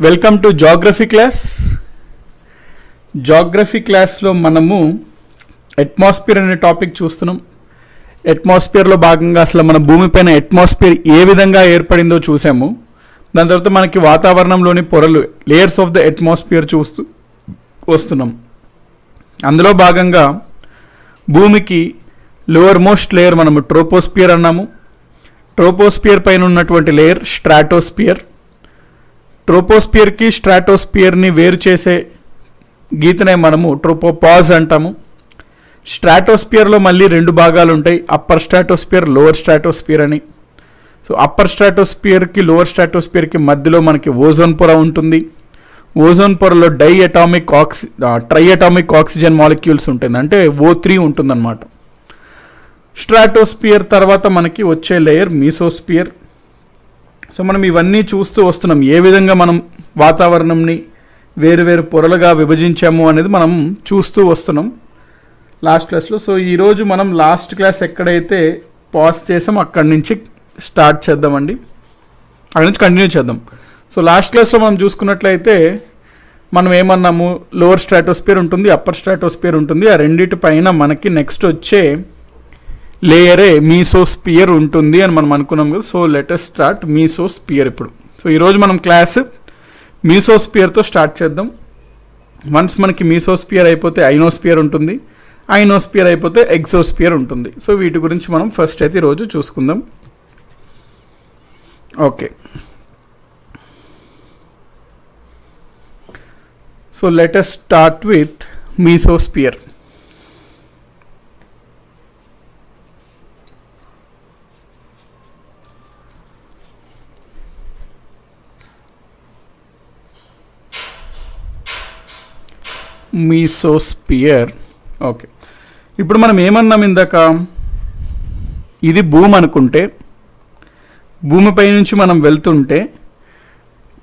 Welcome to geography class. Geography క్లాస్లో మనము atmosphere అనే టాపిక్ చూస్తున్నాం. అట్మాస్ఫియర్లో భాగంగా అసలు మన భూమిపైన అట్మాస్ఫియర్ ఏ విధంగా ఏర్పడిందో చూసాము. దాని తర్వాత మనకి వాతావరణంలోని పొరలు, లేయర్స్ ఆఫ్ ద అట్మాస్ఫియర్ చూస్తూ వస్తున్నాం. అందులో భాగంగా భూమికి లోవర్ మోస్ట్ లేయర్ మనము ట్రోపోస్ఫియర్ అన్నాము. ట్రోపోస్ఫియర్ పైన ఉన్నటువంటి లేయర్ స్ట్రాటోస్ఫియర్. ట్రోపోస్ఫియర్కి స్ట్రాటోస్ఫియర్ని వేరు చేసే గీతనే మనము ట్రోపోపాజ్ అంటాము. స్ట్రాటోస్ఫియర్లో మళ్ళీ రెండు భాగాలు ఉంటాయి, అప్పర్ స్ట్రాటోస్ఫియర్, లోవర్ స్ట్రాటోస్ఫియర్ అని. సో అప్పర్ స్ట్రాటోస్ఫియర్కి లోవర్ స్ట్రాటోస్ఫియర్కి మధ్యలో మనకి ఓజోన్ పొర ఉంటుంది. ఓజోన్ పొరలో ట్రై అటామిక్ ఆక్సిజన్ మాలిక్యూల్స్ ఉంటుంది, అంటే O3 ఉంటుందన్నమాట. స్ట్రాటోస్ఫియర్ తర్వాత మనకి వచ్చే లేయర్ మీసోస్ఫియర్. సో మనం ఇవన్నీ చూస్తూ వస్తున్నాం, ఏ విధంగా మనం వాతావరణంని వేరు వేరు పొరలుగా విభజించాము అనేది మనం చూస్తూ వస్తున్నాం లాస్ట్ క్లాస్లో. సో ఈరోజు మనం లాస్ట్ క్లాస్ ఎక్కడైతే పాజ్ చేసామో అక్కడి నుంచి స్టార్ట్ చేద్దామండి, అక్కడి నుంచి కంటిన్యూ చేద్దాం. సో లాస్ట్ క్లాస్లో మనం చూసుకున్నట్లయితే మనం ఏమన్నాము, లోవర్ స్ట్రాటోస్ఫియర్ ఉంటుంది, అప్పర్ స్ట్రాటోస్ఫియర్ ఉంటుంది. ఆ రెండింటి పైన మనకి నెక్స్ట్ వచ్చే లేయరే మీసోస్ఫియర్ ఉంటుంది అని మనం అనుకున్నాం కదా. సో లెట్ us స్టార్ట్ మీసోస్ఫియర్ ఇప్పుడు. సో ఈరోజు మనం క్లాస్ మీసోస్ఫియర్తో స్టార్ట్ చేద్దాం. వన్స్ మనకి మీసోస్ఫియర్ అయిపోతే ఐనోస్ఫియర్ ఉంటుంది, ఐనోస్ఫియర్ అయిపోతే ఎగ్జోస్ఫియర్ ఉంటుంది. సో వీటి గురించి మనం ఫస్ట్ అయితే ఈరోజు చూసుకుందాం. Okay, so let us start with mesosphere. Mesosphere. Okay, ఇప్పుడు మనం ఏమన్నాం ఇందాక, ఇది భూమి అనుకుంటే, భూమిపై నుంచి మనం వెళ్తుంటే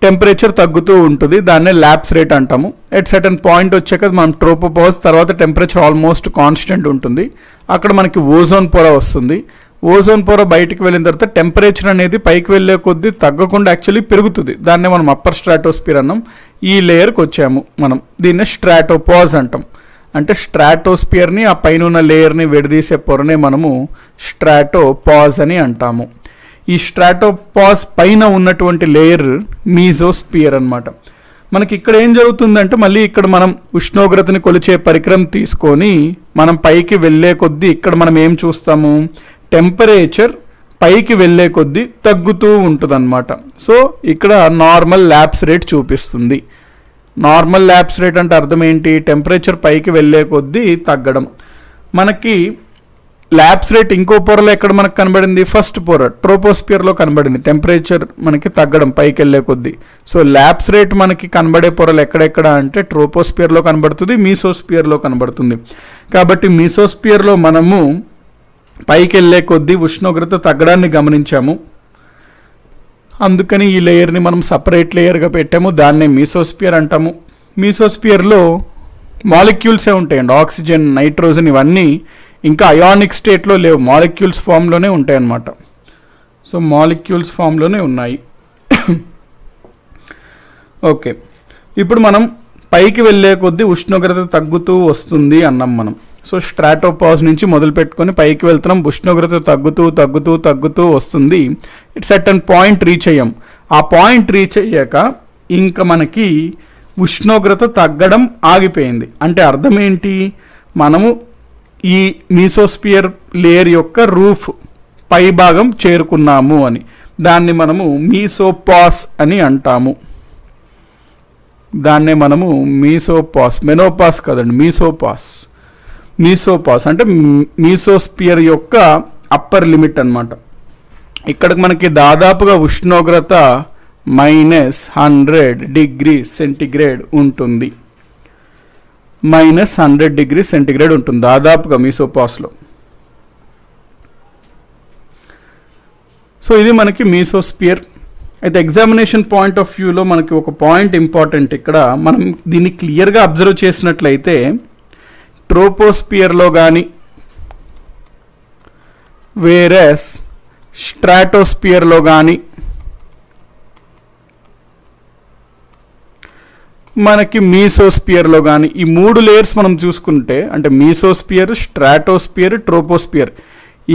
టెంపరేచర్ తగ్గుతూ ఉంటుంది, దాన్నే ల్యాప్స్ రేట్ అంటాము. ఎట్ సర్టన్ పాయింట్ వచ్చాక మనం ట్రోపోపాజ్ తర్వాత టెంపరేచర్ ఆల్మోస్ట్ కాన్స్టెంట్ ఉంటుంది. అక్కడ మనకి ఓజోన్ పొర వస్తుంది. ఓజోన్ పొర బయటికి వెళ్ళిన తర్వాత టెంపరేచర్ అనేది పైకి వెళ్ళే కొద్దీ తగ్గకుండా యాక్చువల్లీ పెరుగుతుంది. దాన్నే మనం అప్పర్ స్ట్రాటోస్ఫియర్ అన్నాం. ఈ లేయర్కి వచ్చాము మనం, దీన్నే స్ట్రాటోపాజ్ అంటాం. అంటే స్ట్రాటోస్ఫియర్ని ఆ పైన ఉన్న లేయర్ని విడదీసే పొరనే మనము స్ట్రాటోపాజ్ అని అంటాము. ఈ స్ట్రాటోపాజ్ పైన ఉన్నటువంటి లేయర్ మీసోస్ఫియర్ అన్నమాట. మనకి ఇక్కడ ఏం జరుగుతుందంటే, మళ్ళీ ఇక్కడ మనం ఉష్ణోగ్రతని కొలిచే పరికరం తీసుకొని మనం పైకి వెళ్ళే కొద్దీ ఇక్కడ మనం ఏం చూస్తాము, టెంపరేచర్ పైకి వెళ్ళే కొద్దీ తగ్గుతూ ఉంటుందన్నమాట. సో ఇక్కడ నార్మల్ ల్యాప్స్ రేట్ చూపిస్తుంది. నార్మల్ ల్యాప్స్ రేట్ అంటే అర్థం ఏంటి, టెంపరేచర్ పైకి వెళ్ళే కొద్దీ తగ్గడం. మనకి ల్యాప్స్ రేట్ ఇంకో పొరలో ఎక్కడ మనకు కనబడింది, ఫస్ట్ పొర ట్రోపోస్ఫియర్లో కనబడింది. టెంపరేచర్ మనకి తగ్గడం పైకి వెళ్ళే కొద్దీ. సో ల్యాప్స్ రేట్ మనకి కనబడే పొరలు ఎక్కడెక్కడ అంటే ట్రోపోస్ఫియర్లో కనబడుతుంది, మీసోస్ఫియర్లో కనబడుతుంది. కాబట్టి మీసోస్ఫియర్లో మనము పైకి వెళ్ళే కొద్దీ ఉష్ణోగ్రత తగ్గడాన్ని గమనించాము. అందుకని ఈ లేయర్ని మనం సపరేట్ లేయర్గా పెట్టాము, దాన్నే మీసోస్ఫియర్ అంటాము. మీసోస్ఫియర్లో మాలిక్యూల్సే ఉంటాయండి, ఆక్సిజన్, నైట్రోజన్ ఇవన్నీ ఇంకా అయానిక్ స్టేట్లో లేవు, మాలిక్యూల్స్ ఫామ్లోనే ఉంటాయి అన్నమాట. సో మాలిక్యూల్స్ ఫామ్లోనే ఉన్నాయి. ఓకే, ఇప్పుడు మనం పైకి వెళ్ళే కొద్దీ ఉష్ణోగ్రత తగ్గుతూ వస్తుంది అన్నాం మనం. సో స్ట్రాటోపాజ్ నుంచి మొదలు పెట్టుకొని పైకి వెళ్తున్నాం, ఉష్ణోగ్రత తగ్గుతూ తగ్గుతూ తగ్గుతూ వస్తుంది. ఇట్స్ సర్టన్ పాయింట్ రీచ్ అయ్యాం. ఆ పాయింట్ రీచ్ అయ్యాక ఇంకా మనకి ఉష్ణోగ్రత తగ్గడం ఆగిపోయింది. అంటే అర్థం ఏంటి, మనము ఈ మీసోస్ఫియర్ లేయర్ యొక్క రూఫ్ పై భాగం చేరుకున్నాము అని. దాన్ని మనము మీసోపాస్ అని అంటాము. దాన్నే మనము మీసోపాస్, మెనోపాస్ కదండి, మీసోపాస్. మీసోపాస్ అంటే మీసోస్ఫియర్ యొక్క అప్పర్ లిమిట్ అన్నమాట. ఇక్కడికి మనకి దాదాపుగా ఉష్ణోగ్రత -100 డిగ్రీ సెంటిగ్రేడ్ ఉంటుంది. -100 డిగ్రీ సెంటిగ్రేడ్ ఉంటుంది దాదాపుగా మీసోపాస్లో. సో ఇది మనకి మీసోస్ఫియర్. అయితే ఎగ్జామినేషన్ పాయింట్ ఆఫ్ వ్యూలో మనకి ఒక పాయింట్ ఇంపార్టెంట్. ఇక్కడ మనం దీన్ని క్లియర్గా అబ్జర్వ్ చేసినట్లయితే ట్రోపోస్ఫియర్లో కానీ వేరస్ స్ట్రాటోస్ఫియర్లో కానీ మనకి మీసోస్పియర్లో కానీ ఈ 3 లేయర్స్ మనం చూసుకుంటే, అంటే మీసోస్పియర్, స్ట్రాటోస్పియర్, ట్రోపోస్పియర్,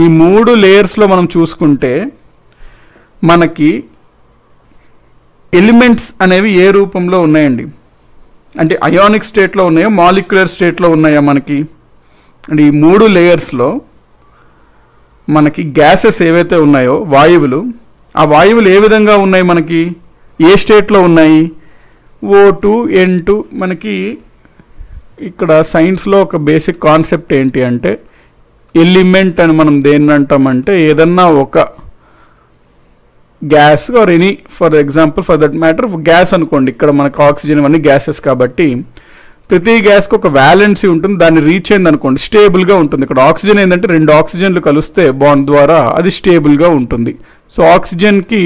ఈ 3 లేయర్స్లో మనం చూసుకుంటే మనకి ఎలిమెంట్స్ అనేవి ఏ రూపంలో ఉన్నాయండి? అంటే అయానిక్ స్టేట్లో ఉన్నాయో, మాలిక్యులర్ స్టేట్లో ఉన్నాయా మనకి? అంటే ఈ 3 లేయర్స్లో మనకి గ్యాసెస్ ఏవైతే ఉన్నాయో, వాయువులు, ఆ వాయువులు ఏ విధంగా ఉన్నాయి మనకి? ఏ స్టేట్లో ఉన్నాయి? O2, N2. మనకి ఇక్కడ సైన్స్లో ఒక బేసిక్ కాన్సెప్ట్ ఏంటి అంటే, ఎలిమెంట్ అని మనం దేన్ని అంటామంటే, ఏదన్నా ఒక gas or any, for example for that matter gas అనుకోండి, ఇక్కడ మనకు ఆక్సిజన్ ఇవన్నీ గ్యాసెస్ కాబట్టి ప్రతి గ్యాస్కి ఒక వ్యాలెన్సీ ఉంటుంది, దాన్ని రీచ్ అయింది అనుకోండి స్టేబుల్గా ఉంటుంది. ఇక్కడ ఆక్సిజన్ ఏంటంటే 2 ఆక్సిజన్లు కలిస్తే బాండ్ ద్వారా అది స్టేబుల్గా ఉంటుంది. సో ఆక్సిజన్కి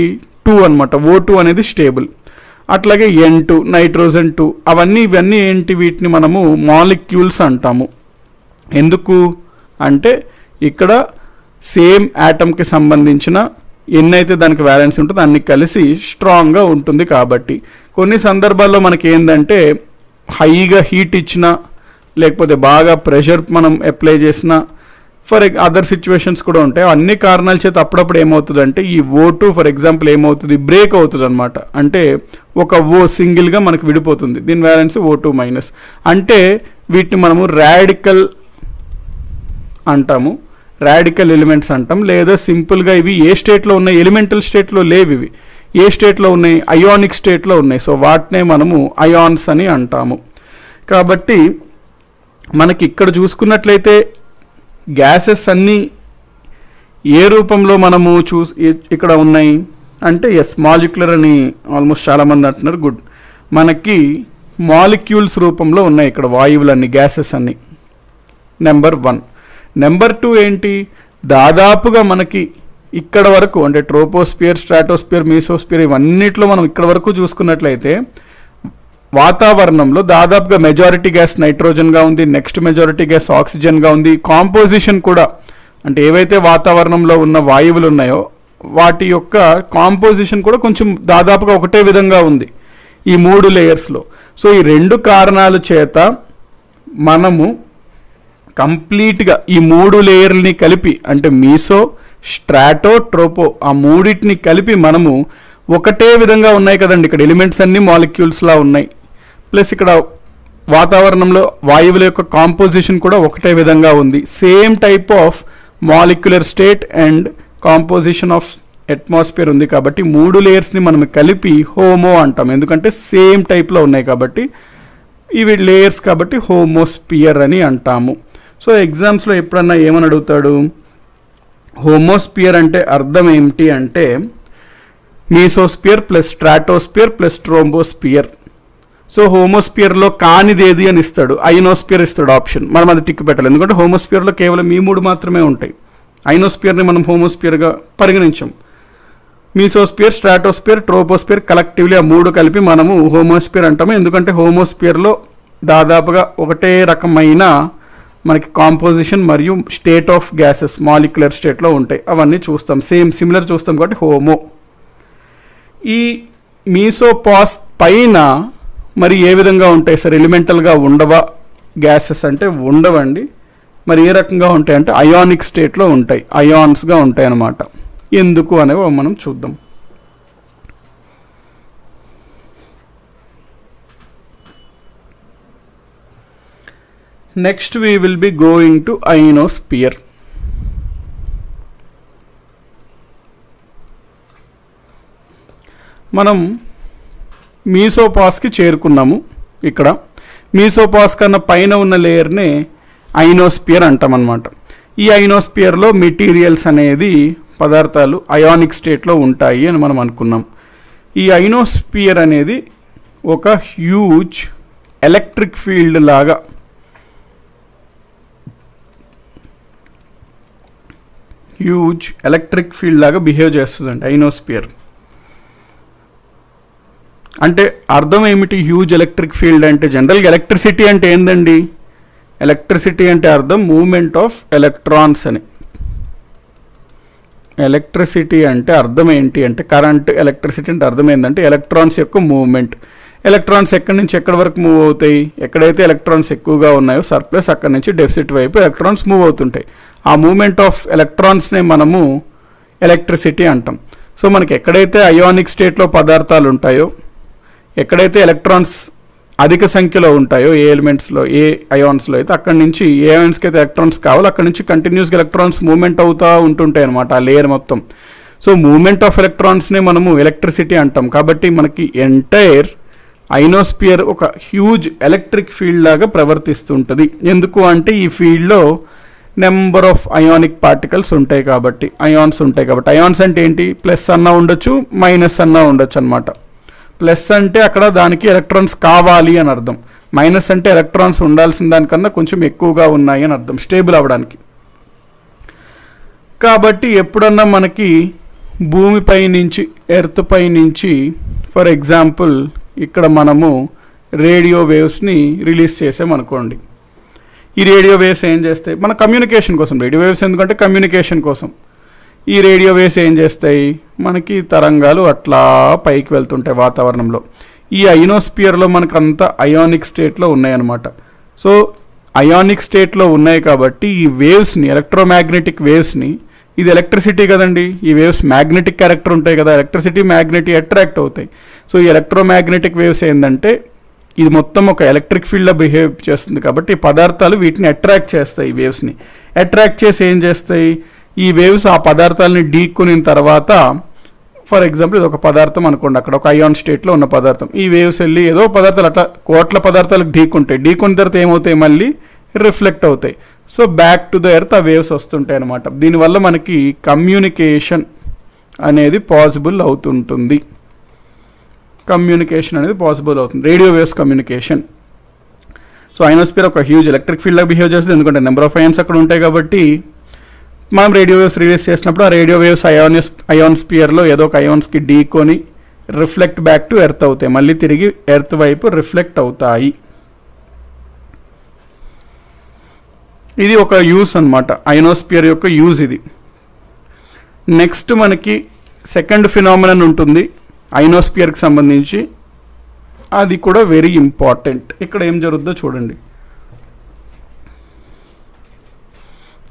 2 అనమాట, O2 అనేది స్టేబుల్. అట్లాగే N2, నైట్రోజన్ 2, ఇవన్నీ ఏంటి? వీటిని మనము మాలిక్యూల్స్ అంటాము. ఎందుకు అంటే ఇక్కడ సేమ్ యాటమ్కి సంబంధించిన ఎన్నైతే దానికి వ్యాలెన్స్ ఉంటుందో అన్ని కలిసి స్ట్రాంగ్గా ఉంటుంది కాబట్టి. కొన్ని సందర్భాల్లో మనకి ఏంటంటే హైగా హీట్ ఇచ్చినా, లేకపోతే బాగా ప్రెషర్ మనం అప్లై చేసినా, ఫర్ అదర్ సిచ్యువేషన్స్ కూడా ఉంటాయి. అన్ని కారణాల చేత అప్పుడప్పుడు ఏమవుతుందంటే ఈ O2 ఫర్ ఎగ్జాంపుల్ ఏమవుతుంది? బ్రేక్ అవుతుంది అనమాట. అంటే ఒక O సింగిల్గా మనకు విడిపోతుంది, దీని వ్యాలెన్స్ O2-. అంటే వీటిని మనము రాడికల్ అంటాము, రాడికల్ ఎలిమెంట్స్ అంటాం. లేదా సింపుల్గా ఇవి ఏ స్టేట్లో ఉన్నాయి? ఎలిమెంటల్ స్టేట్లో లేవు ఇవి. ఏ స్టేట్లో ఉన్నాయి? అయానిక్ స్టేట్లో ఉన్నాయి. సో వాటినే మనము అయాన్స్ అని అంటాము. కాబట్టి మనకి ఇక్కడ చూసుకున్నట్లయితే గ్యాసెస్ అన్నీ ఏ రూపంలో మనము ఇక్కడ ఉన్నాయి అంటే, ఎస్, మాలిక్యులర్ అని ఆల్మోస్ట్ చాలామంది అంటున్నారు. గుడ్. మనకి మాలిక్యూల్స్ రూపంలో ఉన్నాయి ఇక్కడ వాయువులన్నీ, గ్యాసెస్ అన్నీ. నెంబర్ 1. నెంబర్ 2 ఏంటి? దాదాపుగా మనకి ఇక్కడ వరకు, అంటే ట్రోపోస్పియర్, స్ట్రాటోస్పియర్, మీసోస్పియర్, ఇవన్నిట్లో మనం ఇక్కడ వరకు చూసుకున్నట్లయితే వాతావరణంలో దాదాపుగా మెజారిటీ గ్యాస్ నైట్రోజన్గా ఉంది, నెక్స్ట్ మెజారిటీ గ్యాస్ ఆక్సిజన్గా ఉంది. కాంపోజిషన్ కూడా, అంటే ఏవైతే వాతావరణంలో ఉన్న వాయువులు ఉన్నాయో వాటి యొక్క కాంపోజిషన్ కూడా కొంచెం దాదాపుగా ఒకటే విధంగా ఉంది ఈ 3 లేయర్స్లో. సో ఈ 2 కారణాల చేత మనము కంప్లీట్గా ఈ 3 లేయర్లని కలిపి, అంటే మీసో, స్ట్రాటో, ట్రోపో, ఆ 3టిని కలిపి మనము ఒకటే విధంగా ఉన్నాయి కదండి. ఇక్కడ ఎలిమెంట్స్ అన్నీ మాలిక్యూల్స్లా ఉన్నాయి, ప్లస్ ఇక్కడ వాతావరణంలో వాయువుల యొక్క కాంపోజిషన్ కూడా ఒకటే విధంగా ఉంది. Same type of molecular state and composition of atmosphere ఉంది కాబట్టి 3 లేయర్స్ని మనం కలిపి హోమో అంటాం. ఎందుకంటే సేమ్ టైప్లో ఉన్నాయి కాబట్టి, ఇవి లేయర్స్ కాబట్టి హోమోస్పియర్ అని అంటాము. సో ఎగ్జామ్స్లో ఎప్పుడన్నా ఏమని అడుగుతాడు? హోమోస్పియర్ అంటే అర్థం ఏమిటి అంటే mesosphere plus stratosphere plus troposphere. So హోమోస్పియర్లో కానిది ఏది అని ఇస్తాడు, ఐనోస్పియర్ ఇస్తాడు ఆప్షన్. మనం అది టిక్ పెట్టాలి, ఎందుకంటే హోమోస్పియర్లో కేవలం ఈ 3 మాత్రమే ఉంటాయి. ఐనోస్పియర్ని మనం హోమోస్పియర్గా పరిగణించాం. మీసోస్పియర్, స్ట్రాటోస్పియర్, ట్రోపోస్పియర్ కలెక్టివ్లీ ఆ 3 కలిపి మనము హోమోస్పియర్ అంటాము. ఎందుకంటే హోమోస్పియర్లో దాదాపుగా ఒకటే రకమైన మనకి కాంపోజిషన్ మరియు స్టేట్ ఆఫ్ గ్యాసెస్ మాలిక్యులర్ స్టేట్లో ఉంటాయి. అవన్నీ చూస్తాం, సిమిలర్ చూస్తాం కాబట్టి హోమో. ఈ మీసోపాస్ పైన మరి ఏ విధంగా ఉంటాయి సార్? ఎలిమెంటల్గా ఉండవా గ్యాసెస్ అంటే? ఉండవండి. మరి ఏ రకంగా ఉంటాయి అంటే అయానిక్ స్టేట్లో ఉంటాయి, అయాన్స్గా ఉంటాయి అన్నమాట. ఎందుకు అనేవి మనం చూద్దాం. Next we will be going to ionosphere. మనం మీసోపాస్కి చేరుకున్నాము. ఇక్కడ మీసోపాస్ కన్నా పైన ఉన్న లేయర్నే ఐనోస్పియర్ అంటామన్నమాట. ఈ ఐనోస్పియర్లో మెటీరియల్స్ అనేది పదార్థాలు అయానిక్ స్టేట్లో ఉంటాయి అని మనం అనుకున్నాం. ఈ ఐనోస్పియర్ అనేది ఒక హ్యూజ్ ఎలక్ట్రిక్ ఫీల్డ్ లాగా, బిహేవ్ చేస్తుందండి ఐనోస్పియర్. అంటే అర్థం ఏమిటి హ్యూజ్ ఎలక్ట్రిక్ ఫీల్డ్ అంటే? జనరల్గా ఎలక్ట్రిసిటీ అంటే ఏందండి? ఎలక్ట్రిసిటీ అంటే అర్థం మూమెంట్ ఆఫ్ ఎలక్ట్రాన్స్ అని. ఎలక్ట్రిసిటీ అంటే అర్థం ఏంటి అంటే కరెంట్. ఎలక్ట్రిసిటీ అంటే అర్థం ఏంటంటే ఎలక్ట్రాన్స్ యొక్క మూవ్మెంట్. ఎలక్ట్రాన్స్ ఎక్కడి నుంచి ఎక్కడి వరకు మూవ్ అవుతాయి, ఎక్కడైతే ఎలక్ట్రాన్స్ ఎక్కువగా ఉన్నాయో సర్ప్లస్, అక్కడి నుంచి డెఫిసిట్ వైపు ఎలక్ట్రాన్స్ మూవ్ అవుతుంటాయి. ఆ మూవ్మెంట్ ఆఫ్ ఎలక్ట్రాన్స్నే మనము ఎలక్ట్రిసిటీ అంటాం. సో మనకి ఎక్కడైతే అయానిక్ స్టేట్లో పదార్థాలు ఉంటాయో, ఎక్కడైతే ఎలక్ట్రాన్స్ అధిక సంఖ్యలో ఉంటాయో ఏ ఎలిమెంట్స్లో, ఏ అయాన్స్లో అయితే, అక్కడి నుంచి ఏ అయాన్స్కి అయితే ఎలక్ట్రాన్స్ కావాలో అక్కడి నుంచి కంటిన్యూస్గా ఎలక్ట్రాన్స్ మూవ్మెంట్ అవుతూ ఉంటుంటాయి అనమాట ఆ లేయర్ మొత్తం. సో మూవ్మెంట్ ఆఫ్ ఎలక్ట్రాన్స్నే మనము ఎలక్ట్రిసిటీ అంటాం. కాబట్టి మనకి ఎంటైర్ ఐనోస్పియర్ ఒక హ్యూజ్ ఎలక్ట్రిక్ ఫీల్డ్ లాగా ప్రవర్తిస్తుంటుంది. ఎందుకు అంటే ఈ ఫీల్డ్లో నెంబర్ ఆఫ్ అయానిక్ పార్టికల్స్ ఉంటాయి కాబట్టి, అయాన్స్ ఉంటాయి కాబట్టి. అయాన్స్ అంటే ఏంటి, ప్లస్ అన్నా ఉండొచ్చు, మైనస్ అన్నా ఉండొచ్చు అనమాట. ప్లస్ అంటే అక్కడ దానికి ఎలక్ట్రాన్స్ కావాలి అని అర్థం, మైనస్ అంటే ఎలక్ట్రాన్స్ ఉండాల్సిన దానికన్నా కొంచెం ఎక్కువగా ఉన్నాయి అని అర్థం, స్టేబుల్ అవ్వడానికి. కాబట్టి ఎప్పుడన్నా మనకి భూమిపై నుంచి, ఎర్త్ పై నుంచి ఫర్ ఎగ్జాంపుల్ ఇక్కడ మనము రేడియో వేవ్స్ని రిలీజ్ చేసామనుకోండి. ఈ రేడియో వేవ్స్ ఏం చేస్తాయి, మన కమ్యూనికేషన్ కోసం. రేడియో వేవ్స్ ఎందుకంటే కమ్యూనికేషన్ కోసం. ఈ రేడియో వేవ్స్ ఏం చేస్తాయి, మనకి తరంగాలు అట్లా పైకి వెళ్తుంటాయి వాతావరణంలో. ఈ ఐనోస్పియర్లో మనకంతా అయానిక్ స్టేట్లో ఉన్నాయన్నమాట. సో అయానిక్ స్టేట్లో ఉన్నాయి కాబట్టి ఈ వేవ్స్ని, ఎలక్ట్రోమాగ్నెటిక్ వేవ్స్ని, ఇది ఎలక్ట్రిసిటీ కదండి, ఈ వేవ్స్ మ్యాగ్నెటిక్ క్యారెక్టర్ ఉంటాయి కదా, ఎలక్ట్రిసిటీ మ్యాగ్నెటీ అట్రాక్ట్ అవుతాయి. సో ఈ ఎలక్ట్రోమాగ్నెటిక్ వేవ్స్ ఏంటంటే ఇది మొత్తం ఒక ఎలక్ట్రిక్ ఫీల్డ్లో బిహేవ్ చేస్తుంది కాబట్టి ఈ పదార్థాలు వీటిని అట్రాక్ట్ చేస్తాయి. ఈ వేవ్స్ని అట్రాక్ట్ చేసి ఏం చేస్తాయి, ఈ వేవ్స్ ఆ పదార్థాలని ఢీకొనిన తర్వాత, ఫర్ ఎగ్జాంపుల్ ఇది ఒక పదార్థం అనుకోండి, అక్కడ ఒక అయాన్ స్టేట్లో ఉన్న పదార్థం, ఈ వేవ్స్ వెళ్ళి ఏదో పదార్థాలు అట్లా కోట్ల పదార్థాలకు ఢీకొంటాయి. ఢీకొన్న తర్వాత ఏమవుతాయి, మళ్ళీ రిఫ్లెక్ట్ అవుతాయి. So back to the earth ఆ వేవ్స్ వస్తుంటాయి అనమాట. దీనివల్ల మనకి కమ్యూనికేషన్ అనేది పాసిబుల్ అవుతుంటుంది. కమ్యూనికేషన్ అనేది పాసిబుల్ అవుతుంది, radio waves communication. So ionosphere ఒక హ్యూజ్ ఎలక్ట్రిక్ ఫీల్డ్గా బిహేవ్ చేస్తుంది, ఎందుకంటే నెంబర్ ఆఫ్ అయాన్స్ అక్కడ ఉంటాయి కాబట్టి. మనం రేడియో వేవ్స్ రిలీజ్ చేసినప్పుడు ఆ రేడియో వేవ్స్ అయాన్స్పియర్లో ఏదో ఒక అయాన్స్కి ఢీకొని రిఫ్లెక్ట్ బ్యాక్ టు ఎర్త్ అవుతాయి, మళ్ళీ తిరిగి ఎర్త్ వైపు రిఫ్లెక్ట్ అవుతాయి. ఇది ఒక యూస్ అనమాట, ఐనోస్పియర్ యొక్క యూజ్ ఇది. నెక్స్ట్ మనకి సెకండ్ ఫినామినన్ ఉంటుంది ఐనోస్పియర్కి సంబంధించి, అది కూడా వెరీ ఇంపార్టెంట్. ఇక్కడ ఏం జరుగుతుందో చూడండి.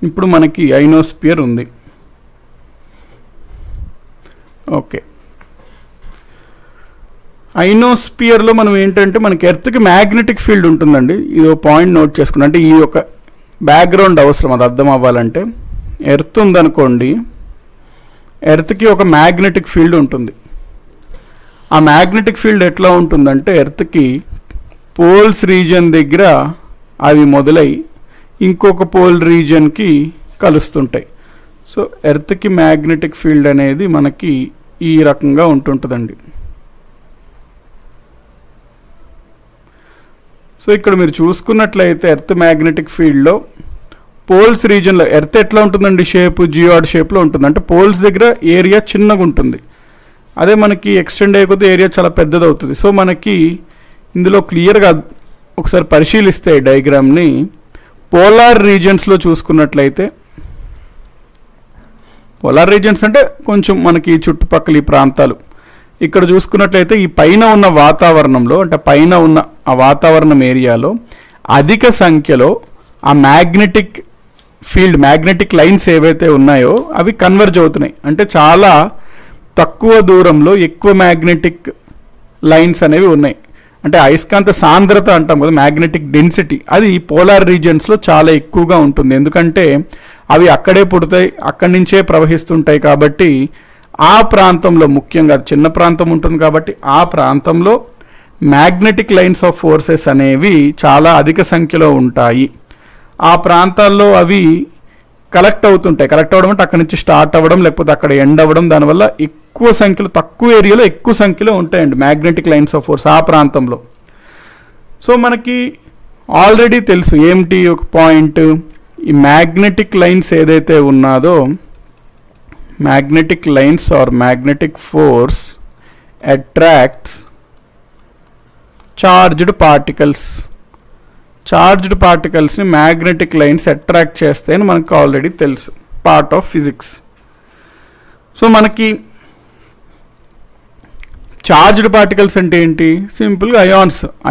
ఇప్పుడు మనకి ఐనోస్పియర్ ఉంది, ఓకే. ఐనోస్పియర్లో మనం ఏంటంటే మనకి ఎర్త్కి మ్యాగ్నెటిక్ ఫీల్డ్ ఉంటుందండి. ఇది ఒక పాయింట్ నోట్ చేసుకున్నాం, అంటే ఈ యొక్క బ్యాక్గ్రౌండ్ అవసరం, అది అర్థం అవ్వాలంటే. ఎర్త్ ఉందనుకోండి, ఎర్త్కి ఒక మ్యాగ్నెటిక్ ఫీల్డ్ ఉంటుంది. ఆ మ్యాగ్నెటిక్ ఫీల్డ్ ఎట్లా ఉంటుందంటే ఎర్త్కి పోల్స్ రీజియన్ దగ్గర అవి మొదలై ఇంకొక పోల్ రీజియన్కి కలుస్తుంటాయి. సో ఎర్త్కి మ్యాగ్నెటిక్ ఫీల్డ్ అనేది మనకి ఈ రకంగా ఉంటుంటుందండి. సో ఇక్కడ మీరు చూసుకున్నట్లయితే ఎర్త్ మ్యాగ్నెటిక్ ఫీల్డ్లో పోల్స్ రీజియన్లో ఎర్త్ ఎట్లా ఉంటుందండి, షేప్ జియాడ్ షేప్లో ఉంటుంది. అంటే పోల్స్ దగ్గర ఏరియా చిన్నగా ఉంటుంది, అదే మనకి ఎక్స్టెండ్ అయ్యే ఏరియా చాలా పెద్దది అవుతుంది. సో మనకి ఇందులో క్లియర్గా ఒకసారి పరిశీలిస్తే డయాగ్రామ్ని పోలార్ రీజియన్స్లో చూసుకున్నట్లయితే, పోలార్ రీజియన్స్ అంటే కొంచెం మనకి చుట్టుపక్కల ఈ ప్రాంతాలు, ఇక్కడ చూసుకున్నట్లయితే ఈ పైన ఉన్న వాతావరణంలో, అంటే పైన ఉన్న ఆ వాతావరణం ఏరియాలో అధిక సంఖ్యలో ఆ మ్యాగ్నెటిక్ ఫీల్డ్, మ్యాగ్నెటిక్ లైన్స్ ఏవైతే ఉన్నాయో అవి కన్వర్జ్ అవుతున్నాయి. అంటే చాలా తక్కువ దూరంలో ఎక్కువ మ్యాగ్నెటిక్ లైన్స్ అనేవి ఉన్నాయి. అంటే అయస్కాంత సాంద్రత అంటాం కదా, మ్యాగ్నెటిక్ డెన్సిటీ, అది పోలార్ రీజియన్స్లో చాలా ఎక్కువగా ఉంటుంది. ఎందుకంటే అవి అక్కడే పుడతాయి, అక్కడి నుంచే ప్రవహిస్తుంటాయి కాబట్టి ఆ ప్రాంతంలో, ముఖ్యంగా చిన్న ప్రాంతం ఉంటుంది కాబట్టి ఆ ప్రాంతంలో మ్యాగ్నెటిక్ లైన్స్ ఆఫ్ ఫోర్సెస్ అనేవి చాలా అధిక సంఖ్యలో ఉంటాయి. ఆ ప్రాంతాల్లో అవి కలెక్ట్ అవుతుంటాయి. కలెక్ట్ అవ్వడం అంటే అక్కడి నుంచి స్టార్ట్ అవ్వడం, లేకపోతే అక్కడ ఎండ్ అవ్వడం, దానివల్ల ఎక్కువ సంఖ్యలో, తక్కువ ఏరియాలో ఎక్కువ సంఖ్యలో ఉంటాయండి మ్యాగ్నెటిక్ లైన్స్ ఆఫ్ ఫోర్స్ ఆ ప్రాంతంలో. సో మనకి ఆల్రెడీ తెలుసు ఏమిటి ఒక పాయింట్, ఈ మ్యాగ్నెటిక్ లైన్స్ ఏదైతే ఉన్నదో, magnetic lines are magnetic force attracts charged particles. Charged పార్టికల్స్ని మ్యాగ్నెటిక్ లైన్స్ అట్రాక్ట్ చేస్తాయని మనకు ఆల్రెడీ తెలుసు, పార్ట్ ఆఫ్ ఫిజిక్స్. సో మనకి చార్జ్డ్ పార్టికల్స్ అంటే ఏంటి? సింపుల్గా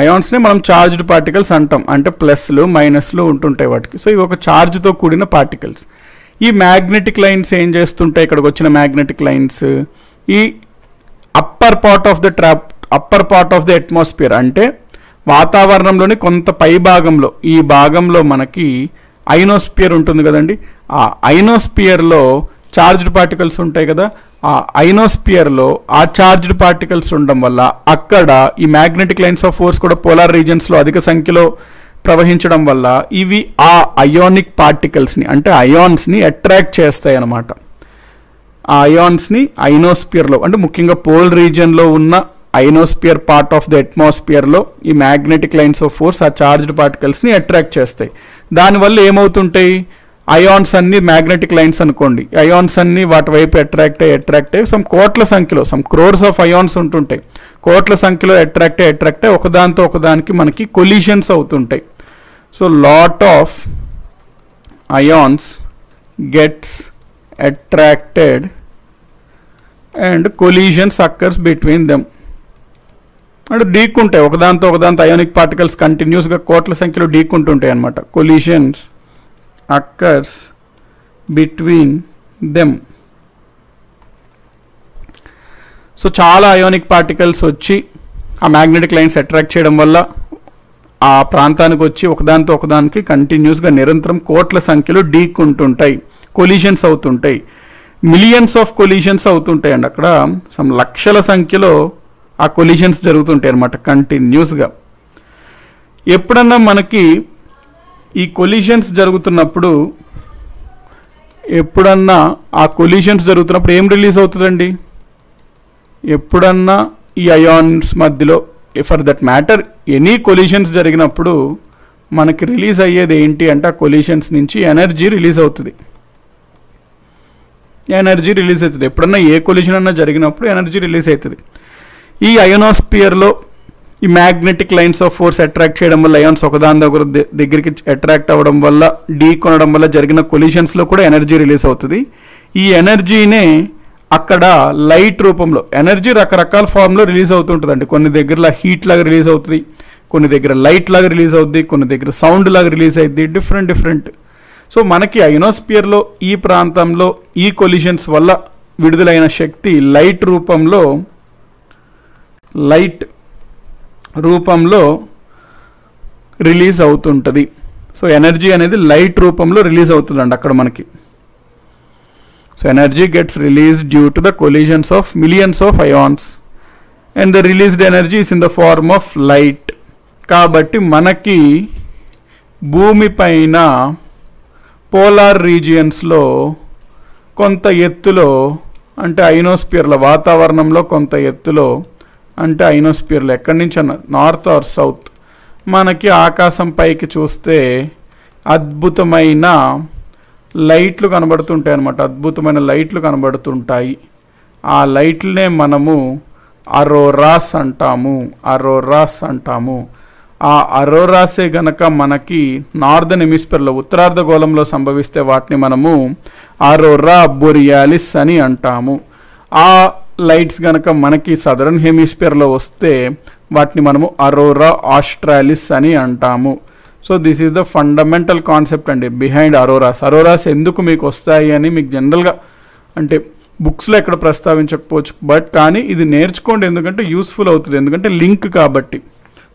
అయాన్స్ని మనం చార్జ్డ్ పార్టికల్స్ అంటాం, అంటే ప్లస్లు మైనస్లు ఉంటుంటాయి వాటికి. సో ఇవి ఒక ఛార్జ్తో కూడిన పార్టికల్స్. ఈ మ్యాగ్నెటిక్ లైన్స్ ఏం చేస్తుంటాయి? ఇక్కడికి వచ్చిన మ్యాగ్నెటిక్ లైన్స్ ఈ upper part of the atmosphere, అంటే వాతావరణంలోని కొంత పై భాగంలో, ఈ భాగంలో మనకి ఐనోస్పియర్ ఉంటుంది కదండి. ఆ ఐనోస్పియర్లో చార్జ్డ్ పార్టికల్స్ ఉంటాయి కదా. ఆ ఐనోస్పియర్లో ఆ చార్జ్డ్ పార్టికల్స్ ఉండడం వల్ల అక్కడ ఈ మ్యాగ్నెటిక్ లైన్స్ ఆఫ్ ఫోర్స్ కూడా పోలార్ రీజన్స్లో అధిక సంఖ్యలో ప్రవహించడం వల్ల ఇవి ఆ అయానిక్ పార్టికల్స్ని, అంటే అయాన్స్ని అట్రాక్ట్ చేస్తాయి అన్నమాట. ఆ అయాన్స్ని ఐనోస్పియర్లో, అంటే ముఖ్యంగా పోల్ రీజియన్లో ఉన్న ఐనోస్పియర్ పార్ట్ ఆఫ్ ద అట్మాస్ఫియర్లో ఈ మ్యాగ్నెటిక్ లైన్స్ ఆఫ్ ఫోర్స్ ఆ చార్జ్డ్ పార్టికల్స్ని అట్రాక్ట్ చేస్తాయి. దానివల్ల ఏమవుతుంటాయి? అయాన్స్ అన్ని మ్యాగ్నెటిక్ లైన్స్ అనుకోండి, అయాన్స్ అన్ని వాటి వైపు అట్రాక్ట్ అయ్యి సమ్ కోట్ల సంఖ్యలో, సమ్ క్రోర్స్ ఆఫ్ అయాన్స్ ఉంటుంటాయి. కోట్ల సంఖ్యలో అట్రాక్ట్ అయ్యి ఒకదానితో ఒకదానికి మనకి కొలిషన్స్ అవుతుంటాయి. So lot of ions gets attracted and collisions occurs between them. అంటే ఢీక్కుంటాయి ఒకదాంతో అయానిక్ పార్టికల్స్ కంటిన్యూస్గా కోట్ల సంఖ్యలో ఢీక్కుంటుంటాయి అన్నమాట. Collisions occurs between them. So చాలా అయానిక్ పార్టికల్స్ వచ్చి ఆ మ్యాగ్నెటిక్ లైన్స్ అట్రాక్ట్ చేయడం వల్ల ఆ ప్రాంతానికి వచ్చి ఒకదానితో ఒకదానికి కంటిన్యూస్గా నిరంతరం కోట్ల సంఖ్యలో ఢీక్కుంటుంటాయి, కొలిషన్స్ అవుతుంటాయి. మిలియన్స్ ఆఫ్ కొలిషన్స్ అవుతుంటాయి అండి. అక్కడ సమ్ లక్షల సంఖ్యలో ఆ కొలిషన్స్ జరుగుతుంటాయి అన్నమాట కంటిన్యూస్గా. ఎప్పుడన్నా మనకి ఈ కొలిషన్స్ జరుగుతున్నప్పుడు, ఏం రిలీజ్ అవుతుందండి? ఎప్పుడన్నా ఈ అయాన్స్ మధ్యలో, for that matter any collisions జరిగినప్పుడు మనకి రిలీజ్ అయ్యేది ఏంటి అంటే ఆ కొలిషన్స్ నుంచి ఎనర్జీ రిలీజ్ అవుతుంది. ఎప్పుడన్నా ఏ కొలిషన్ అన్నా జరిగినప్పుడు ఎనర్జీ రిలీజ్ అవుతుంది. ఈ అయోనోస్పియర్లో ఈ magnetic lines of force attract చేయడం వల్ల అయాన్స్ ఒకదాని దగ్గరికి అట్రాక్ట్ అవ్వడం వల్ల, ఢీ కొనడం వల్ల జరిగిన కొలిషన్స్లో కూడా ఎనర్జీ రిలీజ్ అవుతుంది. ఈ ఎనర్జీనే అక్కడ లైట్ రూపంలో, ఎనర్జీ రకరకాల ఫామ్లో రిలీజ్ అవుతుంటుందండి. కొన్ని దగ్గర హీట్ లాగా రిలీజ్ అవుతుంది, కొన్ని దగ్గర లైట్ లాగా రిలీజ్ అవుతుంది, కొన్ని దగ్గర సౌండ్ లాగా రిలీజ్ అవుతుంది, డిఫరెంట్. సో మనకి అయోనోస్పియర్లో ఈ ప్రాంతంలో ఈ కొలిషన్స్ వల్ల విడుదలైన శక్తి లైట్ రూపంలో రిలీజ్ అవుతుంటుంది. సో ఎనర్జీ అనేది లైట్ రూపంలో రిలీజ్ అవుతుందండి అక్కడ మనకి. So energy gets release due to the collisions of millions of ions and the released energy is in the form of light. కాబట్టి మనకి భూమి పైన పోలార్ రీజియన్స్లో కొంత ఎత్తులో, అంటే ఐనోస్పియర్లో, వాతావరణంలో కొంత ఎత్తులో, అంటే ఐనోస్పియర్లో ఎక్కడి నుంచి అన్న నార్త్ ఆర్ సౌత్, మనకి ఆకాశం పైకి చూస్తే అద్భుతమైన లైట్లు కనబడుతుంటాయి అన్నమాట. అద్భుతమైన లైట్లు కనబడుతుంటాయి. ఆ లైట్లనే మనము అరోరాస్ అంటాము. ఆ అరోరాసే గనక మనకి నార్దర్న్ హెమిస్ఫియర్లో, ఉత్తరార్ధగోళంలో సంభవిస్తే వాటిని మనము అరోరా బొరియాలిస్ అని అంటాము. ఆ లైట్స్ గనక మనకి సదరన్ హెమిస్ఫియర్లో వస్తే వాటిని మనము అరోరా ఆస్ట్రాలిస్ అని అంటాము. So this is the fundamental concept అండి బిహైండ్ అరోరాస్ ఎందుకు మీకు వస్తాయి అని మీకు జనరల్గా అంటే బుక్స్లో ఎక్కడ ప్రస్తావించకపోవచ్చు, బట్ కానీ ఇది నేర్చుకోండి, ఎందుకంటే యూస్ఫుల్ అవుతుంది, ఎందుకంటే లింక్ కాబట్టి.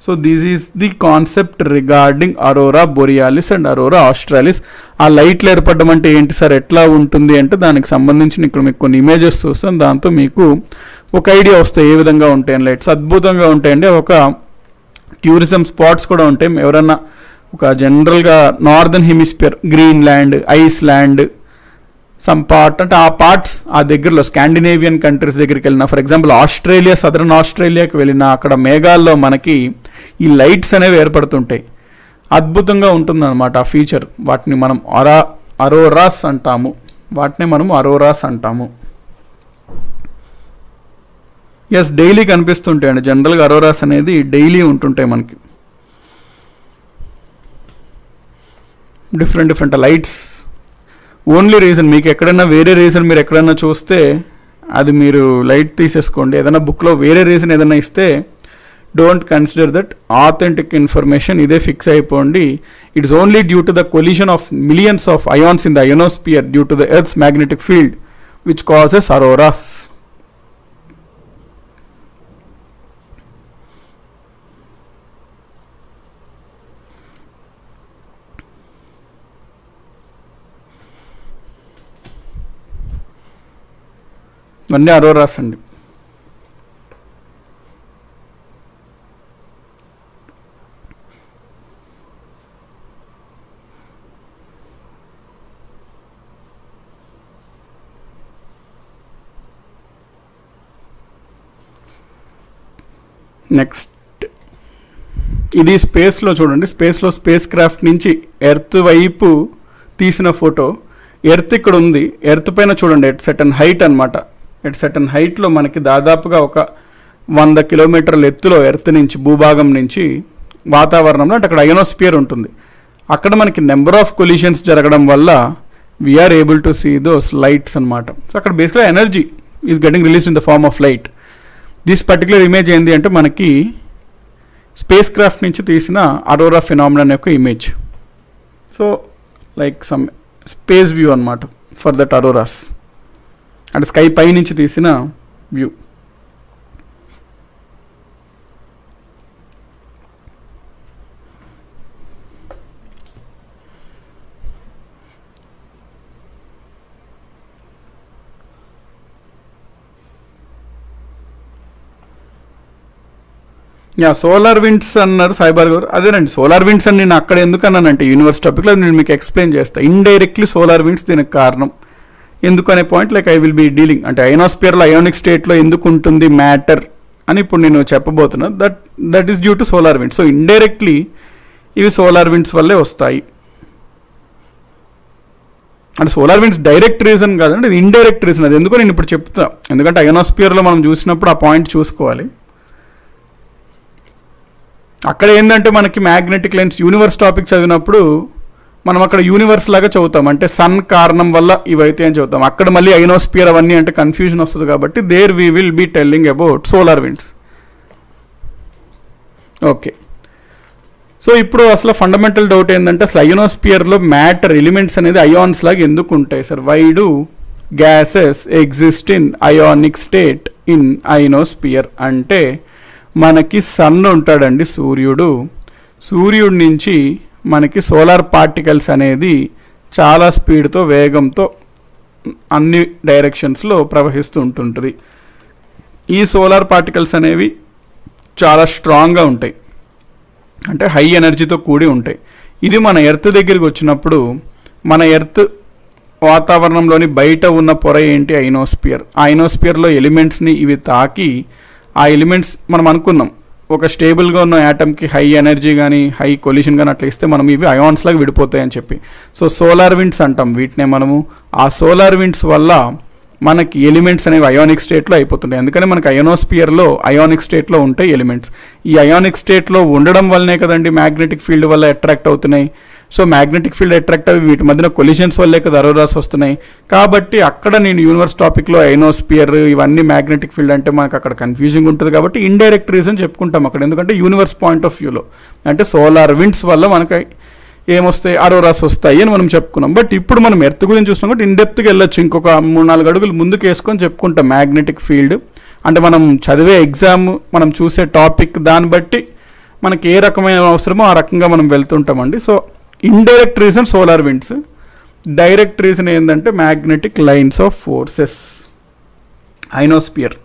So this is the concept regarding aurora borealis and aurora australis. ఆ లైట్లు ఏర్పడడం అంటే ఏంటి సార్, ఎట్లా ఉంటుంది అంటే దానికి సంబంధించిన ఇక్కడ మీకు కొన్ని ఇమేజెస్ చూస్తాను, దాంతో మీకు ఒక ఐడియా వస్తాయి ఏ విధంగా ఉంటాయని. లైట్స్ అద్భుతంగా ఉంటాయండి. ఒక టూరిజం స్పాట్స్ కూడా ఉంటాయి. ఎవరన్నా ఒక జనరల్గా northern hemisphere, Greenland, Iceland, some part అంటే ఆ పార్ట్స్ ఆ దగ్గరలో స్కాండినేవియన్ కంట్రీస్ దగ్గరికి వెళ్ళిన, ఫర్ ఎగ్జాంపుల్ ఆస్ట్రేలియా, సదరన్ ఆస్ట్రేలియాకి వెళ్ళిన అక్కడ మేఘాల్లో మనకి ఈ లైట్స్ అనేవి ఏర్పడుతుంటాయి. అద్భుతంగా ఉంటుందన్నమాట ఆ ఫీచర్. వాటిని మనం అరోరాస్ అంటాము. ఎస్, డైలీ కనిపిస్తుంటాయండి. జనరల్గా అరోరాస్ అనేది డైలీ ఉంటుంటాయి మనకి. Different lights. ఓన్లీ రీజన్ మీకు ఎక్కడైనా వేరే రీజన్ మీరు ఎక్కడైనా చూస్తే అది మీరు లైట్ తీసేసుకోండి. ఏదైనా బుక్లో వేరే రీజన్ ఏదైనా ఇస్తే don't consider that authentic information, ఇదే ఫిక్స్ అయిపోండి. It's only due to the collision of millions of ions in the ionosphere due to the earth's magnetic field which causes auroras. ఇవన్నీ అరోరాస్ అండి. నెక్స్ట్ ఇది స్పేస్లో చూడండి. స్పేస్లో స్పేస్ క్రాఫ్ట్ నుంచి earth వైపు తీసిన ఫోటో. ఎర్త్ ఇక్కడ ఉంది. ఎర్త్ పైన చూడండి ఎట్ సర్టన్ హైట్ అనమాట. ఎట్ సర్టన్ హైట్లో మనకి దాదాపుగా ఒక 100 కిలోమీటర్ల ఎత్తులో ఎర్త్ నుంచి, భూభాగం నుంచి వాతావరణంలో అంటే అక్కడ అయోనోస్పియర్ ఉంటుంది. అక్కడ మనకి నెంబర్ ఆఫ్ కొలిషన్స్ జరగడం వల్ల we are able to see those lights అనమాట. సో అక్కడ బేసిక్గా energy is getting release in the form of light. This particular image ఏంటి అంటే మనకి స్పేస్ క్రాఫ్ట్ నుంచి తీసిన అరోరా ఫినామినన్ యొక్క image. So like some space view అనమాట ఫర్ దట్ అరోరాస్, అంటే స్కై పై నుంచి తీసిన వ్యూ. సోలార్ విండ్స్ అన్నారు సాయిబాబా గారు. అదేనండి, సోలార్ విండ్స్ అని నేను అక్కడ ఎందుకు అన్నానంటే యూనివర్స్ టాపిక్లో నేను మీకు ఎక్స్ప్లెయిన్ చేస్తాను. ఇండైరెక్ట్లీ సోలార్ విండ్స్ దీనికి కారణం ఎందుకు అనే point like I will be dealing. అంటే అయోనోస్పియర్లో అయోనిక్ స్టేట్లో ఎందుకు ఉంటుంది మ్యాటర్ అని ఇప్పుడు నేను చెప్పబోతున్నా. That is due to solar winds. So indirectly ఇవి సోలార్ విండ్స్ వల్లే వస్తాయి. అంటే సోలార్ విండ్స్ డైరెక్ట్ రీజన్ కాదండి, ఇది ఇండైరెక్ట్ రీజన్. అది ఎందుకో నేను ఇప్పుడు చెప్తా. ఎందుకంటే అయోనోస్పియర్లో మనం చూసినప్పుడు ఆ పాయింట్ చూసుకోవాలి. అక్కడ ఏంటంటే మనకి మ్యాగ్నెటిక్ లైన్స్ యూనివర్స్ టాపిక్ చదివినప్పుడు మనం అక్కడ యూనివర్స్ లాగా చదువుతాం, అంటే సన్ కారణం వల్ల ఇవైతే అని చదువుతాం. అక్కడ మళ్ళీ అయోనోస్పియర్ అవన్నీ అంటే కన్ఫ్యూజన్ వస్తుంది. కాబట్టి there we will be telling about solar winds. Okay, so ఇప్పుడు అసలు ఫండమెంటల్ డౌట్ ఏంటంటే అసలు అయోనోస్పియర్లో మ్యాటర్ ఎలిమెంట్స్ అనేది అయాన్స్ లాగా ఎందుకు ఉంటాయి sir? Why do gases exist in ionic state in ionosphere అంటే మనకి సన్ ఉంటాడండి, సూర్యుడు. సూర్యుడి నుంచి మనకి సోలార్ పార్టికల్స్ అనేది చాలా స్పీడ్తో, వేగంతో అన్ని డైరెక్షన్స్లో ప్రవహిస్తూ ఉంటుంటుంది. ఈ సోలార్ పార్టికల్స్ అనేవి చాలా స్ట్రాంగ్గా ఉంటాయి, అంటే హై ఎనర్జీతో కూడి ఉంటాయి. ఇది మన ఎర్త్ దగ్గరికి వచ్చినప్పుడు మన ఎర్త్ వాతావరణంలోని బయట ఉన్న పొర ఏంటి? అయోనోస్పియర్. ఆ అయోనోస్పియర్లో ఎలిమెంట్స్ని ఇవి తాకి ఆ ఎలిమెంట్స్ మనం అనుకున్నాం ఒక స్టేబుల్గా ఉన్న యాటమ్కి హై ఎనర్జీ కానీ హై కొలిషన్ కానీ అట్లా ఇస్తే మనం ఇవి అయాన్స్ లాగా విడిపోతాయని చెప్పి. సో సోలార్ విండ్స్ అంటాం వీటినే మనము. ఆ సోలార్ విండ్స్ వల్ల మనకి ఎలిమెంట్స్ అనేవి అయానిక్ స్టేట్లో అయిపోతుంటాయి. అందుకని మనకి అయోనోస్పియర్లో అయానిక్ స్టేట్లో ఉంటాయి ఎలిమెంట్స్. ఈ అయానిక్ స్టేట్లో ఉండడం వల్లనే కదండి మ్యాగ్నెటిక్ ఫీల్డ్ వల్ల అట్రాక్ట్ అవుతున్నాయి. సో మ్యాగ్నెటిక్ ఫీల్డ్ అట్రాక్ట్ అవి వీటి మధ్యన కొలిషన్స్ వల్లే కదా అరోరాస్ వస్తున్నాయి. కాబట్టి అక్కడ నేను యూనివర్స్ టాపిక్లో అయోనోస్పియర్ ఇవన్నీ మ్యాగ్నెటిక్ ఫీల్డ్ అంటే మనకు అక్కడ కన్ఫ్యూజింగ్ ఉంటుంది. కాబట్టి ఇండైరెక్ట్ రీజన్ చెప్పుకుంటాం అక్కడ, ఎందుకంటే యూనివర్స్ పాయింట్ ఆఫ్ వ్యూలో అంటే సోలార్ విండ్స్ వల్ల మనకి ఏమొస్తాయి? అరోరాస్ వస్తాయి అని మనం చెప్పుకున్నాం. బట్ ఇప్పుడు మనం ఎర్త్ గురించి చూస్తున్నాం కాబట్టి ఇన్డెప్త్గా వెళ్ళొచ్చు. ఇంకొక 3-4 అడుగులు ముందుకు వేసుకొని చెప్పుకుంటాం మ్యాగ్నెటిక్ ఫీల్డ్. అంటే మనం చదివే ఎగ్జామ్, మనం చూసే టాపిక్ దాన్ని బట్టి మనకి ఏ రకమైన అవసరమో ఆ రకంగా మనం వెళ్తుంటామండి. So indirect reason solar winds, direct reason ఏంటంటే magnetic lines of forces ionosphere.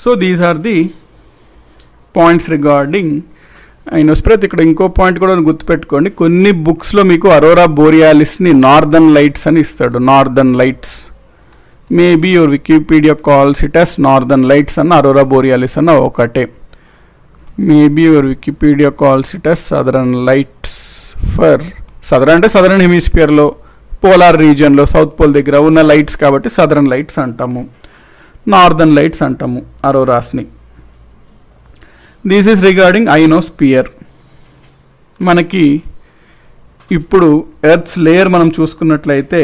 So these are the points regarding ionosphere. ఇక్కడ ఇంకో పాయింట్ కూడా గుర్తుపెట్టుకోండి, కొన్ని బుక్స్లో మీకు అరోరా బోరియాలిస్ని నార్దర్న్ లైట్స్ అని ఇస్తాడు. Northern lights, maybe your Wikipedia calls it as northern lights అన్న అరోరా బోరియాలిస్ అన్న ఒకటే. Maybe your Wikipedia calls it as southern lights for southern అంటే సదరన్ హెమిస్పియర్లో పోలార్ రీజియన్లో సౌత్ పోల్ దగ్గర ఉన్న లైట్స్ కాబట్టి సదరన్ లైట్స్ అంటాము, నార్దర్న్ లైట్స్ అంటాము అరోరాస్ని. This is regarding ionosphere. మనకి ఇప్పుడు ఎర్త్స్ లేయర్ మనం చూసుకున్నట్లయితే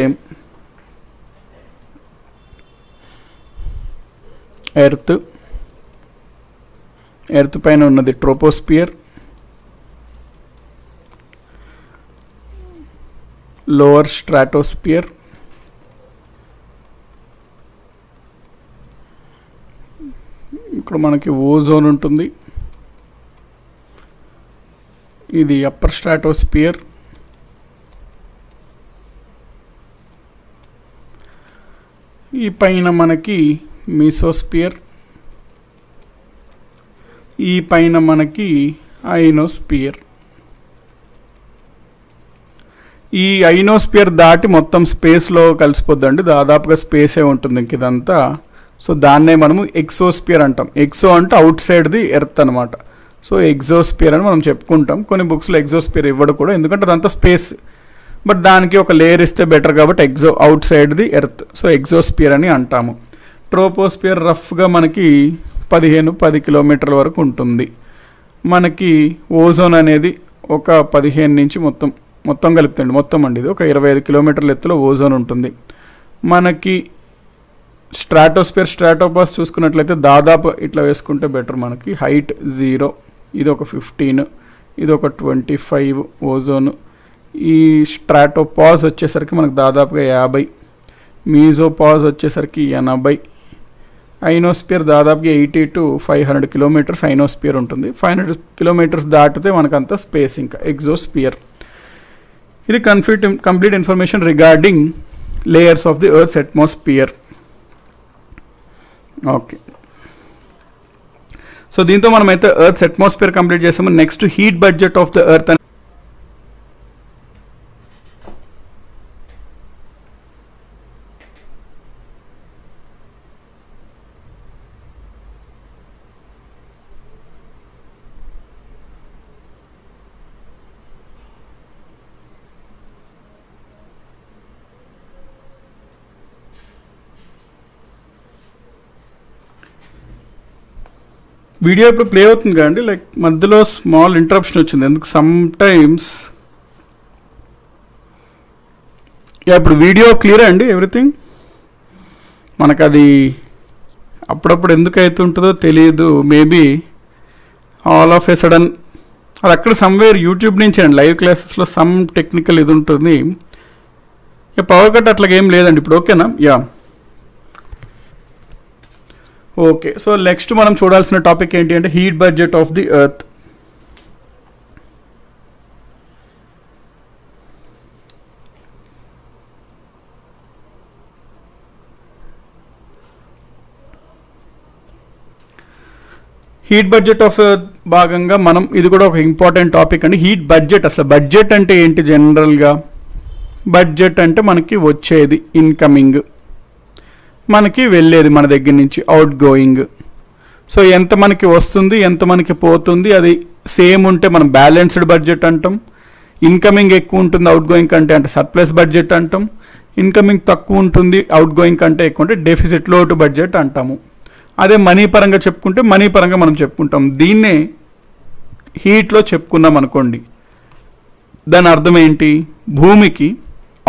ఎర్త్ పైన ఉన్నది ట్రోపోస్పియర్, లోవర్ స్ట్రాటోస్పియర్, ఇక్కడ మనకి ఓజోన్ ఉంటుంది, ఇది అప్పర్ స్ట్రాటోస్పియర్, ఈ పైన మనకి మీసోస్పియర్, ఈ పైన మనకి ఐనోస్పియర్. ఈ ఐనోస్పియర్ దాటి మొత్తం స్పేస్లో కలిసిపోద్దండి, దాదాపుగా స్పేసే ఉంటుంది ఇంక ఇదంతా. సో దాన్నే మనము ఎక్సోస్పియర్ అంటాం. ఎక్సో అంటే అవుట్ సైడ్ ది ఎర్త్ అనమాట. సో ఎగ్జోస్పియర్ అని మనం చెప్పుకుంటాం. కొన్ని బుక్స్లో ఎగ్జోస్పియర్ ఇవ్వడు కూడా, ఎందుకంటే అదంతా స్పేస్. బట్ దానికి ఒక లేయర్ ఇస్తే బెటర్ కాబట్టి out side the earth. So exosphere అని అంటాము. ట్రోపోస్పియర్ రఫ్గా మనకి 10 కిలోమీటర్ల వరకు ఉంటుంది. మనకి ఓజోన్ అనేది ఒక 15 నుంచి మొత్తం కలుపుతండి, మొత్తం అండి ఇది ఒక 25 కిలోమీటర్ల ఎత్తులో ఓజోన్ ఉంటుంది. మనకి స్ట్రాటోపాస్ చూసుకున్నట్లయితే దాదాపు ఇట్లా వేసుకుంటే బెటర్. మనకి హైట్ 0, ఇది ఒక 15, ఇది ఒక 25 ఓజోన్. ఈ స్ట్రాటోపాస్ వచ్చేసరికి మనకు దాదాపుగా 50, మీజోపాస్ వచ్చేసరికి 80, ఐనోస్పియర్ దాదాపుగా 80 to 500 కిలోమీటర్స్ ఐనోస్పియర్ ఉంటుంది. 500 కిలోమీటర్స్ దాటితే మనకంతా స్పేస్, ఇంకా ఎగ్జోస్పియర్. ఇది complete information regarding layers of the earth's atmosphere. Okay, so దీంతో మనమైతే ఎర్త్స్ అట్మాస్ఫియర్ కంప్లీట్ చేసాము. Next heat budget of the earth. Video ఇప్పుడు ప్లే అవుతుంది కదండి, లైక్ మధ్యలో స్మాల్ ఇంటరప్షన్ వచ్చింది. ఎందుకు సమ్ టైమ్స్. ఇప్పుడు వీడియో క్లియర్ అండి, ఎవ్రీథింగ్. మనకు అది అప్పుడప్పుడు ఎందుకు అవుతుంటుందో తెలియదు. Maybe all of a sudden అది అక్కడ సమ్వేర్ యూట్యూబ్ నుంచి అండి, లైవ్ క్లాసెస్లో సమ్ టెక్నికల్ ఇది ఉంటుంది. పవర్ కట్ అట్లాగేం లేదండి ఇప్పుడు. ఓకేనా? Yeah, okay. సో నెక్స్ట్ మనం చూడాల్సిన టాపిక్ ఏంటి అంటే heat budget of the earth. Heat budget of earth భాగంగా మనం ఇది కూడా ఒక ఇంపార్టెంట్ టాపిక్ అండి. హీట్ బడ్జెట్, అసలు బడ్జెట్ అంటే ఏంటి? జనరల్గా బడ్జెట్ అంటే మనకి వచ్చేది ఇన్కమింగ్, మనకి వెళ్ళేది మన దగ్గర నుంచి అవుట్ గోయింగ్. సో ఎంత మనకి వస్తుంది, ఎంత మనకి పోతుంది, అది సేమ్ ఉంటే మనం బ్యాలెన్స్డ్ బడ్జెట్ అంటాం. ఇన్కమింగ్ ఎక్కువ ఉంటుంది అవుట్ గోయింగ్ కంటే అంటే సర్ప్లస్ బడ్జెట్ అంటాం. ఇన్కమింగ్ తక్కువ ఉంటుంది అవుట్ గోయింగ్ కంటే ఎక్కువ ఉంటే డెఫిసిట్, లోటు బడ్జెట్ అంటాము. అదే మనీ పరంగా చెప్పుకుంటే మనీ పరంగా మనం చెప్పుకుంటాం. దీన్నే హీట్లో చెప్పుకున్నాం అనుకోండి, దాని అర్థం ఏంటి? భూమికి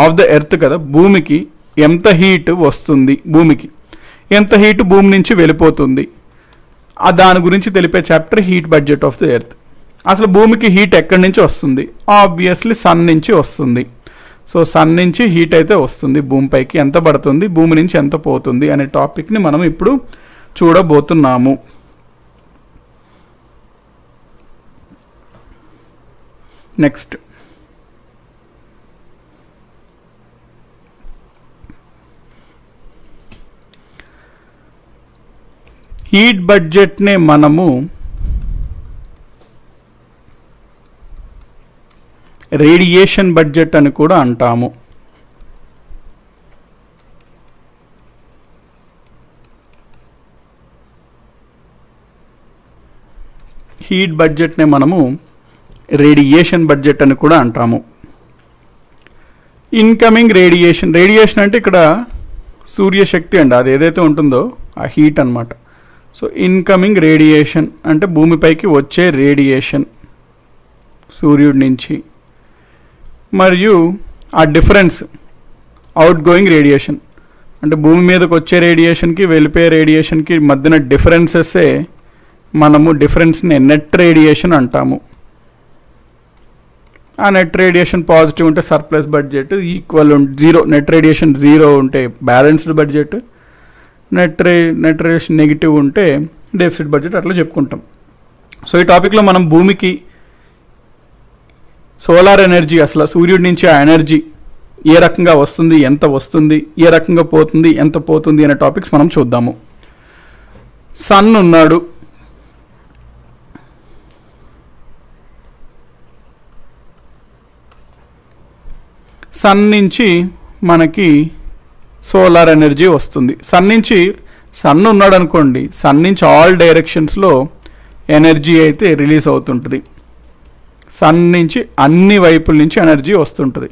ఆఫ్ ద ఎర్త్ కదా, భూమికి ఎంత హీట్ వస్తుంది, భూమికి ఎంత హీట్ భూమి నుంచి వెళ్ళిపోతుంది, దాని గురించి తెలిపే chapter heat budget of the earth. అసలు భూమికి హీట్ ఎక్కడి నుంచి వస్తుంది? ఆబ్వియస్లీ సన్ నుంచి వస్తుంది. సో సన్ నుంచి హీట్ అయితే వస్తుంది, భూమిపైకి ఎంత పడుతుంది, భూమి నుంచి ఎంత పోతుంది అనే టాపిక్ని మనం ఇప్పుడు చూడబోతున్నాము. నెక్స్ట్ హీట్ బడ్జెట్నే మనము రేడియేషన్ బడ్జెట్ అని కూడా అంటాము. హీట్ బడ్జెట్నే మనము రేడియేషన్ బడ్జెట్ అని కూడా అంటాము. ఇన్కమింగ్ రేడియేషన్, రేడియేషన్ అంటే ఇక్కడ సూర్యశక్తి అండి, అది ఏదైతే ఉంటుందో ఆ హీట్ అన్నమాట. సో ఇన్కమింగ్ రేడియేషన్ అంటే భూమిపైకి వచ్చే రేడియేషన్. సూర్యుడి నుంచి, మరియు ఆ డిఫరెన్స్ అవుట్ గోయింగ్ రేడియేషన్ అంటే భూమి మీదకి వచ్చే రేడియేషన్కి వెళ్ళిపోయే రేడియేషన్కి మధ్యన డిఫరెన్సెస్సే మనము డిఫరెన్స్ని నెట్ రేడియేషన్ అంటాము. ఆ నెట్ రేడియేషన్ పాజిటివ్ ఉంటే surplus budget, equal zero net radiation zero ఉంటే balanced budget, net radiation negative ఉంటే డెఫిసిట్ బడ్జెట్, అట్లా చెప్పుకుంటాం. సో ఈ టాపిక్లో మనం భూమికి సోలార్ ఎనర్జీ, అసలు సూర్యుడి నుంచి ఆ ఎనర్జీ ఏ రకంగా వస్తుంది, ఎంత వస్తుంది, ఏ రకంగా పోతుంది, ఎంత పోతుంది అనే టాపిక్స్ మనం చూద్దాము. సన్ ఉన్నాడు, సన్ నుంచి మనకి సోలార్ ఎనర్జీ వస్తుంది. సన్ ఉన్నాడు అనుకోండి, సన్ నుంచి ఆల్ డైరెక్షన్స్లో ఎనర్జీ అయితే రిలీజ్ అవుతుంటుంది. సన్ నుంచి అన్ని వైపుల నుంచి ఎనర్జీ వస్తుంటుంది.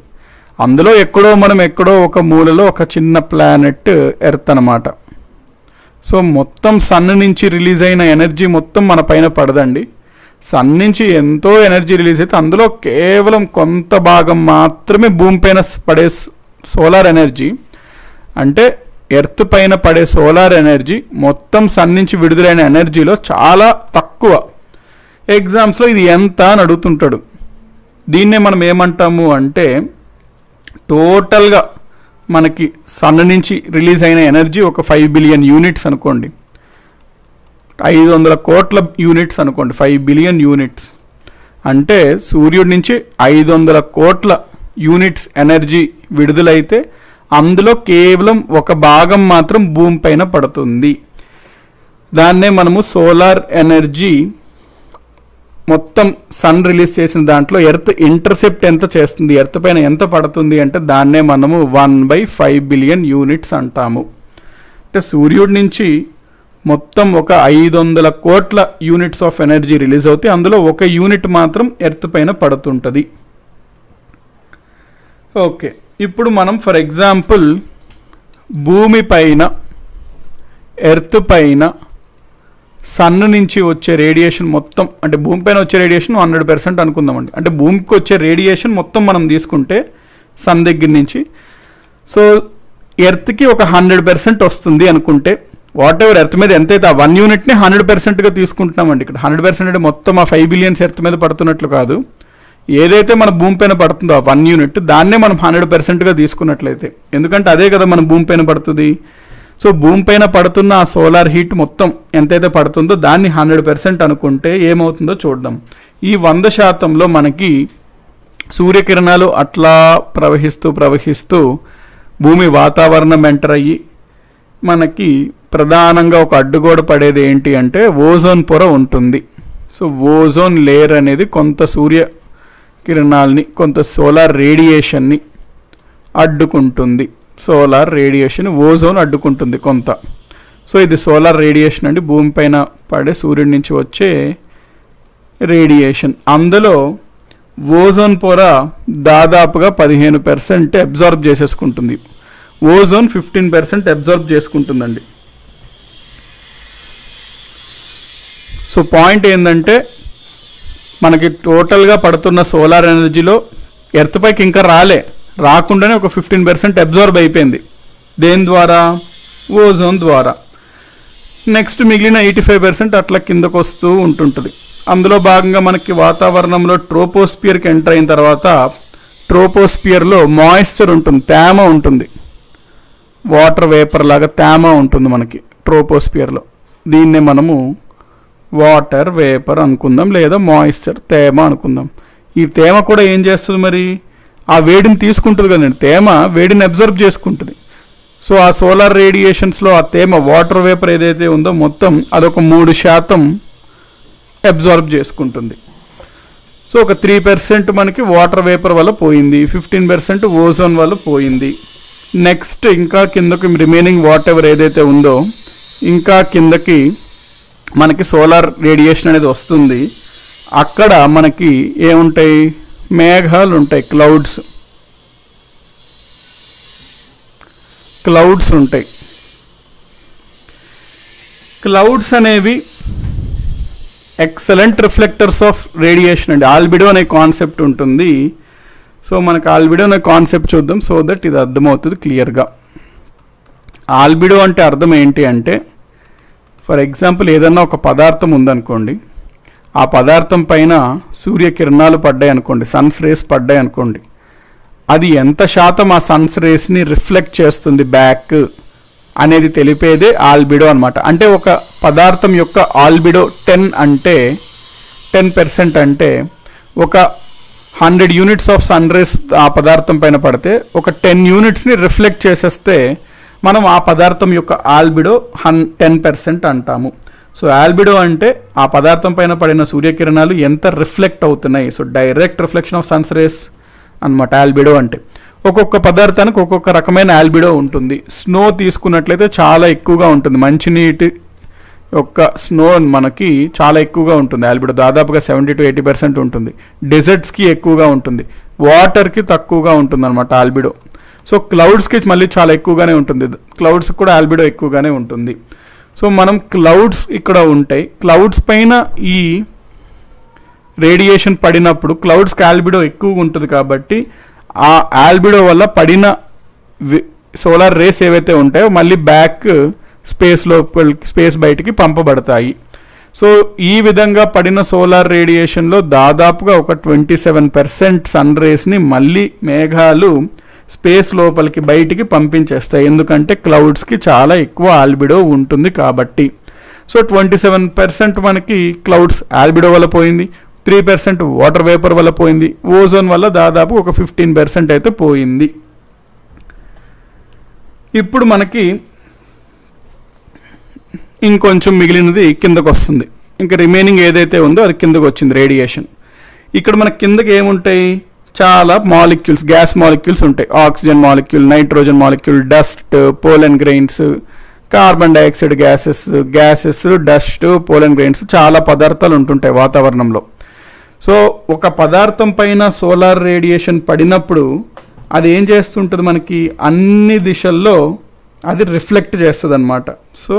అందులో ఎక్కడో ఒక మూలలో ఒక చిన్న ప్లానెట్ ఎర్త్ అన్నమాట. సో మొత్తం సన్ నుంచి రిలీజ్ అయిన ఎనర్జీ మొత్తం మన పైన పడదండి. సన్ నుంచి ఎంతో ఎనర్జీ రిలీజ్ అయితే అందులో కేవలం కొంత భాగం మాత్రమే భూమిపైన పడే సోలార్ ఎనర్జీ, అంటే ఎర్త్ పైన పడే సోలార్ ఎనర్జీ మొత్తం సన్ నుంచి విడుదలైన ఎనర్జీలో చాలా తక్కువ. ఎగ్జామ్స్లో ఇది ఎంత అని అడుగుతుంటాడు. దీన్నే మనం ఏమంటాము అంటే, టోటల్గా మనకి సన్ నుంచి రిలీజ్ అయిన ఎనర్జీ ఒక 5 బిలియన్ యూనిట్స్ అనుకోండి, 500 కోట్ల యూనిట్స్ అనుకోండి, 5 బిలియన్ యూనిట్స్ అంటే సూర్యుడి నుంచి 500 కోట్ల యూనిట్స్ ఎనర్జీ విడుదలైతే అందులో కేవలం ఒక భాగం మాత్రం భూమి పైన పడుతుంది. దాన్నే మనము సోలార్ ఎనర్జీ మొత్తం సన్ రిలీజ్ చేసిన దాంట్లో ఎర్త్ ఇంటర్సెప్ట్ ఎంత చేస్తుంది, ఎర్త్ పైన ఎంత పడుతుంది అంటే దాన్నే మనము 1/5 బిలియన్ యూనిట్స్ అంటాము. అంటే సూర్యుడి నుంచి మొత్తం ఒక 500 కోట్ల యూనిట్స్ ఆఫ్ ఎనర్జీ రిలీజ్ అవుతాయి, అందులో ఒక యూనిట్ మాత్రం ఎర్త్ పైన పడుతుంటుంది. ఓకే, ఇప్పుడు మనం ఫర్ ఎగ్జాంపుల్ భూమి పైన ఎర్త్ పైన సన్ నుంచి వచ్చే రేడియేషన్ మొత్తం, అంటే భూమిపైన వచ్చే రేడియేషన్ 100% అనుకుందామండి. అంటే భూమికి వచ్చే రేడియేషన్ మొత్తం మనం తీసుకుంటే సన్ దగ్గర నుంచి, సో ఎర్త్కి ఒక 100% వస్తుంది అనుకుంటే, వాట్ ఎవర్ ఎర్త్ మీద ఎంతైతే ఆ 1 యూనిట్ని 100%గా తీసుకుంటున్నామండి. ఇక్కడ 100% అంటే మొత్తం ఆ 5 బిలియన్స్ ఎర్త్ మీద పడుతున్నట్లు కాదు, ఏదైతే మన భూమిపైన పడుతుందో ఆ 1 యూనిట్ దాన్నే మనం 100%గా తీసుకున్నట్లయితే, ఎందుకంటే అదే కదా మన భూమిపైన పడుతుంది. సో భూమిపైన పడుతున్న ఆ సోలార్ హీట్ మొత్తం ఎంతైతే పడుతుందో దాన్ని 100% అనుకుంటే ఏమవుతుందో చూద్దాం. ఈ 100%లో మనకి సూర్యకిరణాలు అట్లా ప్రవహిస్తూ భూమి వాతావరణం ఎంటర్ అయ్యి మనకి ప్రధానంగా ఒక అడ్డుగోడ పడేది ఏంటి అంటే ఓజోన్ పొర ఉంటుంది. సో ఓజోన్ లేయర్ అనేది కొంత సూర్యకిరణాలని, కొంత సోలార్ రేడియేషన్ని అడ్డుకుంటుంది. సోలార్ రేడియేషన్ ఓజోన్ అడ్డుకుంటుంది కొంత. సో ఇది సోలార్ రేడియేషన్ అండి, భూమిపైన పడే సూర్యుడి నుంచి వచ్చే రేడియేషన్. అందులో ఓజోన్ పొర దాదాపుగా 15% అబ్జార్బ్ చేసేసుకుంటుంది. ఓజోన్ 15% అబ్జార్బ్ చేసుకుంటుందండి. సో పాయింట్ ఏంటంటే, మనకి టోటల్గా పడుతున్న సోలార్ ఎనర్జీలో ఎర్త్ పైకి ఇంకా రాకుండానే ఒక 15% అబ్జార్బ్ అయిపోయింది. దేని ద్వారా? ఓజోన్ ద్వారా. నెక్స్ట్ మిగిలిన 85% అట్లా కిందకు వస్తూ ఉంటుంటుంది. అందులో భాగంగా మనకి వాతావరణంలో ట్రోపోస్పియర్కి ఎంటర్ అయిన తర్వాత ట్రోపోస్పియర్లో మాయిశ్చర్ ఉంటుంది, తేమ ఉంటుంది, వాటర్ వేపర్ లాగా తేమ ఉంటుంది మనకి ట్రోపోస్పియర్లో. దీన్నే మనము వాటర్ వేపర్ అనుకుందాం, లేదా మాయిశ్చర్ తేమ అనుకుందాం. ఈ తేమ కూడా ఏం చేస్తుంది మరి? ఆ వేడిని తీసుకుంటుంది కదండి, తేమ వేడిని అబ్జర్వ్ చేసుకుంటుంది. సో ఆ సోలార్ రేడియేషన్స్లో ఆ తేమ వాటర్ వేపర్ ఏదైతే ఉందో మొత్తం అదొక 3% అబ్జార్బ్ చేసుకుంటుంది. సో ఒక 3% మనకి వాటర్ వేపర్ వల్ల పోయింది, 15% ఓజోన్ వల్ల పోయింది. నెక్స్ట్ ఇంకా కిందకి రిమైనింగ్ వాట్ ఎవర్ ఏదైతే ఉందో ఇంకా కిందకి మనకి సోలార్ రేడియేషన్ అనేది వస్తుంది. అక్కడ మనకి ఏముంటాయి? మేఘాలు ఉంటాయి, క్లౌడ్స్ ఉంటాయి. క్లౌడ్స్ అనేవి ఎక్సలెంట్ రిఫ్లెక్టర్స్ ఆఫ్ రేడియేషన్ అండి. ఆల్బిడో అనే కాన్సెప్ట్ ఉంటుంది. సో మనకు ఆల్బిడో అనే కాన్సెప్ట్ చూద్దాం, సో దట్ ఇది అర్థమవుతుంది క్లియర్గా. ఆల్బిడో అంటే అర్థం ఏంటి అంటే, ఫర్ ఎగ్జాంపుల్ ఏదన్నా ఒక పదార్థం ఉందనుకోండి, ఆ పదార్థం పైన సూర్యకిరణాలు పడ్డాయి అనుకోండి, సన్స్ రేస్ పడ్డాయి అనుకోండి, అది ఎంత శాతం ఆ సన్స్ రేస్ని రిఫ్లెక్ట్ చేస్తుంది బ్యాక్ అనేది తెలిపేదే ఆల్బిడో అనమాట. అంటే ఒక పదార్థం యొక్క ఆల్బిడో 10 అంటే 10% అంటే ఒక 100 యూనిట్స్ ఆఫ్ సన్ రేస్ ఆ పదార్థం పైన పడితే ఒక 10 యూనిట్స్ని రిఫ్లెక్ట్ చేసేస్తే మనం ఆ పదార్థం యొక్క ఆల్బిడో 10% అంటాము. సో ఆల్బిడో అంటే ఆ పదార్థం పైన పడిన సూర్యకిరణాలు ఎంత రిఫ్లెక్ట్ అవుతున్నాయి, so direct reflection of Sons race అనమాట ఆల్బిడో అంటే. ఒక్కొక్క పదార్థానికి ఒక్కొక్క రకమైన ఆల్బిడో ఉంటుంది. స్నో తీసుకున్నట్లయితే చాలా ఎక్కువగా ఉంటుంది, మంచినీటి యొక్క స్నో మనకి చాలా ఎక్కువగా ఉంటుంది ఆల్బిడో, దాదాపుగా 70 to 80% ఉంటుంది. డెజర్ట్స్కి ఎక్కువగా ఉంటుంది, వాటర్కి తక్కువగా ఉంటుంది అనమాట ఆల్బిడో. సో క్లౌడ్స్కి మళ్ళీ చాలా ఎక్కువగానే ఉంటుంది, క్లౌడ్స్కి కూడా ఆల్బిడో ఎక్కువగానే ఉంటుంది. సో మనం క్లౌడ్స్ ఇక్కడ ఉంటాయి, క్లౌడ్స్ పైన ఈ రేడియేషన్ పడినప్పుడు క్లౌడ్స్కి ఆల్బిడో ఎక్కువగా ఉంటుంది కాబట్టి ఆ ఆల్బిడో వల్ల పడిన సోలార్ రేస్ ఏవైతే ఉంటాయో మళ్ళీ బ్యాక్ స్పేస్ బయటికి పంపబడతాయి. సో ఈ విధంగా పడిన సోలార్ రేడియేషన్లో దాదాపుగా ఒక 27% సన్ రేస్ని మళ్ళీ మేఘాలు స్పేస్ లోపలికి బయటికి పంపించేస్తాయి, ఎందుకంటే క్లౌడ్స్కి చాలా ఎక్కువ ఆల్బిడో ఉంటుంది కాబట్టి. సో 27% మనకి క్లౌడ్స్ ఆల్బిడో వల్ల పోయింది, 3% వాటర్ వేపర్ వల్ల పోయింది, ఓజోన్ వల్ల దాదాపు ఒక 15% అయితే పోయింది. ఇప్పుడు మనకి ఇంకొంచెం మిగిలినది కిందకు వస్తుంది, ఇంకా రిమైనింగ్ ఏదైతే ఉందో అది కిందకు వచ్చింది రేడియేషన్. ఇక్కడ మన కిందకి ఏముంటాయి, చాలా మాలిక్యూల్స్, గ్యాస్ మాలిక్యూల్స్ ఉంటాయి, oxygen molecule, nitrogen molecule, dust, pollen grains, carbon dioxide gases, dust, pollen grains, చాలా పదార్థాలు ఉంటుంటాయి వాతావరణంలో. సో ఒక పదార్థం పైన సోలార్ రేడియేషన్ పడినప్పుడు అది ఏం చేస్తుంటుంది, మనకి అన్ని దిశల్లో అది రిఫ్లెక్ట్ చేస్తుంది అన్నమాట. సో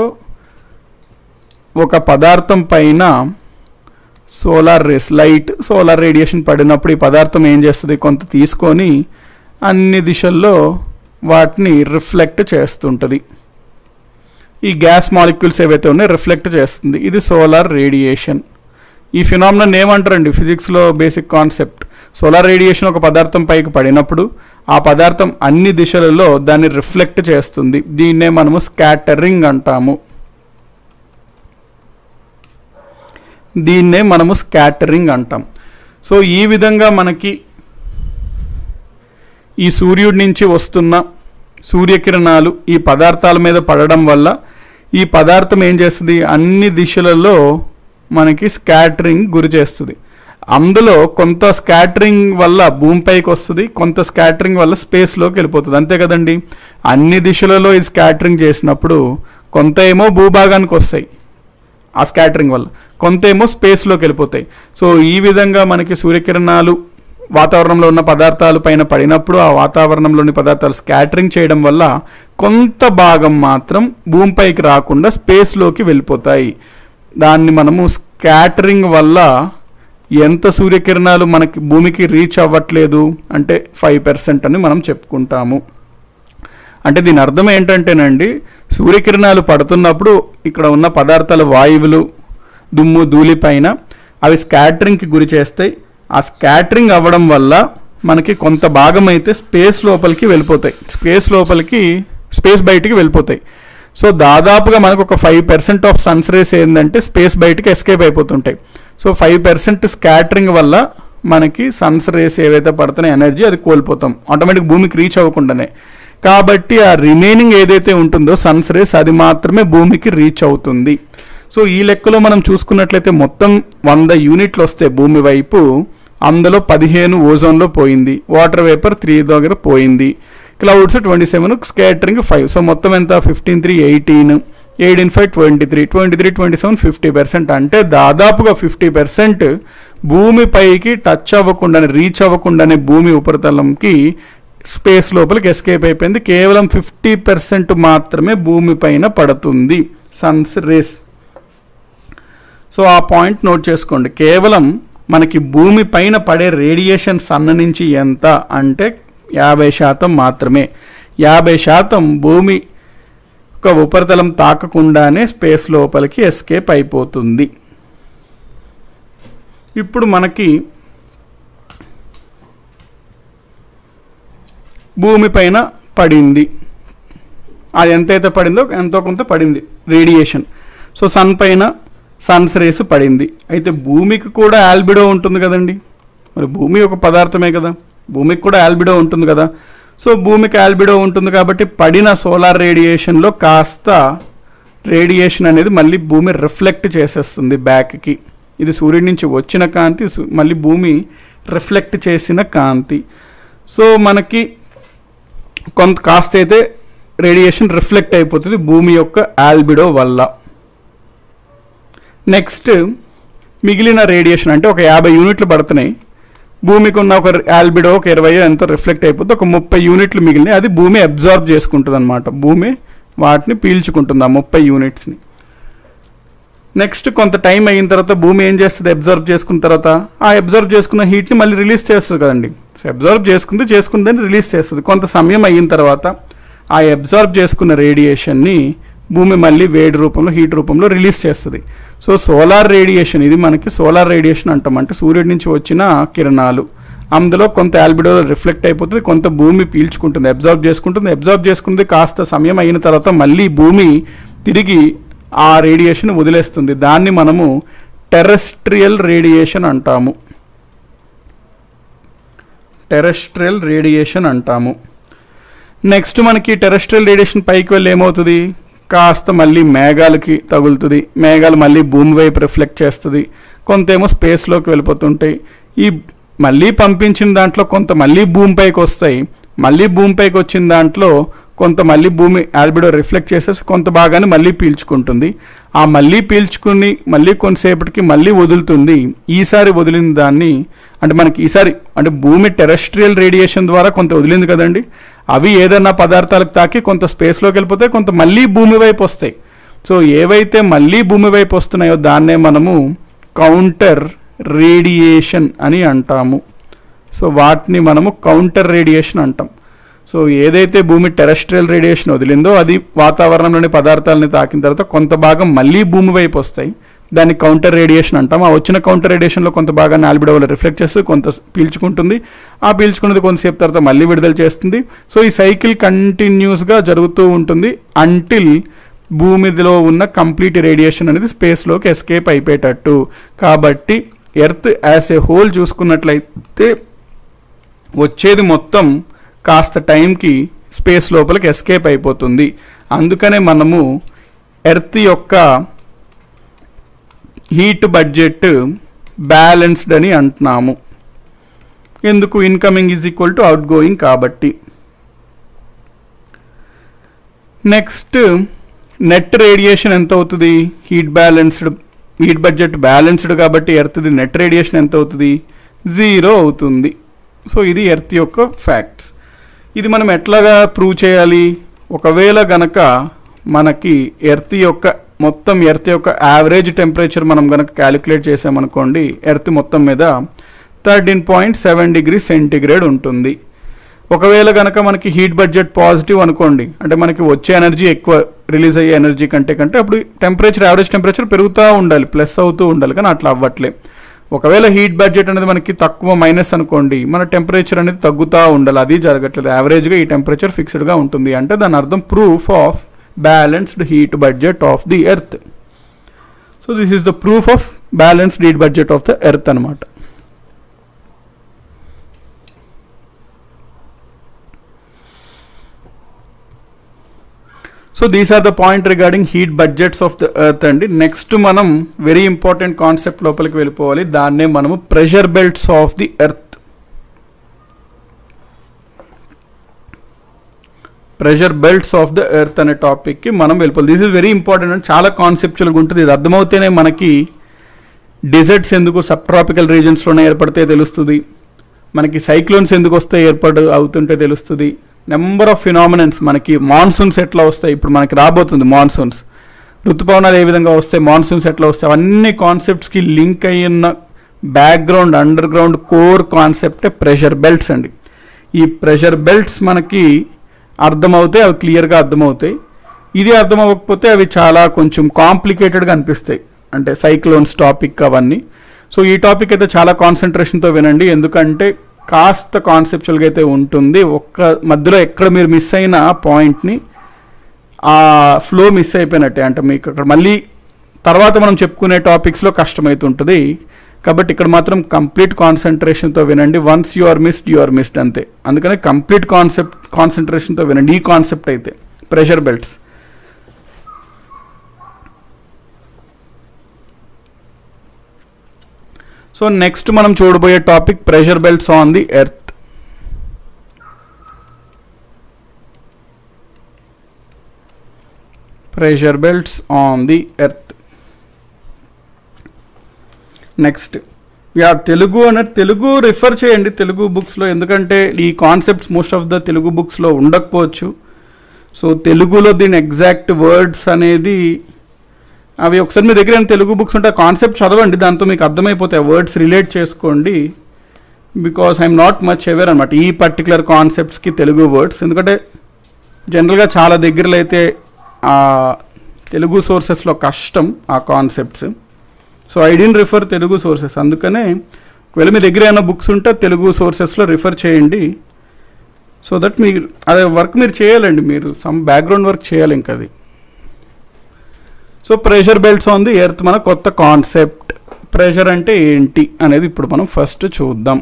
ఒక పదార్థం పైన సోలార్ రేస్, సోలార్ రేడియేషన్ పడినప్పుడు ఈ పదార్థం ఏం చేస్తుంది, కొంత తీసుకొని అన్ని దిశల్లో వాటిని రిఫ్లెక్ట్ చేస్తుంటుంది. ఈ గ్యాస్ మాలిక్యూల్స్ ఏవైతే ఉన్నాయో రిఫ్లెక్ట్ చేస్తుంది, ఇది సోలార్ రేడియేషన్. ఈ ఫినామినన్ ఏమంటారండి, ఫిజిక్స్లో బేసిక్ కాన్సెప్ట్. సోలార్ రేడియేషన్ ఒక పదార్థం పైకి పడినప్పుడు ఆ పదార్థం అన్ని దిశలలో దాన్ని రిఫ్లెక్ట్ చేస్తుంది, దీన్నే మనము స్కాటరింగ్ అంటాము. సో ఈ విధంగా మనకి ఈ సూర్యుడి నుంచి వస్తున్న సూర్యకిరణాలు ఈ పదార్థాల మీద పడడం వల్ల ఈ పదార్థం ఏం చేస్తుంది, అన్ని దిశలలో మనకి స్కాటరింగ్ గురి చేస్తుంది. అందులో కొంత స్కాటరింగ్ వల్ల భూమిపైకి వస్తుంది, కొంత స్కాటరింగ్ వల్ల స్పేస్లోకి వెళ్ళిపోతుంది, అంతే కదండి. అన్ని దిశలలో ఇది స్కాటరింగ్ చేసినప్పుడు కొంత ఏమో భూభాగానికి వస్తాయి ఆ స్కాటరింగ్ వల్ల, కొంత ఏమో స్పేస్లోకి వెళ్ళిపోతాయి. సో ఈ విధంగా మనకి సూర్యకిరణాలు వాతావరణంలో ఉన్న పదార్థాల పైన పడినప్పుడు ఆ వాతావరణంలోని పదార్థాలు స్కాటరింగ్ చేయడం వల్ల కొంత భాగం మాత్రం భూమిపైకి రాకుండా స్పేస్లోకి వెళ్ళిపోతాయి. దాన్ని మనము స్కాటరింగ్ వల్ల ఎంత సూర్యకిరణాలు మనకి భూమికి రీచ్ అవ్వట్లేదు అంటే 5% అని మనం చెప్పుకుంటాము. అంటే దీని అర్థం ఏంటంటేనండి, సూర్యకిరణాలు పడుతున్నప్పుడు ఇక్కడ ఉన్న పదార్థాల వాయువులు, దుమ్ము, ధూళి పైన అవి స్కాటరింగ్కి గురి చేస్తాయి. ఆ స్కాటరింగ్ అవ్వడం వల్ల మనకి కొంత భాగం అయితే స్పేస్ లోపలికి వెళ్ళిపోతాయి, స్పేస్ బయటికి వెళ్ళిపోతాయి. సో దాదాపుగా మనకు ఒక 5% ఆఫ్ సన్స్ రేస్ ఏంటంటే స్పేస్ బయటికి ఎస్కేప్ అయిపోతుంటాయి. సో 5% స్కాటరింగ్ వల్ల మనకి సన్స్ రేస్ ఏవైతే పడుతున్నాయి ఎనర్జీ అది కోల్పోతాం ఆటోమేటిక్ భూమికి రీచ్ అవ్వకుండానే. కాబట్టి ఆ రిమైనింగ్ ఏదైతే ఉంటుందో సన్స్ రేస్ అది మాత్రమే భూమికి రీచ్ అవుతుంది. సో ఈ లెక్కలో మనం చూసుకున్నట్లయితే మొత్తం 100 యూనిట్లు వస్తే భూమి వైపు, అందులో 15 ఓజోన్లో పోయింది, వాటర్ వేపర్ 3 దగ్గర పోయింది, క్లౌడ్స్ 27, స్కాటరింగ్ 5. సో మొత్తం ఎంత, 15, 3, 18, 18, 5, 23, 23, 27, 50%. అంటే దాదాపుగా 50% భూమిపైకి టచ్ అవ్వకుండానే, రీచ్ అవ్వకుండానే భూమి ఉపరితలంకి స్పేస్ లోపలికి ఎస్కేప్ అయిపోయింది. కేవలం 50% మాత్రమే భూమి పైన పడుతుంది సన్స్ రేస్. సో ఆ పాయింట్ నోట్ చేసుకోండి. కేవలం మనకి భూమి పైన పడే రేడియేషన్ సన్ నుంచి ఎంత అంటే 50% మాత్రమే. 50% భూమి ఒక ఉపరితలం తాకకుండానే స్పేస్ లోపలికి ఎస్కేప్ అయిపోతుంది. ఇప్పుడు మనకి భూమి పైన పడింది, అది ఎంతైతే పడిందో ఎంతో కొంత పడింది రేడియేషన్. సో సన్ పైన సన్స్ రేస్ పడింది. అయితే భూమికి కూడా ఆల్బిడో ఉంటుంది కదండి, మరి భూమి ఒక పదార్థమే కదా, భూమికి కూడా ఆల్బిడో ఉంటుంది కదా. సో భూమికి ఆల్బిడో ఉంటుంది కాబట్టి పడిన సోలార్ రేడియేషన్లో కాస్త రేడియేషన్ అనేది మళ్ళీ భూమి రిఫ్లెక్ట్ చేసేస్తుంది బ్యాక్కి. ఇది సూర్యుడి నుంచి వచ్చిన కాంతి, మళ్ళీ భూమి రిఫ్లెక్ట్ చేసిన కాంతి. సో మనకి కొంత కాస్త అయితే రేడియేషన్ రిఫ్లెక్ట్ అయిపోతుంది భూమి యొక్క ఆల్బిడో వల్ల. నెక్స్ట్ మిగిలిన రేడియేషన్ అంటే ఒక 50 యూనిట్లు పడుతున్నాయి, భూమికి ఉన్న ఒక ఆల్బిడో ఒక 20 ఎంతో రిఫ్లెక్ట్ అయిపోతుంది, ఒక 30 యూనిట్లు మిగిలినాయి, అది భూమి అబ్జార్బ్ చేసుకుంటుంది అనమాట. భూమి వాటిని పీల్చుకుంటుంది ఆ 30 యూనిట్స్ని. నెక్స్ట్ కొంత టైం అయిన తర్వాత భూమి ఏం చేస్తుంది, అబ్జర్వ్ చేసుకున్న తర్వాత ఆ అబ్జర్వ్ చేసుకున్న హీట్ని మళ్ళీ రిలీజ్ చేస్తుంది కదండి. సో అబ్జర్వ్ చేసుకుందని రిలీజ్ చేస్తుంది. కొంత సమయం అయిన తర్వాత ఆ అబ్జర్వ్ చేసుకున్న రేడియేషన్ని భూమి మళ్ళీ వేడి రూపంలో హీట్ రూపంలో రిలీజ్ చేస్తుంది. సో సోలార్ రేడియేషన్, ఇది మనకి సోలార్ రేడియేషన్ అంటాం. అంటే సూర్యుడి నుంచి వచ్చిన కిరణాలు, అందులో కొంత ఆల్బిడో రిఫ్లెక్ట్ అయిపోతుంది, కొంత భూమి పీల్చుకుంటుంది, అబ్జర్వ్ చేసుకుంటుంది. కాస్త సమయం అయిన తర్వాత మళ్ళీ భూమి తిరిగి ఆ రేడియేషన్ వదిలేస్తుంది. దాన్ని మనము టెరెస్ట్రియల్ రేడియేషన్ అంటాము. టెరెస్ట్రియల్ రేడియేషన్ అంటాము. నెక్స్ట్ మనకి టెరెస్ట్రియల్ రేడియేషన్ పైకి వెళ్ళి ఏమవుతుంది, కాస్త మళ్ళీ మేఘాలకి తగులుతుంది, మేఘాలు మళ్ళీ భూమి వైపు రిఫ్లెక్ట్ చేస్తుంది, కొంతేమో స్పేస్లోకి వెళ్ళిపోతుంటాయి. ఈ మళ్ళీ పంపించిన దాంట్లో కొంత మళ్ళీ భూమిపైకి వస్తాయి, మళ్ళీ భూమిపైకి వచ్చిన దాంట్లో కొంత మళ్ళీ భూమి ఆల్బిడో రిఫ్లెక్ట్ చేసేసి కొంత భాగాన్ని మళ్ళీ పీల్చుకుంటుంది. ఆ మళ్ళీ పీల్చుకుని మళ్ళీ కొంతసేపటికి మళ్ళీ వదులుతుంది. ఈసారి వదిలిన దాన్ని అంటే మనకి ఈసారి అంటే భూమి టెరెస్ట్రియల్ రేడియేషన్ ద్వారా కొంత వదిలింది కదండి, అవి ఏదైనా పదార్థాలకు తాకి కొంత స్పేస్లోకి వెళ్ళిపోతే కొంత మళ్ళీ భూమి వైపు వస్తాయి. సో ఏవైతే మళ్ళీ భూమి వైపు వస్తున్నాయో దాన్నే మనము కౌంటర్ రేడియేషన్ అని అంటాము. సో వాటిని మనము కౌంటర్ రేడియేషన్ అంటాం. సో ఏదైతే భూమి టెరెస్ట్రియల్ రేడియేషన్ వదిలిందో అది వాతావరణంలోని పదార్థాలని తాకిన తర్వాత కొంత భాగం మళ్ళీ భూమి వైపు వస్తాయి, దాన్ని కౌంటర్ రేడియేషన్ అంటాం. ఆ వచ్చిన కౌంటర్ రేడియేషన్లో కొంత భాగాన్ని ఆల్బిడో వల్ల రిఫ్లెక్ట్ చేస్తుంది, కొంత పీల్చుకుంటుంది, ఆ పీల్చుకున్నది కొంతసేపు తర్వాత మళ్ళీ విడుదల చేస్తుంది. సో ఈ సైకిల్ కంటిన్యూస్గా జరుగుతూ ఉంటుంది అంటిల్ భూమిలో ఉన్న కంప్లీట్ రేడియేషన్ అనేది స్పేస్లోకి ఎస్కేప్ అయిపోయేటట్టు. కాబట్టి ఎర్త్ యాజ్ ఏ హోల్ చూసుకున్నట్లయితే వచ్చేది మొత్తం కాస్త టైంకి స్పేస్ లోపలికి ఎస్కేప్ అయిపోతుంది. అందుకనే మనము ఎర్త్ యొక్క హీట్ బడ్జెట్ బ్యాలెన్స్డ్ అని అంటున్నాము. ఎందుకు, incoming is equal to out going కాబట్టి. నెక్స్ట్ నెట్ రేడియేషన్ ఎంత అవుతుంది, హీట్ బడ్జెట్ బ్యాలెన్స్డ్ కాబట్టి ఎర్త్ది నెట్ రేడియేషన్ ఎంత అవుతుంది, 0 అవుతుంది. సో ఇది ఎర్త్ యొక్క ఫ్యాక్ట్స్. ఇది మనం ఎట్లాగా ప్రూవ్ చేయాలి, ఒకవేళ గనక మనకి ఎర్త్ యొక్క యావరేజ్ టెంపరేచర్ మనం గనక క్యాలిక్యులేట్ చేసామనుకోండి, ఎర్త్ మొత్తం మీద 13.7 డిగ్రీ సెంటిగ్రేడ్ ఉంటుంది. ఒకవేళ గనక మనకి హీట్ బడ్జెట్ పాజిటివ్ అనుకోండి, అంటే మనకి వచ్చే ఎనర్జీ ఎక్కువ, రిలీజ్ అయ్యే ఎనర్జీ కంటే అప్పుడు యావరేజ్ టెంపరేచర్ పెరుగుతూ ఉండాలి, ప్లస్ అవుతూ ఉండాలి, కానీ అట్లా అవ్వట్లే. ఒకవేళ హీట్ బడ్జెట్ అనేది మనకి తక్కువ మైనస్ అనుకోండి, మన టెంపరేచర్ అనేది తగ్గుతూ ఉండాలి, అది జరగట్లేదు, యావరేజ్గా ఈ టెంపరేచర్ ఫిక్స్డ్గా ఉంటుంది. అంటే దాని అర్థం proof of balanced heat budget of the earth. So this is the proof of balanced heat budget of the earth అనమాట. So these are the point regarding heat budgets of the earth అండి. Next మనం very important concept లోపలికి వెళ్ళిపోవాలి, దాన్నే మనము pressure belts of the earth. Pressure belts of the earth అనే టాపిక్కి మనం వెళ్ళిపోవాలి. దిస్ ఈజ్ వెరీ ఇంపార్టెంట్ అండి, చాలా కాన్సెప్చువల్గా ఉంటుంది. ఇది అర్థమవుతేనే మనకి డిజర్ట్స్ ఎందుకు సబ్ ట్రాపికల్ రీజన్స్లోనే ఏర్పడితే తెలుస్తుంది, మనకి సైక్లోన్స్ ఎందుకు వస్తే అవుతుంటే తెలుస్తుంది, నెంబర్ ఆఫ్ ఫినామినన్స్, మనకి మాన్సూన్స్ ఎట్లా వస్తాయి, ఇప్పుడు మనకి రాబోతుంది మాన్సూన్స్, ఋతుపవనాలు ఏ విధంగా వస్తాయి, మాన్సూన్స్ ఎట్లా వస్తాయి, అవన్నీ కాన్సెప్ట్స్కి లింక్ అయిన బ్యాక్గ్రౌండ్ అండర్ గ్రౌండ్ కోర్ కాన్సెప్టే ప్రెషర్ బెల్ట్స్ అండి. ఈ ప్రెషర్ బెల్ట్స్ మనకి అర్థమవుతాయి, అవి క్లియర్గా అర్థమవుతాయి. ఇది అర్థం అవ్వకపోతే అవి చాలా కొంచెం కాంప్లికేటెడ్గా అనిపిస్తాయి, అంటే సైక్లోన్స్ టాపిక్ అవన్నీ. సో ఈ టాపిక్ అయితే చాలా కాన్సన్ట్రేషన్తో వినండి, ఎందుకంటే కాస్త కాన్సెప్చువల్గా అయితే ఉంటుంది. ఒక్క మధ్యలో ఎక్కడ మీరు మిస్ అయిన పాయింట్ని ఆ ఫ్లో మిస్ అయిపోయినట్టే, అంటే మీకు అక్కడ మళ్ళీ తర్వాత మనం చెప్పుకునే టాపిక్స్లో కష్టమవుతుంటుంది. కాబట్టి ఇక్కడ మాత్రం కంప్లీట్ కాన్సన్ట్రేషన్తో వినండి. వన్స్ యు ఆర్ మిస్డ్ అంతే. అందుకనే కంప్లీట్ కాన్సన్ట్రేషన్తో వినండి ఈ కాన్సెప్ట్ అయితే, ప్రెషర్ బెల్ట్స్. సో నెక్స్ట్ మనం చూడబోయే topic pressure belts on the earth. Pressure belts on the earth. Next Telugu refer చేయండి తెలుగు బుక్స్లో, ఎందుకంటే ఈ concepts most of the Telugu బుక్స్లో ఉండకపోవచ్చు. సో తెలుగులో దీని ఎగ్జాక్ట్ వర్డ్స్ అనేది అవి ఒకసారి మీ దగ్గర తెలుగు బుక్స్ ఉంటే కాన్సెప్ట్ చదవండి, దాంతో మీకు అర్థమైపోతాయి, వర్డ్స్ రిలేట్ చేసుకోండి. Because I'm not much aware అనమాట ఈ పర్టికులర్ కాన్సెప్ట్స్కి తెలుగు వర్డ్స్, ఎందుకంటే జనరల్గా చాలా దగ్గరలో అయితే తెలుగు సోర్సెస్లో కష్టం ఆ concepts. So I didn't refer Telugu sources, అందుకనే ఒకవేళ మీ దగ్గర ఏమైనా బుక్స్ ఉంటే తెలుగు సోర్సెస్లో రిఫర్ చేయండి. సో దట్ మీరు అదే వర్క్ మీరు చేయాలండి, మీరు సమ్ బ్యాక్గ్రౌండ్ వర్క్ చేయాలి ఇంకా అది. So pressure belts on the earth మన కొత్త కాన్సెప్ట్. ప్రెషర్ అంటే ఏంటి అనేది ఇప్పుడు మనం ఫస్ట్ చూద్దాం.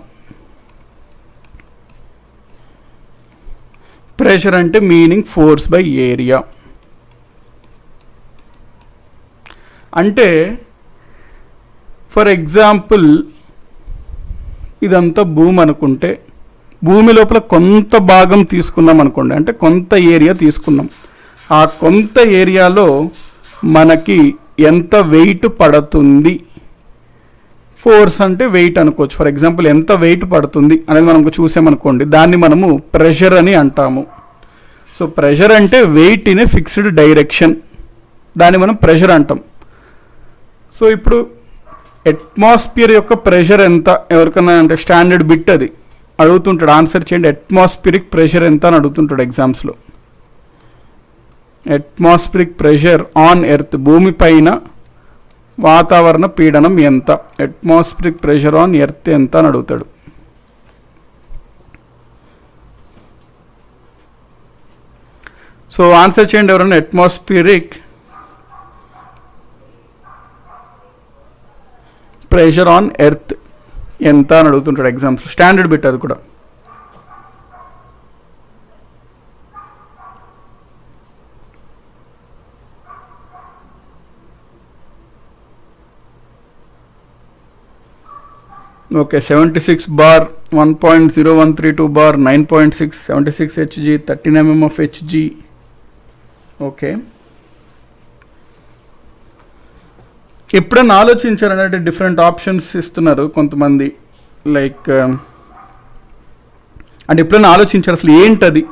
ప్రెషర్ అంటే మీనింగ్ ఫోర్స్ బై ఏరియా. అంటే ఫర్ ఎగ్జాంపుల్ ఇదంతా భూమి అనుకుంటే, భూమి లోపల కొంత భాగం తీసుకున్నాం అనుకోండి, అంటే కొంత ఏరియా తీసుకున్నాం. ఆ కొంత ఏరియాలో మనకి ఎంత వెయిట్ పడుతుంది, ఫోర్స్ అంటే వెయిట్ అనుకోవచ్చు. ఫర్ ఎగ్జాంపుల్ ఎంత వెయిట్ పడుతుంది అనేది మనం చూసామనుకోండి, దాన్ని మనము ప్రెషర్ అని అంటాము. సో ప్రెషర్ అంటే weight in a fixed direction, దాన్ని మనం ప్రెషర్ అంటాం. సో ఇప్పుడు అట్మాస్ఫియర్ యొక్క ప్రెషర్ ఎంత, ఎవరికైనా అంటే స్టాండర్డ్ బిట్ అది అడుగుతుంటాడు, ఆన్సర్ చేయండి అట్మాస్ఫిరిక్ ప్రెషర్ ఎంత అని అడుగుతుంటాడు ఎగ్జామ్స్లో. అట్మాస్ఫిరిక్ ప్రెషర్ ఆన్ ఎర్త్, భూమి పైన వాతావరణ పీడనం ఎంత, అట్మాస్ఫిరిక్ ప్రెషర్ ఆన్ ఎర్త్ ఎంత అని అడుగుతాడు. సో ఆన్సర్ చేయండి ఎవరైనా అట్మాస్ఫిరిక్ ప్రెషర్ ఆన్ ఎర్త్ ఎంత అని అడుగుతుంటాడు ఎగ్జామ్స్లో, స్టాండర్డ్ బిట్ అది కూడా. Okay 76 bar 1.0132 bar 9.6 76 hg 13 mm of hg. Okay, ఎప్పుడైనా ఆలోచించారనంటే డిఫరెంట్ ఆప్షన్స్ ఇస్తున్నారు కొంతమంది, లైక్ అంటే ఎప్పుడైనా ఆలోచించారు అసలు ఏంటది.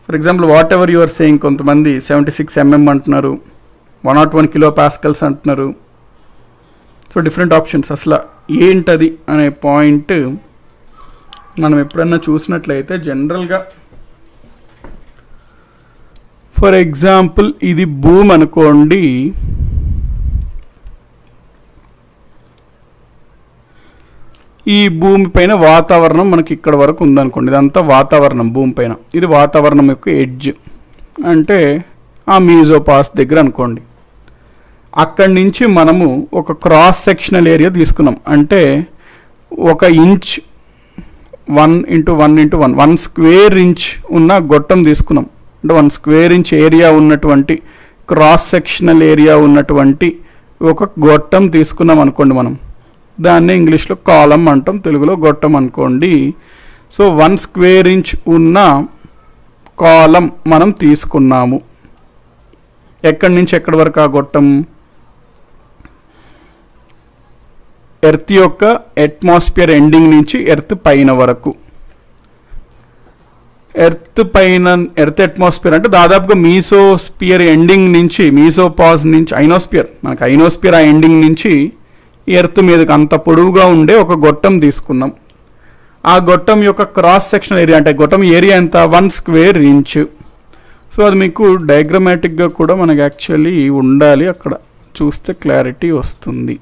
For example whatever you are saying, కొంతమంది 76 mm అంటున్నారు, 101 kPa అంటున్నారు. సో డిఫరెంట్ ఆప్షన్స్, అసలు ఏంటది అనే పాయింట్ మనం ఎప్పుడన్నా చూసినట్లయితే జనరల్గా ఫర్ ఎగ్జాంపుల్ ఇది భూమి అనుకోండి, ఈ భూమి పైన వాతావరణం మనకి ఇక్కడ వరకు ఉందనుకోండి, ఇదంతా వాతావరణం భూమి పైన, ఇది వాతావరణం యొక్క ఎడ్జ్ అంటే ఆ మీజోపాస్ దగ్గర అనుకోండి. అక్కడి నుంచి మనము ఒక క్రాస్ సెక్షనల్ ఏరియా తీసుకున్నాం, అంటే 1 ఇంచ్ 1 స్క్వేర్ ఇంచ్ ఉన్న గొట్టం తీసుకున్నాం, అంటే 1 స్క్వేర్ ఇంచ్ ఏరియా ఉన్నటువంటి క్రాస్ సెక్షనల్ ఏరియా ఉన్నటువంటి ఒక గొట్టం తీసుకున్నాం అనుకోండి. మనం దాన్ని ఇంగ్లీష్లో కాలం అంటాం, తెలుగులో గొట్టం అనుకోండి. సో 1 స్క్వేర్ ఇంచ్ ఉన్న కాలం మనం తీసుకున్నాము. ఎక్కడి నుంచి ఎక్కడి వరకు ఆ గొట్టం, ఎర్త్ యొక్క అట్మాస్ఫియర్ ఎండింగ్ నుంచి ఎర్త్ పైన వరకు. ఎర్త్ పైన, ఎర్త్ అట్మాస్ఫియర్ అంటే దాదాపుగా మీసోస్పియర్ ఎండింగ్ నుంచి, మీసోపాజ్ నుంచి, ఐనోస్పియర్, మనకు ఐనోస్పియర్ ఆ ఎండింగ్ నుంచి ఎర్త్ మీదకి అంత పొడవుగా ఉండే ఒక గొట్టం తీసుకున్నాం. ఆ గొట్టం యొక్క క్రాస్ సెక్షనల్ ఏరియా అంటే గొట్టం ఏరియా ఎంత 1 స్క్వేర్ ఇంచ్. సో అది మీకు డయాగ్రమాటిక్గా కూడా మనకి యాక్చువల్లీ ఉండాలి, అక్కడ చూస్తే క్లారిటీ వస్తుంది.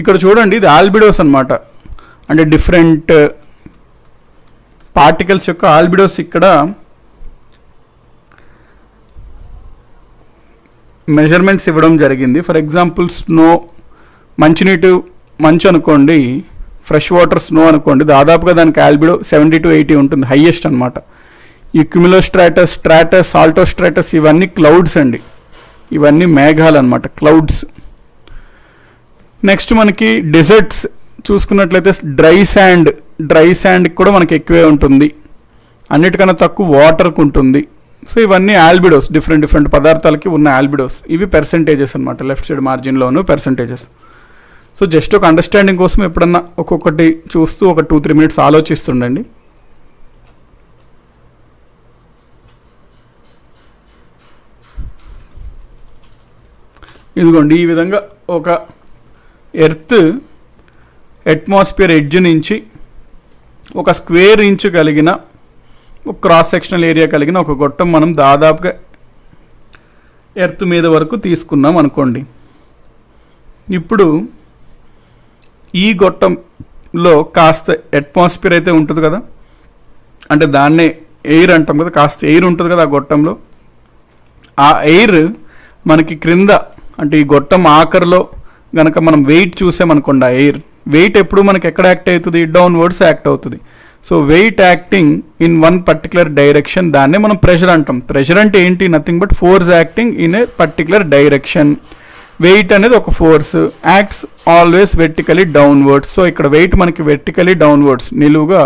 ఇక్కడ చూడండి, ఇది ఆల్బిడోస్ అనమాట, అంటే డిఫరెంట్ పార్టికల్స్ యొక్క ఆల్బిడోస్ ఇక్కడ మెజర్మెంట్స్ ఇవ్వడం జరిగింది. ఫర్ ఎగ్జాంపుల్ స్నో, మంచు అనుకోండి, ఫ్రెష్ వాటర్ స్నో అనుకోండి, దాదాపుగా దానికి ఆల్బిడో 70 to 80 ఉంటుంది, హైయెస్ట్ అనమాట. ఈ క్యుములోస్ట్రాటస్, స్ట్రాటస్, ఆల్టోస్ట్రాటస్ ఇవన్నీ క్లౌడ్స్ అండి, ఇవన్నీ మేఘాలు అనమాట, క్లౌడ్స్. నెక్స్ట్ మనకి డెజర్ట్స్ చూసుకున్నట్లయితే డ్రై శాండ్ కూడా మనకి ఎక్కువే ఉంటుంది, అన్నిటికన్నా తక్కువ వాటర్కి ఉంటుంది. సో ఇవన్నీ ఆల్బిడోస్, డిఫరెంట్ పదార్థాలకి ఉన్న ఆల్బిడోస్. ఇవి పర్సెంటేజెస్ అనమాట, లెఫ్ట్ సైడ్ మార్జిన్లోను పర్సెంటేజెస్. సో జస్ట్ ఒక అండర్స్టాండింగ్ కోసం ఎప్పుడన్నా ఒక్కొక్కటి చూస్తూ ఒక 2-3 minutes ఆలోచిస్తుండండి. ఇదిగోండి, ఈ విధంగా ఒక ఎర్త్ అట్మాస్ఫియర్ ఎడ్జ్ నుంచి ఒక స్క్వేర్ ఇంచు కలిగిన, ఒక క్రాస్ సెక్షనల్ ఏరియా కలిగిన ఒక గొట్టం మనం దాదాపుగా ఎర్త్ మీద వరకు తీసుకున్నాం అనుకోండి. ఇప్పుడు ఈ గొట్టంలో కాస్త అట్మాస్ఫియర్ అయితే ఉంటుంది కదా, అంటే దాన్నే ఎయిర్ అంటాం కదా, కాస్త ఎయిర్ ఉంటుంది కదా ఆ గొట్టంలో. ఆ ఎయిర్ మనకి క్రింద, అంటే ఈ గొట్టం ఆఖరిలో కనుక మనం వెయిట్ చూసామనుకోండి, ఆ ఎయిర్ వెయిట్ ఎప్పుడు మనకి ఎక్కడ యాక్ట్ అవుతుంది, డౌన్వర్డ్స్ యాక్ట్ అవుతుంది. So weight acting in one particular direction, దాన్నే మనం ప్రెషర్ అంటాం. ప్రెషర్ అంటే ఏంటి, nothing but force acting in a particular direction. Weight అనేది ఒక force, acts always vertically downwards. So ఇక్కడ వెయిట్ మనకి వెర్టికలీ డౌన్వర్డ్స్, నిలువుగా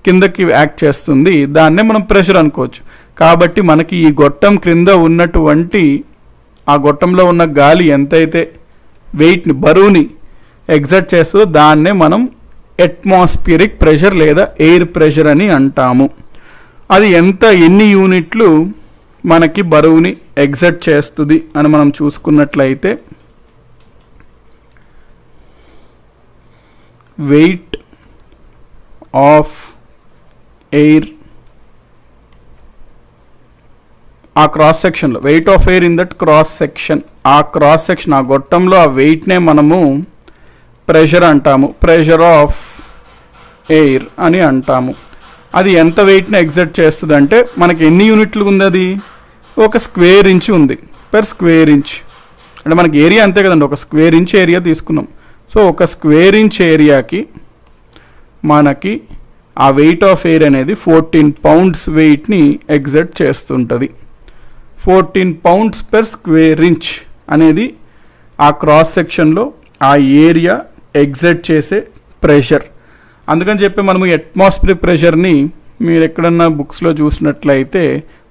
కిందకి యాక్ట్ చేస్తుంది, దాన్నే మనం ప్రెషర్ అనుకోవచ్చు. కాబట్టి మనకి ఈ గొట్టం క్రింద ఉన్నటువంటి, ఆ గొట్టంలో ఉన్న గాలి ఎంతైతే వెయిట్ని, బరువుని ఎగ్జర్ట్ చేస్తుందో దాన్నే మనం అట్మాస్ఫియరిక్ ప్రెషర్ లేదా ఎయిర్ ప్రెషర్ అని అంటాము. అది ఎన్ని యూనిట్లు మనకి బరువుని ఎగ్జర్ట్ చేస్తుంది అని మనం చూసుకున్నట్లయితే, వెయిట్ ఆఫ్ ఎయిర్ ఆ క్రాస్ సెక్షన్లో, wait of air in that cross section, ఆ క్రాస్ సెక్షన్, ఆ గొట్టంలో ఆ వెయిట్నే మనము ప్రెషర్ అంటాము, ప్రెషర్ ఆఫ్ ఎయిర్ అని అంటాము. అది ఎంత వెయిట్ని ఎగ్జర్ట్ చేస్తుంది అంటే, మనకి ఎన్ని యూనిట్లు ఉంది, అది ఒక స్క్వేర్ ఇంచ్ ఉంది, పర్ స్క్వేర్ ఇంచ్. అంటే మనకి ఏరియా అంతే కదండి, ఒక స్క్వేర్ ఇంచ్ ఏరియా తీసుకున్నాం. సో ఒక స్క్వేర్ ఇంచ్ ఏరియాకి మనకి ఆ వెయిట్ ఆఫ్ ఎయిర్ అనేది 14 pounds వెయిట్ని ఎగ్జర్ట్ చేస్తుంటుంది. 14 pounds per square inch అనేది ఆ క్రాస్ సెక్షన్లో ఆ ఏరియా ఎగ్జర్ట్ చేసే ప్రెషర్. అందుకని చెప్పి మనము అట్మాస్ఫియరిక్ ప్రెషర్ని మీరు ఎక్కడన్నా బుక్స్లో చూసినట్లయితే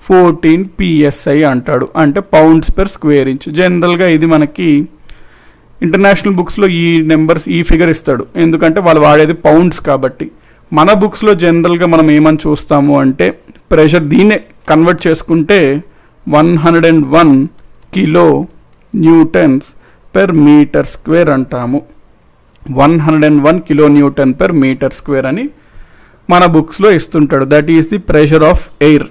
14 PSI అంటాడు, అంటే పౌండ్స్ పర్ స్క్వేర్ ఇంచ్. జనరల్గా ఇది మనకి ఇంటర్నేషనల్ బుక్స్లో ఈ నెంబర్స్, ఈ ఫిగర్ ఇస్తాడు, ఎందుకంటే వాళ్ళు వాడేది పౌండ్స్ కాబట్టి. మన బుక్స్లో జనరల్గా మనం ఏమని చూస్తాము అంటే, ప్రెషర్ దీన్నే కన్వర్ట్ చేసుకుంటే 101 kilonewtons per meter square అంటాము. 101 kilonewton per meter square అని మన బుక్స్లో ఇస్తుంటాడు. That is the pressure of air.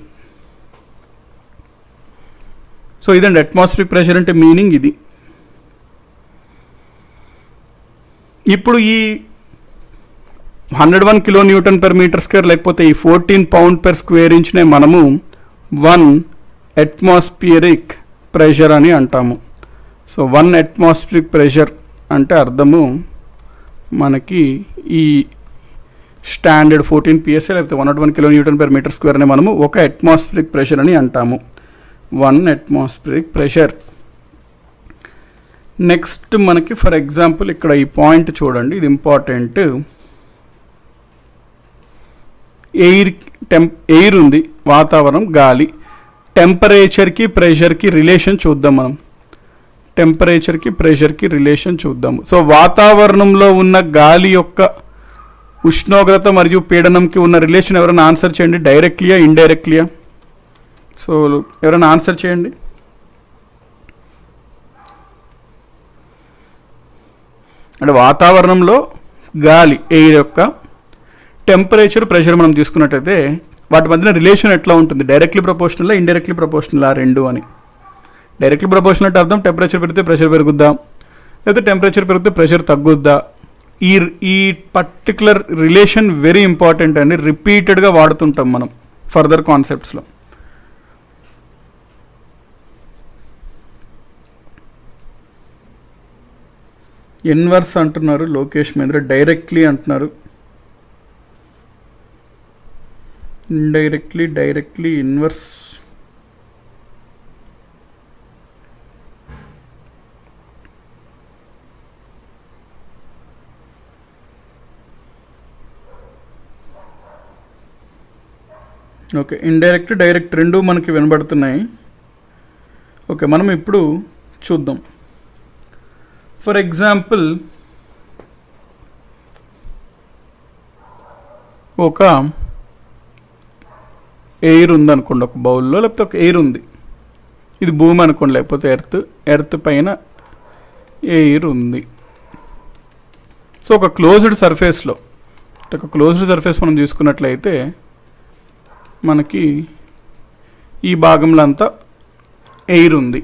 So ఇదండి అట్మాస్ఫియరిక్ ప్రెషర్ అంటే మీనింగ్ ఇది. ఇప్పుడు ఈ 101 kilonewton per meter square లేకపోతే ఈ 14 pound per square inchనే మనము 1 అట్మాస్ఫియరిక్ ప్రెషర్ అని అంటాము. సో 1 అట్మాస్ఫియరిక్ ప్రెషర్ అంటే అర్థము మనకి ఈ స్టాండర్డ్ 14 PSI లేకపోతే 101 kilonewton per meter square అని మనము ఒక అట్మాస్ఫియరిక్ ప్రెషర్ అని అంటాము. 1 అట్మాస్ఫియరిక్ ప్రెషర్. నెక్స్ట్ మనకి ఫర్ ఎగ్జాంపుల్ ఇక్కడ ఈ పాయింట్ చూడండి, ఇది ఇంపార్టెంట్. ఎయిర్ ఉంది, వాతావరణం, గాలి. టెంపరేచర్కి ప్రెషర్కి రిలేషన్ చూద్దాం మనం. టెంపరేచర్కి ప్రెషర్కి రిలేషన్ చూద్దాము. సో వాతావరణంలో ఉన్న గాలి యొక్క ఉష్ణోగ్రత మరియు పీడనంకి ఉన్న రిలేషన్ ఎవరైనా ఆన్సర్ చేయండి. డైరెక్ట్లీయా ఇండైరెక్ట్లీయా? సో ఎవరైనా ఆన్సర్ చేయండి. అంటే వాతావరణంలో గాలి ఎయిర్ యొక్క టెంపరేచర్ ప్రెషర్ మనం తీసుకున్నట్టయితే వాటి మధ్యన రిలేషన్ ఎట్లా ఉంటుంది? డైరెక్ట్లీ ప్రపోర్షనల్ ఇండైరెక్ట్లీ ప్రపోర్షనల్ ఆ రెండు అని. డైరెక్ట్లీ ప్రపోర్షనల్ అంటే అర్థం టెంపరేచర్ పెరిగితే ప్రెషర్ పెరుగుద్దా, లేకపోతే టెంపరేచర్ పెరిగితే ప్రెషర్ తగ్గుద్దా. ఈ పర్టికులర్ రిలేషన్ వెరీ ఇంపార్టెంట్ అండి, రిపీటెడ్గా వాడుతుంటాం మనం ఫర్దర్ కాన్సెప్ట్స్లో. ఇన్వర్స్ అంటున్నారు లోకేష్ మహేంద్ర, డైరెక్ట్లీ అంటున్నారు, indirectly, directly, inverse. Okay, indirect direct రెండు మనకి వినబడుతున్నాయి. ఓకే, మనం ఇప్పుడు చూద్దాం. ఫర్ ఎగ్జాంపుల్ ఒక ఎయిర్ ఉందనుకోండి ఒక బౌల్లో, లేకపోతే ఒక ఎయిర్ ఉంది, ఇది భూమి అనుకోండి, లేకపోతే ఎర్త్ పైన ఎయిర్ ఉంది. సో ఒక క్లోజ్డ్ సర్ఫేస్లో, ఒక క్లోజ్డ్ సర్ఫేస్ మనం తీసుకున్నట్లయితే మనకి ఈ భాగంలో అంతా ఎయిర్ ఉంది.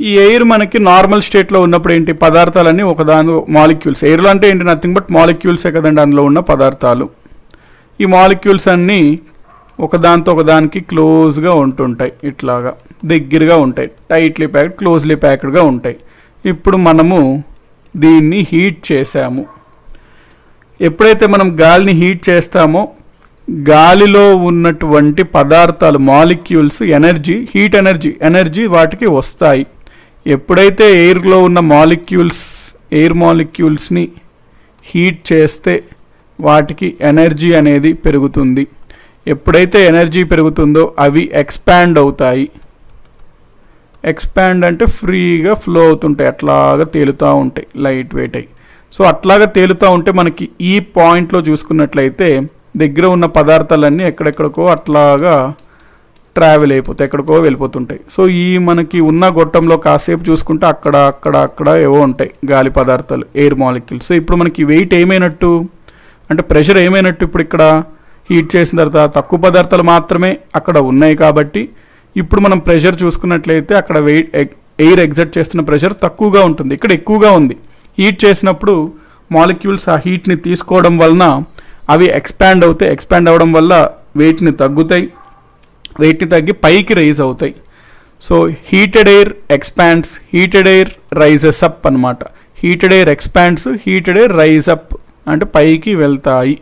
ఈ ఎయిర్ మనకి నార్మల్ స్టేట్లో ఉన్నప్పుడు ఏంటి, పదార్థాలన్నీ ఒకదాని మాలిక్యూల్స్, ఎయిర్లో అంటే ఏంటి నథింగ్ బట్ మాలిక్యూల్సే కదండి అందులో ఉన్న పదార్థాలు. ఈ మాలిక్యూల్స్ అన్నీ ఒకదానితో ఒకదానికి క్లోజ్గా ఉంటుంటాయి, ఇట్లాగా దగ్గరగా ఉంటాయి, టైట్లీ ప్యాక్డ్, క్లోజ్లీ ప్యాక్డ్గా ఉంటాయి. ఇప్పుడు మనము దీన్ని హీట్ చేసాము. ఎప్పుడైతే మనం గాలిని హీట్ చేస్తామో గాలిలో ఉన్నటువంటి పదార్థాలు మాలిక్యూల్స్ ఎనర్జీ, హీట్ ఎనర్జీ వాటికి వస్తాయి. ఎప్పుడైతే ఎయిర్లో ఉన్న ఎయిర్ మాలిక్యూల్స్ని హీట్ చేస్తే వాటికి ఎనర్జీ అనేది పెరుగుతుంది. ఎప్పుడైతే ఎనర్జీ పెరుగుతుందో అవి ఎక్స్పాండ్ అవుతాయి. ఎక్స్పాండ్ అంటే ఫ్రీగా ఫ్లో అవుతుంటాయి, అట్లాగా తేలుతూ ఉంటాయి, లైట్ వెయిట్ అయ్యి. సో అట్లాగా తేలుతూ ఉంటే మనకి ఈ పాయింట్లో చూసుకున్నట్లయితే దగ్గర ఉన్న పదార్థాలన్నీ ఎక్కడెక్కడికో అట్లాగా ట్రావెల్ అయిపోతాయి, ఎక్కడికో వెళ్ళిపోతుంటాయి. సో ఈ మనకి ఉన్న గొట్టంలో కాసేపు చూసుకుంటే అక్కడ ఏవో ఉంటాయి గాలి పదార్థాలు, ఎయిర్ మాలిక్యూల్స్. సో ఇప్పుడు మనకి వెయిట్ ఏమైనట్టు అంటే ప్రెషర్ ఏమైనట్టు, ఇప్పుడు ఇక్కడ హీట్ చేసిన తర్వాత తక్కువ పదార్థాలు మాత్రమే అక్కడ ఉన్నాయి కాబట్టి ఇప్పుడు మనం ప్రెషర్ చూసుకున్నట్లయితే అక్కడ ఎయిర్ ఎగ్జర్ట్ చేస్తున్న ప్రెషర్ తక్కువగా ఉంటుంది, ఇక్కడ ఎక్కువగా ఉంది. హీట్ చేసినప్పుడు మాలిక్యూల్స్ ఆ హీట్ని తీసుకోవడం వలన అవి ఎక్స్పాండ్ అవుతాయి, ఎక్స్పాండ్ అవ్వడం వల్ల వెయిట్ని తగ్గి పైకి రైజ్ అవుతాయి. So heated air expands, heated air rises up అనమాట. Heated air expands, heated air rise up అంటే పైకి వెళ్తాయి,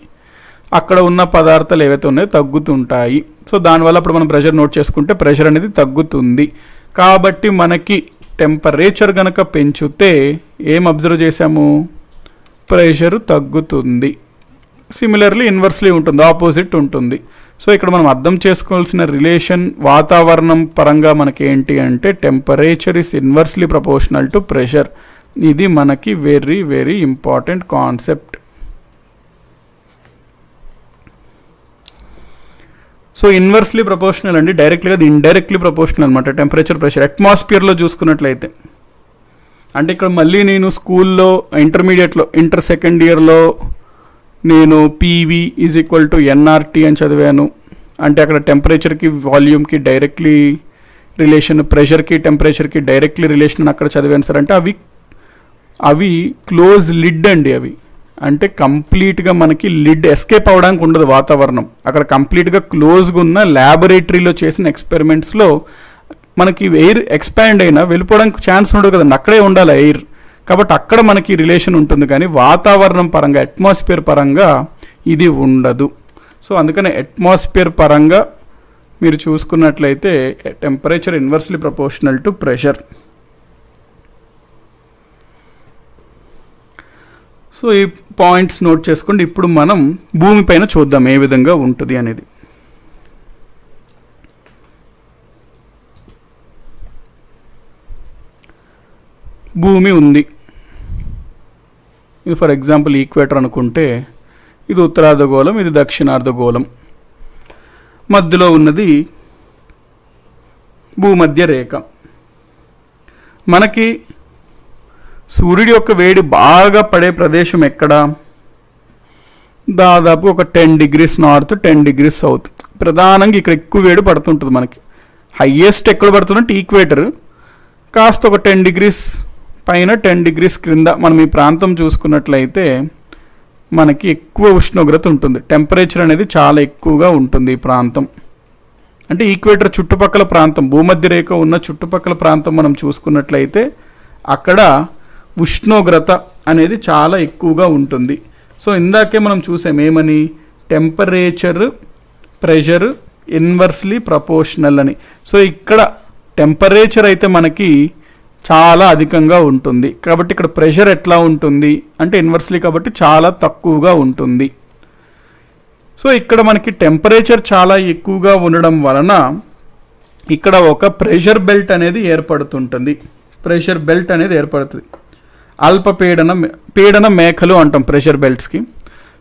అక్కడ ఉన్న పదార్థాలు ఏవైతే ఉన్నాయో తగ్గుతుంటాయి. సో దానివల్ల ఇప్పుడు మనం ప్రెషర్ నోట్ చేసుకుంటే ప్రెషర్ అనేది తగ్గుతుంది. కాబట్టి మనకి టెంపరేచర్ కనుక పెంచితే ఏం అబ్జర్వ్ చేసాము, ప్రెషర్ తగ్గుతుంది. సిమిలర్లీ ఇన్వర్స్లీ ఉంటుంది, ఆపోజిట్ ఉంటుంది. సో ఇక్కడ మనం అర్థం చేసుకోవాల్సిన రిలేషన్ వాతావరణం పరంగా మనకి ఏంటి అంటే temperature is inversely proportional to pressure. ఇది మనకి very very important concept. So inversely proportional అండి, డైరెక్ట్గా అది ఇండైరెక్ట్లీ ప్రపోర్షనల్ అనమాట టెంపరేచర్ ప్రెషర్. అట్మాస్ఫియర్లో చూసుకున్నట్లయితే అంటే ఇక్కడ మళ్ళీ నేను స్కూల్లో ఇంటర్మీడియట్లో ఇంటర్ సెకండ్ ఇయర్లో నేను PV is equal to NRT అని చదివాను. అంటే అక్కడ టెంపరేచర్కి వాల్యూమ్కి డైరెక్ట్లీ రిలేషన్, ప్రెషర్కి టెంపరేచర్కి డైరెక్ట్లీ రిలేషన్ అని అక్కడ చదివాను సార్. అంటే అవి క్లోజ్ లిడ్ అండి. అవి అంటే కంప్లీట్గా మనకి లిడ్ ఎస్కేప్ అవ్వడానికి ఉండదు వాతావరణం. అక్కడ కంప్లీట్గా క్లోజ్గా ఉన్న ల్యాబొరేటరీలో చేసిన ఎక్స్పెరిమెంట్స్లో మనకి ఎయిర్ ఎక్స్పాండ్ అయినా వెళ్ళిపోవడానికి ఛాన్స్ ఉండదు కదండి, అక్కడే ఉండాలి ఎయిర్. కాబట్టి అక్కడ మనకి రిలేషన్ ఉంటుంది, కానీ వాతావరణం పరంగా అట్మాస్ఫియర్ పరంగా ఇది ఉండదు. సో అందుకనే అట్మాస్ఫియర్ పరంగా మీరు చూసుకున్నట్లయితే temperature inversely proportional to pressure. So ఈ పాయింట్స్ నోట్ చేసుకోండి. ఇప్పుడు మనం భూమిపైన చూద్దాం ఏ విధంగా ఉంటుంది అనేది. భూమి ఉంది, ఇది ఫర్ ఎగ్జాంపుల్ ఈక్వేటర్ అనుకుంటే ఇది ఉత్తరార్ధగోళం, ఇది దక్షిణార్ధగోళం. మధ్యలో ఉన్నది భూమధ్య రేఖ. మనకి సూర్యుడి యొక్క వేడి బాగా పడే ప్రదేశం ఎక్కడ? దాదాపు ఒక 10 degrees నార్త్, 10 degrees సౌత్. ప్రధానంగా ఇక్కడ ఎక్కువ వేడి పడుతుంటుంది. మనకి హయ్యెస్ట్ ఎక్కడ పడుతుందంటే ఈక్వేటర్, కాస్త ఒక 10 degrees పైన 10 degrees క్రింద మనం ఈ ప్రాంతం చూసుకున్నట్లయితే మనకి ఎక్కువ ఉష్ణోగ్రత ఉంటుంది. టెంపరేచర్ అనేది చాలా ఎక్కువగా ఉంటుంది ఈ ప్రాంతం. అంటే ఈక్వేటర్ చుట్టుపక్కల ప్రాంతం, భూమధ్య రేఖ ఉన్న చుట్టుపక్కల ప్రాంతం మనం చూసుకున్నట్లయితే అక్కడ ఉష్ణోగ్రత అనేది చాలా ఎక్కువగా ఉంటుంది. సో ఇందాకే మనం చూసాం ఏమని, టెంపరేచర్ ప్రెషర్ ఇన్వర్స్లీ ప్రపోర్షనల్ అని. సో ఇక్కడ టెంపరేచర్ అయితే మనకి చాలా అధికంగా ఉంటుంది, కాబట్టి ఇక్కడ ప్రెషర్ ఎట్లా ఉంటుంది అంటే ఇన్వర్స్లీ, కాబట్టి చాలా తక్కువగా ఉంటుంది. సో ఇక్కడ మనకి టెంపరేచర్ చాలా ఎక్కువగా ఉండడం వలన ఇక్కడ ఒక ప్రెషర్ బెల్ట్ అనేది ఏర్పడుతుంటుంది. ప్రెషర్ బెల్ట్ అనేది ఏర్పడుతుంది. పీడన మేఖలు అంటాం ప్రెషర్ బెల్ట్స్కి.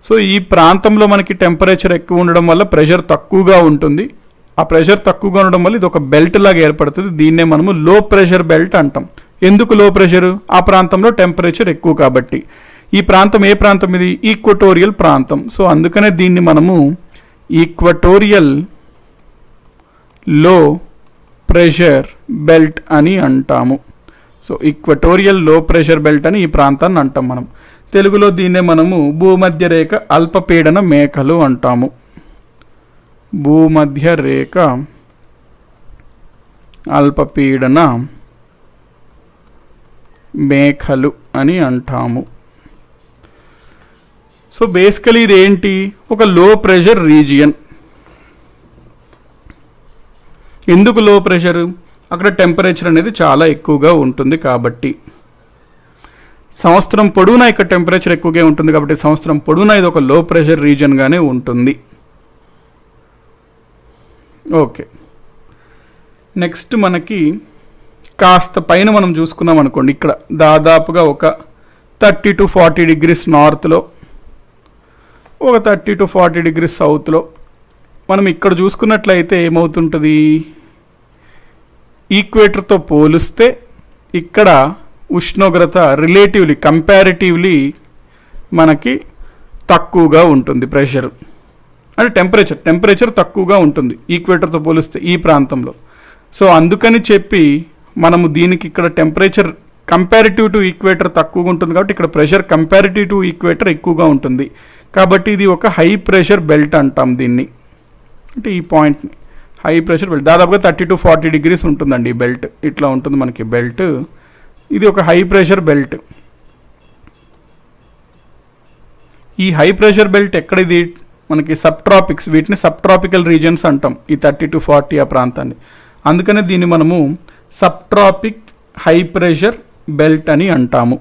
సో ఈ ప్రాంతంలో మనకి టెంపరేచర్ ఎక్కువ ఉండడం వల్ల ప్రెషర్ తక్కువగా ఉంటుంది. ఆ ప్రెషర్ తక్కువగా ఉండడం వల్ల ఇది ఒక బెల్ట్ లాగా ఏర్పడుతుంది. దీన్నే మనము లో ప్రెషర్ బెల్ట్ అంటాం. ఎందుకు లో ప్రెషర్? ఆ ప్రాంతంలో టెంపరేచర్ ఎక్కువ కాబట్టి. ఈ ప్రాంతం ఏ ప్రాంతం ఇది? ఈక్వటోరియల్ ప్రాంతం. సో అందుకనే దీన్ని మనము ఈక్వటోరియల్ లో ప్రెషర్ బెల్ట్ అని అంటాము. So equatorial low pressure belt అని ఈ ప్రాంతాన్ని అంటాం మనం. తెలుగులో దీన్నే మనము భూమధ్య రేఖ అల్పపీడన మేఖలు అంటాము. భూమధ్య రేఖ అల్పపీడన మేఖలు అని అంటాము. సో బేసికలీ ఇది ఏంటి? ఒక లో ప్రెషర్ రీజియన్. ఎందుకు లో ప్రెషర్? అక్కడ టెంపరేచర్ అనేది చాలా ఎక్కువగా ఉంటుంది కాబట్టి. సంవత్సరం పొడవునా ఇక్కడ టెంపరేచర్ ఎక్కువగా ఉంటుంది కాబట్టి సంవత్సరం పొడవునా ఇది ఒక లో ప్రెషర్ రీజియన్గానే ఉంటుంది. ఓకే, నెక్స్ట్ మనకి కాస్త పైన మనం చూసుకున్నాం అనుకోండి, ఇక్కడ దాదాపుగా ఒక 30 to 40 degrees నార్త్లో, ఒక 30 to 40 degrees సౌత్లో మనం ఇక్కడ చూసుకున్నట్లయితే ఏమవుతుంటుంది? ఈక్వేటర్తో పోలిస్తే ఇక్కడ ఉష్ణోగ్రత రిలేటివ్లీ కంపారిటివ్లీ మనకి తక్కువగా ఉంటుంది. ప్రెషర్ అంటే టెంపరేచర్ తక్కువగా ఉంటుంది ఈక్వేటర్తో పోలిస్తే ఈ ప్రాంతంలో. సో అందుకని చెప్పి మనము దీనికి ఇక్కడ టెంపరేచర్ కంపారిటివ్ టు ఈక్వేటర్ తక్కువగా ఉంటుంది కాబట్టి ఇక్కడ ప్రెషర్ కంపారిటివ్ టు ఈక్వేటర్ ఎక్కువగా ఉంటుంది. కాబట్టి ఇది ఒక హై ప్రెషర్ బెల్ట్ అంటాం దీన్ని. అంటే ఈ పాయింట్ని హై ప్రెషర్ బెల్ట్. దాదాపుగా 30 to 40 degrees ఉంటుందండి ఈ బెల్ట్. ఇట్లా ఉంటుంది మనకి బెల్ట్. ఇది ఒక హై ప్రెషర్ బెల్ట్. ఈ హై ప్రెషర్ బెల్ట్ ఎక్కడ? ఇది మనకి సబ్ ట్రాపిక్స్, వీటిని సబ్ ట్రాపికల్ రీజియన్స్ అంటాం ఈ 30 to 40 ఆ ప్రాంతాన్ని. అందుకనే దీన్ని మనము sub tropic high pressure belt అని అంటాము.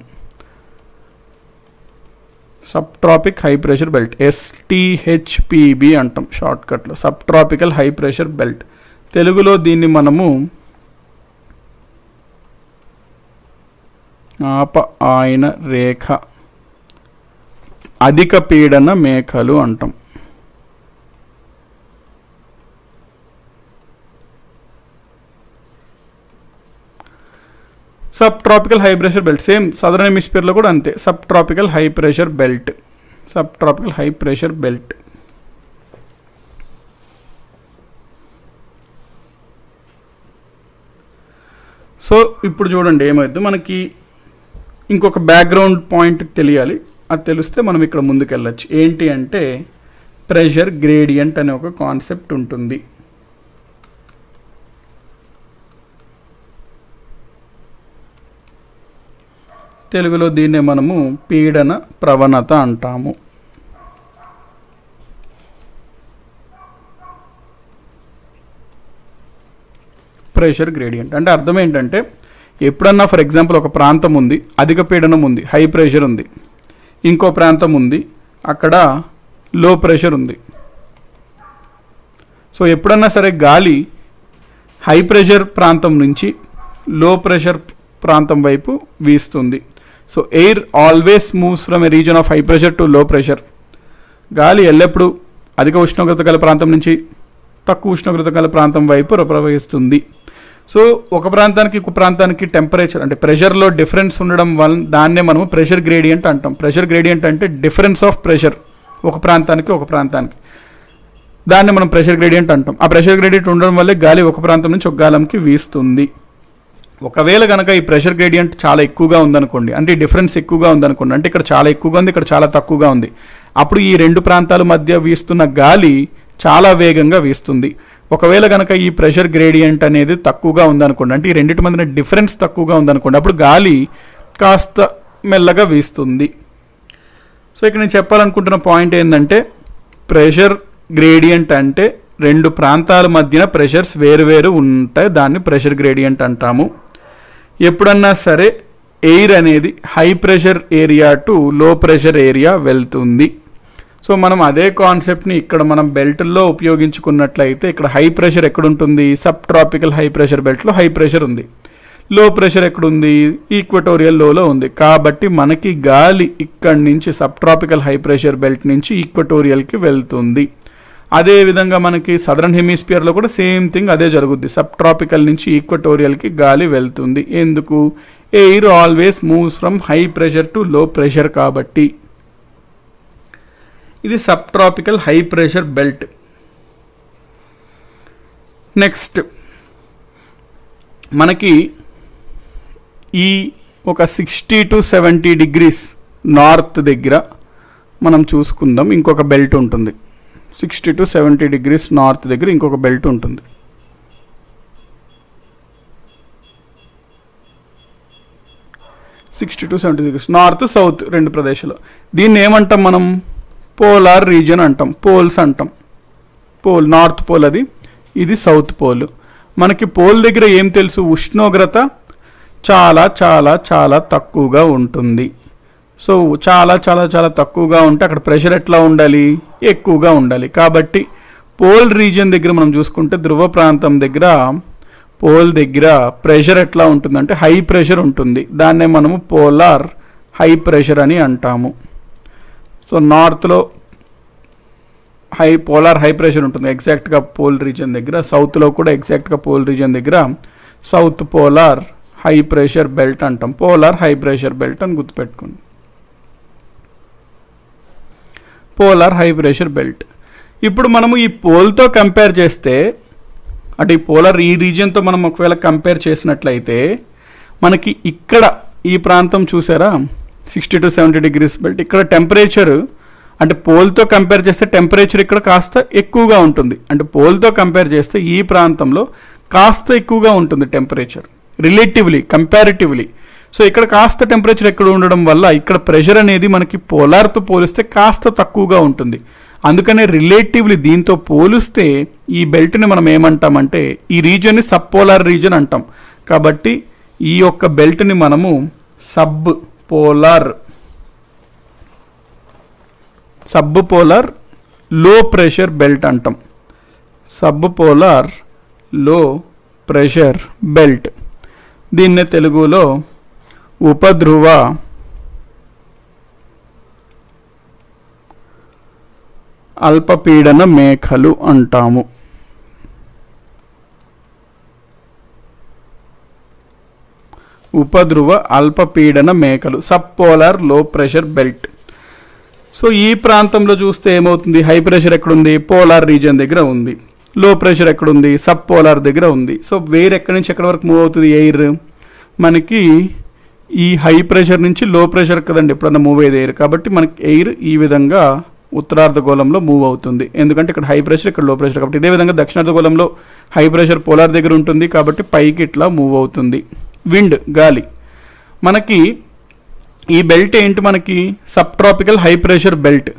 Sub tropic high pressure belt, STHPB అంటాం షార్ట్కట్లో, sub tropical high pressure belt. తెలుగులో దీన్ని మనము ఆయన రేఖ అధిక పీడన మేఖలు అంటాం. Sub tropical high pressure belt same southern హెమిస్ఫియర్లో కూడా అంతే. Sub tropical high pressure belt, sub tropical high pressure belt. So ఇప్పుడు చూడండి ఏమైంది, మనకి ఇంకొక బ్యాక్గ్రౌండ్ పాయింట్ తెలియాలి. అది తెలిస్తే మనం ఇక్కడ ముందుకెళ్ళచ్చు. ఏంటి అంటే ప్రెషర్ గ్రేడియంట్ అనే ఒక కాన్సెప్ట్ ఉంటుంది. తెలుగులో దీన్నే మనము పీడన ప్రవణత అంటాము. ప్రెషర్ గ్రేడియంట్ అంటే అర్థం ఏంటంటే, ఎప్పుడన్నా ఫర్ ఎగ్జాంపుల్ ఒక ప్రాంతం ఉంది, అధిక పీడనం ఉంది, హై ప్రెషర్ ఉంది, ఇంకో ప్రాంతం ఉంది అక్కడ లో ప్రెషర్ ఉంది. సో ఎప్పుడన్నా సరే గాలి హై ప్రెషర్ ప్రాంతం నుంచి లో ప్రెషర్ ప్రాంతం వైపు వీస్తుంది. So air always moves from a region of high pressure to low pressure. గాలి ఎల్లప్పుడూ అధిక ఉష్ణోగ్రత గల ప్రాంతం నుంచి తక్కువ ఉష్ణోగ్రత గల ప్రాంతం వైపు ప్రవహిస్తుంది. సో ఒక ప్రాంతానికి ఇంకో ప్రాంతానికి టెంపరేచర్ అంటే ప్రెషర్లో డిఫరెన్స్ ఉండడం వల్ల దాన్నే మనము ప్రెషర్ గ్రేడియంట్ అంటాం. ప్రెషర్ గ్రేడియంట్ అంటే డిఫరెన్స్ ఆఫ్ ప్రెషర్ ఒక ప్రాంతానికి దాన్ని మనం ప్రెషర్ గ్రేడియంట్ అంటాం. ఆ ప్రెషర్ గ్రేడియంట్ ఉండడం వల్లే గాలి ఒక ప్రాంతం నుంచి ఒక గాలంకి వీస్తుంది. ఒకవేళ కనుక ఈ ప్రెషర్ గ్రేడియంట్ చాలా ఎక్కువగా ఉందనుకోండి, అంటే ఈ డిఫరెన్స్ ఎక్కువగా ఉందనుకోండి, అంటే ఇక్కడ చాలా ఎక్కువగా ఉంది, ఇక్కడ చాలా తక్కువగా ఉంది, అప్పుడు ఈ రెండు ప్రాంతాల మధ్య వీస్తున్న గాలి చాలా వేగంగా వీస్తుంది. ఒకవేళ కనుక ఈ ప్రెషర్ గ్రేడియంట్ అనేది తక్కువగా ఉందనుకోండి, అంటే ఈ రెండింటి మధ్యన డిఫరెన్స్ తక్కువగా ఉందనుకోండి, అప్పుడు గాలి కాస్త మెల్లగా వీస్తుంది. సో ఇక్కడ నేను చెప్పాలనుకుంటున్న పాయింట్ ఏంటంటే ప్రెషర్ గ్రేడియంట్ అంటే రెండు ప్రాంతాల మధ్యన ప్రెషర్స్ వేరువేరు ఉంటాయి, దాన్ని ప్రెషర్ గ్రేడియంట్ అంటాము. ఎప్పుడన్నా సరే ఎయిర్ అనేది high pressure area to low pressure area వెళ్తుంది. సో మనం అదే కాన్సెప్ట్ని ఇక్కడ మనం బెల్ట్లో ఉపయోగించుకున్నట్లయితే ఇక్కడ హై ప్రెషర్ ఎక్కడుంటుంది, సబ్ ట్రాపికల్ హై ప్రెషర్ బెల్ట్లో హై ప్రెషర్ ఉంది. లో ప్రెషర్ ఎక్కడుంది, ఈక్వటోరియల్ లోలో ఉంది. కాబట్టి మనకి గాలి ఇక్కడి నుంచి sub tropical high pressure belt నుంచి ఈక్వటోరియల్కి వెళ్తుంది. అదేవిధంగా మనకి సదరన్ హెమిస్ఫియర్లో కూడా సేమ్ థింగ్ అదే జరుగుద్ది. సబ్ ట్రాపికల్ నుంచి ఈక్వటోరియల్కి గాలి వెళ్తుంది. ఎందుకు? Air always moves from high pressure to low pressure కాబట్టి. ఇది sub tropical high pressure belt. Next మనకి ఈ ఒక 60 to 70 degrees నార్త్ దగ్గర మనం చూసుకుందాం, ఇంకొక బెల్ట్ ఉంటుంది. 60 to 70 degrees నార్త్ దగ్గర ఇంకొక బెల్ట్ ఉంటుంది. నార్త్ సౌత్ రెండు ప్రదేశాలు. దీన్ని ఏమంటాం మనం? పోలార్ రీజియన్ అంటాం, పోల్స్ అంటాం. పోల్ నార్త్ పోల్ అది, ఇది సౌత్ పోల్. మనకి పోల్ దగ్గర ఏం తెలుసు? ఉష్ణోగ్రత చాలా చాలా చాలా తక్కువగా ఉంటుంది. సో చాలా చాలా చాలా తక్కువగా ఉంటే అక్కడ ప్రెషర్ ఎట్లా ఉండాలి? ఎక్కువగా ఉండాలి. కాబట్టి పోల్ రీజియన్ దగ్గర మనం చూసుకుంటే ధ్రువ ప్రాంతం దగ్గర పోల్ దగ్గర ప్రెషర్ ఎట్లా ఉంటుందంటే హై ప్రెషర్ ఉంటుంది. దాన్నే మనము పోలార్ హై ప్రెషర్ అని అంటాము. సో నార్త్లో పోలార్ హై ప్రెషర్ ఉంటుంది ఎగ్జాక్ట్గా పోల్ రీజియన్ దగ్గర. సౌత్లో కూడా ఎగ్జాక్ట్గా పోల్ రీజియన్ దగ్గర south polar high pressure belt అంటాం. పోలార్ హై ప్రెషర్ బెల్ట్ అని గుర్తుపెట్టుకోండి. Polar high pressure belt. ఇప్పుడు మనము ఈ పోల్తో కంపేర్ చేస్తే, అంటే ఈ పోలార్ ఈ రీజియన్తో మనం ఒకవేళ కంపేర్ చేసినట్లయితే మనకి ఇక్కడ ఈ ప్రాంతం చూసారా 60 to 70 degrees బెల్ట్. ఇక్కడ టెంపరేచర్ అంటే పోల్తో కంపేర్ చేస్తే టెంపరేచర్ ఇక్కడ కాస్త ఎక్కువగా ఉంటుంది. అంటే పోల్తో కంపేర్ చేస్తే ఈ ప్రాంతంలో కాస్త ఎక్కువగా ఉంటుంది టెంపరేచర్ రిలేటివ్లీ, కంపారిటివ్లీ. సో ఇక్కడ కాస్త టెంపరేచర్ ఎక్కడ ఉండడం వల్ల ఇక్కడ ప్రెషర్ అనేది మనకి పోలార్తో పోలిస్తే కాస్త తక్కువగా ఉంటుంది. అందుకనే రిలేటివ్లీ దీంతో పోలిస్తే ఈ బెల్ట్ని మనం ఏమంటామంటే ఈ రీజియన్ని సబ్ పోలార్ రీజియన్ అంటాం. కాబట్టి ఈ యొక్క బెల్ట్ని మనము sub polar low pressure belt అంటాం. Sub polar low pressure belt. దీన్నే తెలుగులో ఉపధ్రువ అల్పపీడన మేఖలు అంటాము. ఉపధ్రువ అల్పపీడన మేఖలు, sub polar low pressure belt. So ఈ ప్రాంతంలో చూస్తే ఏమవుతుంది? హై ప్రెషర్ ఎక్కడుంది? పోలార్ రీజియన్ దగ్గర ఉంది. లో ప్రెషర్ ఎక్కడుంది? సబ్ పోలార్ దగ్గర ఉంది. సో వేర్ ఎక్కడి నుంచి ఎక్కడి వరకు మూవ్ అవుతుంది? ఎయిర్ మనకి ఈ హై ప్రెషర్ నుంచి లో ప్రెషర్ కదండి ఎప్పుడన్నా మూవ్ అయ్యేది ఎయిర్. కాబట్టి మనకి ఎయిర్ ఈ విధంగా ఉత్తరార్ధగోళంలో మూవ్ అవుతుంది. ఎందుకంటే ఇక్కడ హై ప్రెషర్, ఇక్కడ లో ప్రెషర్. కాబట్టి ఇదే విధంగా దక్షిణార్ధగోళంలో హై ప్రెషర్ పోలార్ దగ్గర ఉంటుంది కాబట్టి పైకి ఇట్లా మూవ్ అవుతుంది. విండ్ గాలి. మనకి ఈ బెల్ట్ ఏంటి? మనకి sub tropical high pressure belt.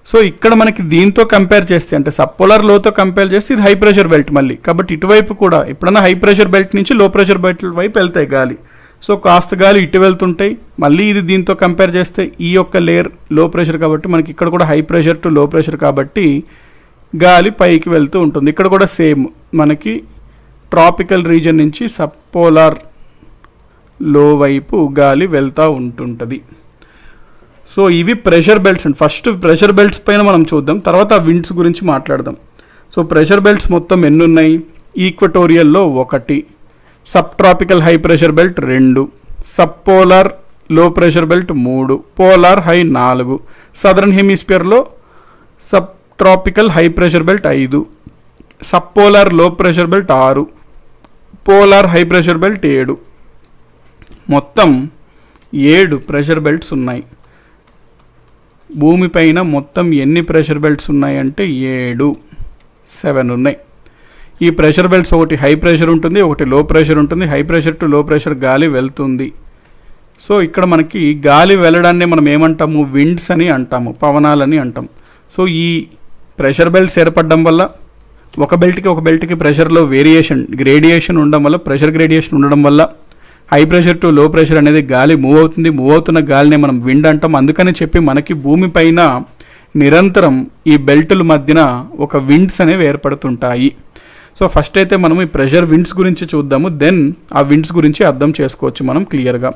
So ఇక్కడ మనకి దీంతో కంపేర్ చేస్తే అంటే సబ్ పోలార్ లోతో కంపేర్ చేస్తే ఇది హై ప్రెషర్ బెల్ట్ మళ్ళీ. కాబట్టి ఇటువైపు కూడా ఎప్పుడన్నా హై ప్రెషర్ బెల్ట్ నుంచి లో ప్రెషర్ బెల్ట్ వైపు వెళ్తాయి గాలి. సో కాస్త గాలి ఇటు వెళ్తుంటాయి. మళ్ళీ ఇది దీంతో కంపేర్ చేస్తే ఈ యొక్క లేయర్ లో ప్రెషర్ కాబట్టి మనకి ఇక్కడ కూడా high pressure to low pressure కాబట్టి గాలి పైకి వెళ్తూ ఉంటుంది. ఇక్కడ కూడా సేమ్ మనకి ట్రాపికల్ రీజియన్ నుంచి సబ్ పోలార్ లో వైపు గాలి వెళ్తూ ఉంటుంటుంది. సో ఇవి ప్రెషర్ బెల్ట్స్ అండి. ఫస్ట్ ప్రెషర్ బెల్ట్స్ పైన మనం చూద్దాం, తర్వాత ఆ విండ్స్ గురించి మాట్లాడదాం. సో ప్రెషర్ బెల్ట్స్ మొత్తం ఎన్ని ఉన్నాయి? ఈక్వటోరియల్లో 1, sub tropical high pressure belt 2, sub polar low pressure belt 3, polar high 4, southern హెమిస్ఫియర్లో sub tropical high pressure belt 5, sub polar low pressure belt 6, polar high pressure belt 7. మొత్తం 7 pressure belts ఉన్నాయి. భూమిపైన మొత్తం ఎన్ని ప్రెషర్ బెల్ట్స్ ఉన్నాయి అంటే 7 ఉన్నాయి. ఈ ప్రెషర్ బెల్ట్స్ ఒకటి హై ప్రెషర్ ఉంటుంది, ఒకటి లో ప్రెషర్ ఉంటుంది. High pressure to low pressure గాలి వెళ్తుంది. సో ఇక్కడ మనకి గాలి వెళ్ళడాన్ని మనం ఏమంటాము? విండ్స్ అని అంటాము, పవనాలని అంటాం. సో ఈ ప్రెషర్ బెల్ట్స్ ఏర్పడడం వల్ల ఒక బెల్ట్కి ప్రెషర్లో గ్రేడియేషన్ ఉండడం వల్ల, ప్రెషర్ గ్రేడియేషన్ ఉండడం వల్ల high pressure to low pressure అనేది గాలి మూవ్ అవుతుంది. మూవ్ అవుతున్న గాలిని మనం విండ్ అంటాం. అందుకని చెప్పి మనకి భూమిపైన నిరంతరం ఈ బెల్టుల మధ్యన ఒక విండ్స్ అనేవి ఏర్పడుతుంటాయి. సో ఫస్ట్ అయితే మనం ఈ ప్రెషర్ విండ్స్ గురించి చూద్దాము, దెన్ ఆ విండ్స్ గురించి అర్థం చేసుకోవచ్చు మనం క్లియర్గా.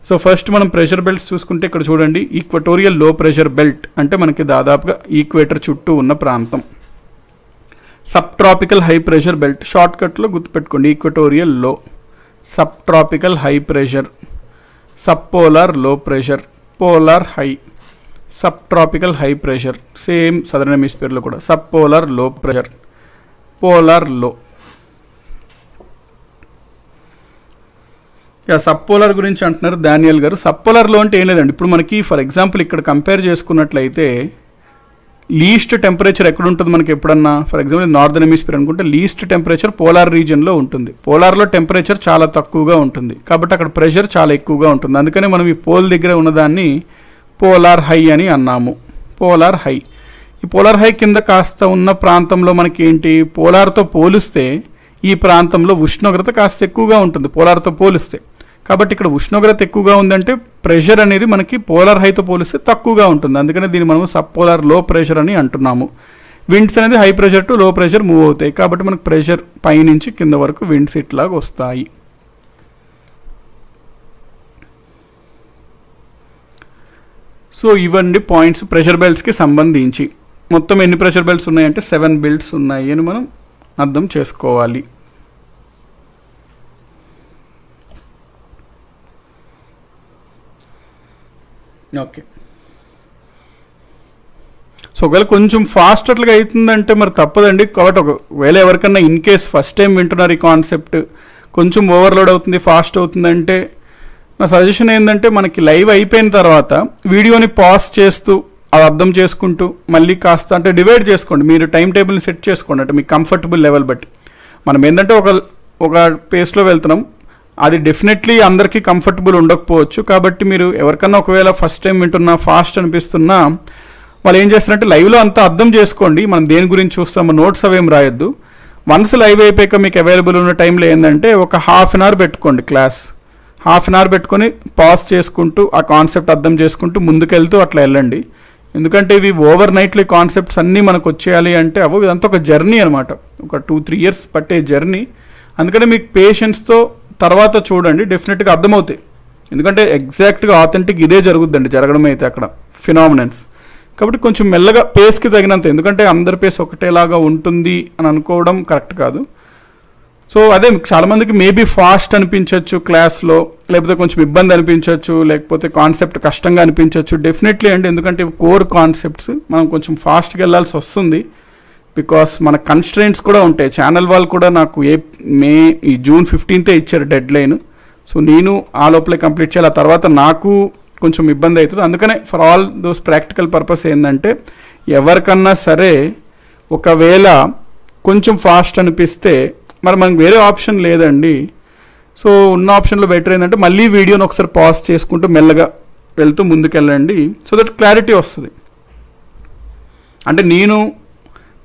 సో ఫస్ట్ మనం ప్రెషర్ బెల్ట్స్ చూసుకుంటే ఇక్కడ చూడండి, ఈక్వటోరియల్ లో ప్రెషర్ బెల్ట్ అంటే మనకి దాదాపుగా ఈక్వేటర్ చుట్టూ ఉన్న ప్రాంతం. Sub tropical high pressure belt షార్ట్కట్లో గుర్తుపెట్టుకోండి, equatorial low. Sub tropical high pressure, sub polar low pressure, polar high. Sub tropical high pressure same southern హెమిస్ఫియర్లో కూడా sub polar low pressure, polar low. Sub polar గురించి అంటున్నారు Daniel గారు. Sub పోలార్లో అంటే ఏం లేదండి, ఇప్పుడు మనకి ఫర్ ఎగ్జాంపుల్ ఇక్కడ కంపేర్ చేసుకున్నట్లయితే లీస్ట్ టెంపరేచర్ ఎక్కడ ఉంటుంది మనకి ఎప్పుడన్నా? ఫర్ ఎగ్జాంపుల్ నార్దర్న్ హెమిస్ఫియర్ అనుకుంటే లీస్ట్ టెంపరేచర్ పోలార్ రీజియన్లో ఉంటుంది. పోలార్లో టెంపరేచర్ చాలా తక్కువగా ఉంటుంది కాబట్టి అక్కడ ప్రెషర్ చాలా ఎక్కువగా ఉంటుంది. అందుకని మనం ఈ పోల్ దగ్గర ఉన్నదాన్ని పోలార్ హై అని అన్నాము, పోలార్ హై. ఈ పోలార్ హై కింద కాస్త ఉన్న ప్రాంతంలో మనకి ఏంటి, పోలార్తో పోలిస్తే ఈ ప్రాంతంలో ఉష్ణోగ్రత కాస్త ఎక్కువగా ఉంటుంది పోలార్తో పోలిస్తే. కాబట్టి ఇక్కడ ఉష్ణోగ్రత ఎక్కువగా ఉందంటే ప్రెషర్ అనేది మనకి పోలార్ హైతో పోలిస్తే తక్కువగా ఉంటుంది. అందుకని దీన్ని మనం సబ్ పోలార్ లో ప్రెషర్ అని అంటున్నాము. విండ్స్ అనేది high pressure to low pressure move అవుతాయి కాబట్టి మనకు ప్రెషర్ పైనుంచి కింద వరకు విండ్స్ ఇట్లాగా వస్తాయి. సో ఇవన్నీ పాయింట్స్ ప్రెషర్ బెల్ట్స్కి సంబంధించి. మొత్తం ఎన్ని ప్రెషర్ బెల్ట్స్ ఉన్నాయంటే 7 బెల్ట్స్ ఉన్నాయి అని మనం అర్థం చేసుకోవాలి. ఓకే. సో ఒకవేళ కొంచెం ఫాస్ట్ అట్లా అవుతుందంటే మరి తప్పదండి. కాబట్టి ఒకవేళ ఎవరికన్నా ఇన్ కేస్ ఫస్ట్ టైం వింటున్నారు ఈ కాన్సెప్ట్, కొంచెం ఓవర్లోడ్ అవుతుంది, ఫాస్ట్ అవుతుందంటే నా సజెషన్ ఏంటంటే మనకి లైవ్ అయిపోయిన తర్వాత వీడియోని పాజ్ చేస్తూ అది అర్థం చేసుకుంటూ మళ్ళీ కాస్త అంటే డివైడ్ చేసుకోండి. మీరు టైం టేబుల్ని సెట్ చేసుకోండి, అంటే మీకు కంఫర్టబుల్ లెవెల్ బట్టి. మనం ఏంటంటే ఒక పేస్లో వెళ్తున్నాం, అది డెఫినెట్లీ అందరికీ కంఫర్టబుల్ ఉండకపోవచ్చు. కాబట్టి మీరు ఎవరికన్నా ఒకవేళ ఫస్ట్ టైం వింటున్నా ఫాస్ట్ అనిపిస్తున్నా వాళ్ళు ఏం చేస్తారంటే లైవ్లో అంతా అర్థం చేసుకోండి. మనం దేని గురించి చూస్తామో నోట్స్ అవేం రాయొద్దు. వన్స్ లైవ్ అయిపోయాక మీకు అవైలబుల్ ఉన్న టైంలో ఏంటంటే ఒక ½ అన్ అవర్ పెట్టుకోండి క్లాస్. ½ అన్ అవర్ పెట్టుకొని పాజ్ చేసుకుంటూ ఆ కాన్సెప్ట్ అర్థం చేసుకుంటూ ముందుకెళ్తూ అట్లా వెళ్ళండి. ఎందుకంటే ఇవి ఓవర్ నైట్లో కాన్సెప్ట్స్ అన్నీ మనకు వచ్చేయాలి అంటే ఇదంతా ఒక జర్నీ అనమాట, ఒక 2-3 ఇయర్స్ పట్టే జర్నీ. అందుకని మీకు పేషెన్స్తో తర్వాత చూడండి, డెఫినెట్గా అర్థమవుతాయి. ఎందుకంటే ఎగ్జాక్ట్గా ఆథెంటిక్ ఇదే జరుగుద్దండి, జరగడం అయితే అక్కడ ఫినామినన్స్. కాబట్టి కొంచెం మెల్లగా పేస్కి తగినంత, ఎందుకంటే అందరి పేస్ ఒకటేలాగా ఉంటుంది అని అనుకోవడం కరెక్ట్ కాదు. సో అదే చాలామందికి మేబీ ఫాస్ట్ అనిపించవచ్చు క్లాస్లో, లేకపోతే కొంచెం ఇబ్బంది అనిపించవచ్చు, లేకపోతే కాన్సెప్ట్ కష్టంగా అనిపించవచ్చు. డెఫినెట్లీ అండి, ఎందుకంటే కోర్ కాన్సెప్ట్స్ మనం కొంచెం ఫాస్ట్గా వెళ్ళాల్సి వస్తుంది. బికాస్ మన కన్స్ట్రెయింట్స్ కూడా ఉంటాయి. ఛానల్ వాళ్ళు కూడా నాకు ఈ జూన్ 15th ఇచ్చారు డెడ్ లైన్. సో నేను ఆ లోపలే కంప్లీట్ చేయాలి. ఆ తర్వాత నాకు కొంచెం ఇబ్బంది అవుతుంది. అందుకనే for all those practical purpose ఏంటంటే ఎవరికన్నా సరే ఒకవేళ కొంచెం ఫాస్ట్ అనిపిస్తే మరి మనకు వేరే ఆప్షన్ లేదండి. సో ఉన్న ఆప్షన్లో బెటర్ ఏంటంటే మళ్ళీ వీడియోని ఒకసారి పాజ్ చేసుకుంటూ మెల్లగా వెళ్తూ ముందుకెళ్ళండి, సో దట్ క్లారిటీ వస్తుంది. అంటే నేను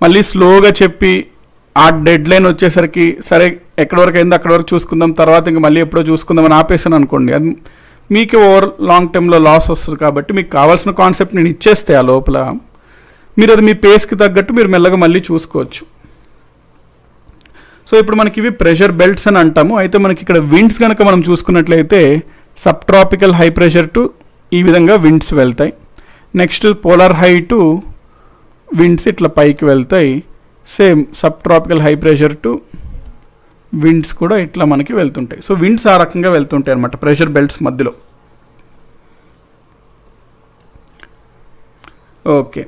మళ్ళీ స్లోగా చెప్పి ఆ డెడ్ లైన్ వచ్చేసరికి సరే ఎక్కడి వరకు అయిందో అక్కడి వరకు చూసుకుందాం, తర్వాత ఇంకా మళ్ళీ ఎప్పుడో చూసుకుందాం అని ఆపేసాను అనుకోండి, అది మీకు ఓవర్ లాంగ్ టైంలో లాస్ వస్తుంది. కాబట్టి మీకు కావాల్సిన కాన్సెప్ట్ నేను ఇచ్చేస్తే ఆ లోపల మీరు అది మీ పేస్కి తగ్గట్టు మీరు మెల్లగా మళ్ళీ చూసుకోవచ్చు. సో ఇప్పుడు మనకి ఇవి ప్రెషర్ బెల్ట్స్ అని అంటాము. అయితే మనకి ఇక్కడ విండ్స్ కనుక మనం చూసుకున్నట్లయితే sub tropical high pressure to ఈ విధంగా విండ్స్ వెళ్తాయి. Next polar high to winds ఇట్లా పైకి వెళ్తాయి. Same sub tropical high pressure to winds కూడా ఇట్లా మనకి వెళ్తుంటాయి. సో విండ్స్ ఆ రకంగా వెళ్తుంటాయి అన్నమాట ప్రెషర్ బెల్ట్స్ మధ్యలో. ఓకే,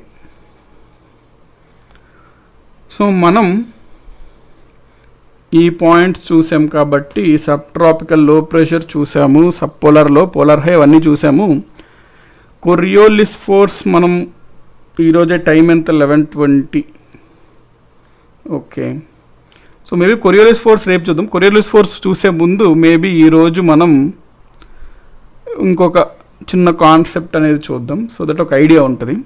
సో మనం ఈ పాయింట్స్ చూసాం కాబట్టి సబ్ ట్రాపికల్ లో ప్రెషర్ చూసాము, సబ్ పోలార్లో పోలార్ హై అవన్నీ చూసాము. కొరియోలిస్ ఫోర్స్ మనం ఈరోజే టైం ఎంత 11:20. Okay, so maybe Coriolis force రేపు చూద్దాం. కొరియోలిస్ ఫోర్స్ చూసే ముందు మేబీ ఈరోజు మనం ఇంకొక చిన్న కాన్సెప్ట్ అనేది చూద్దాం, సో దట్ ఒక ఐడియా ఉంటుంది.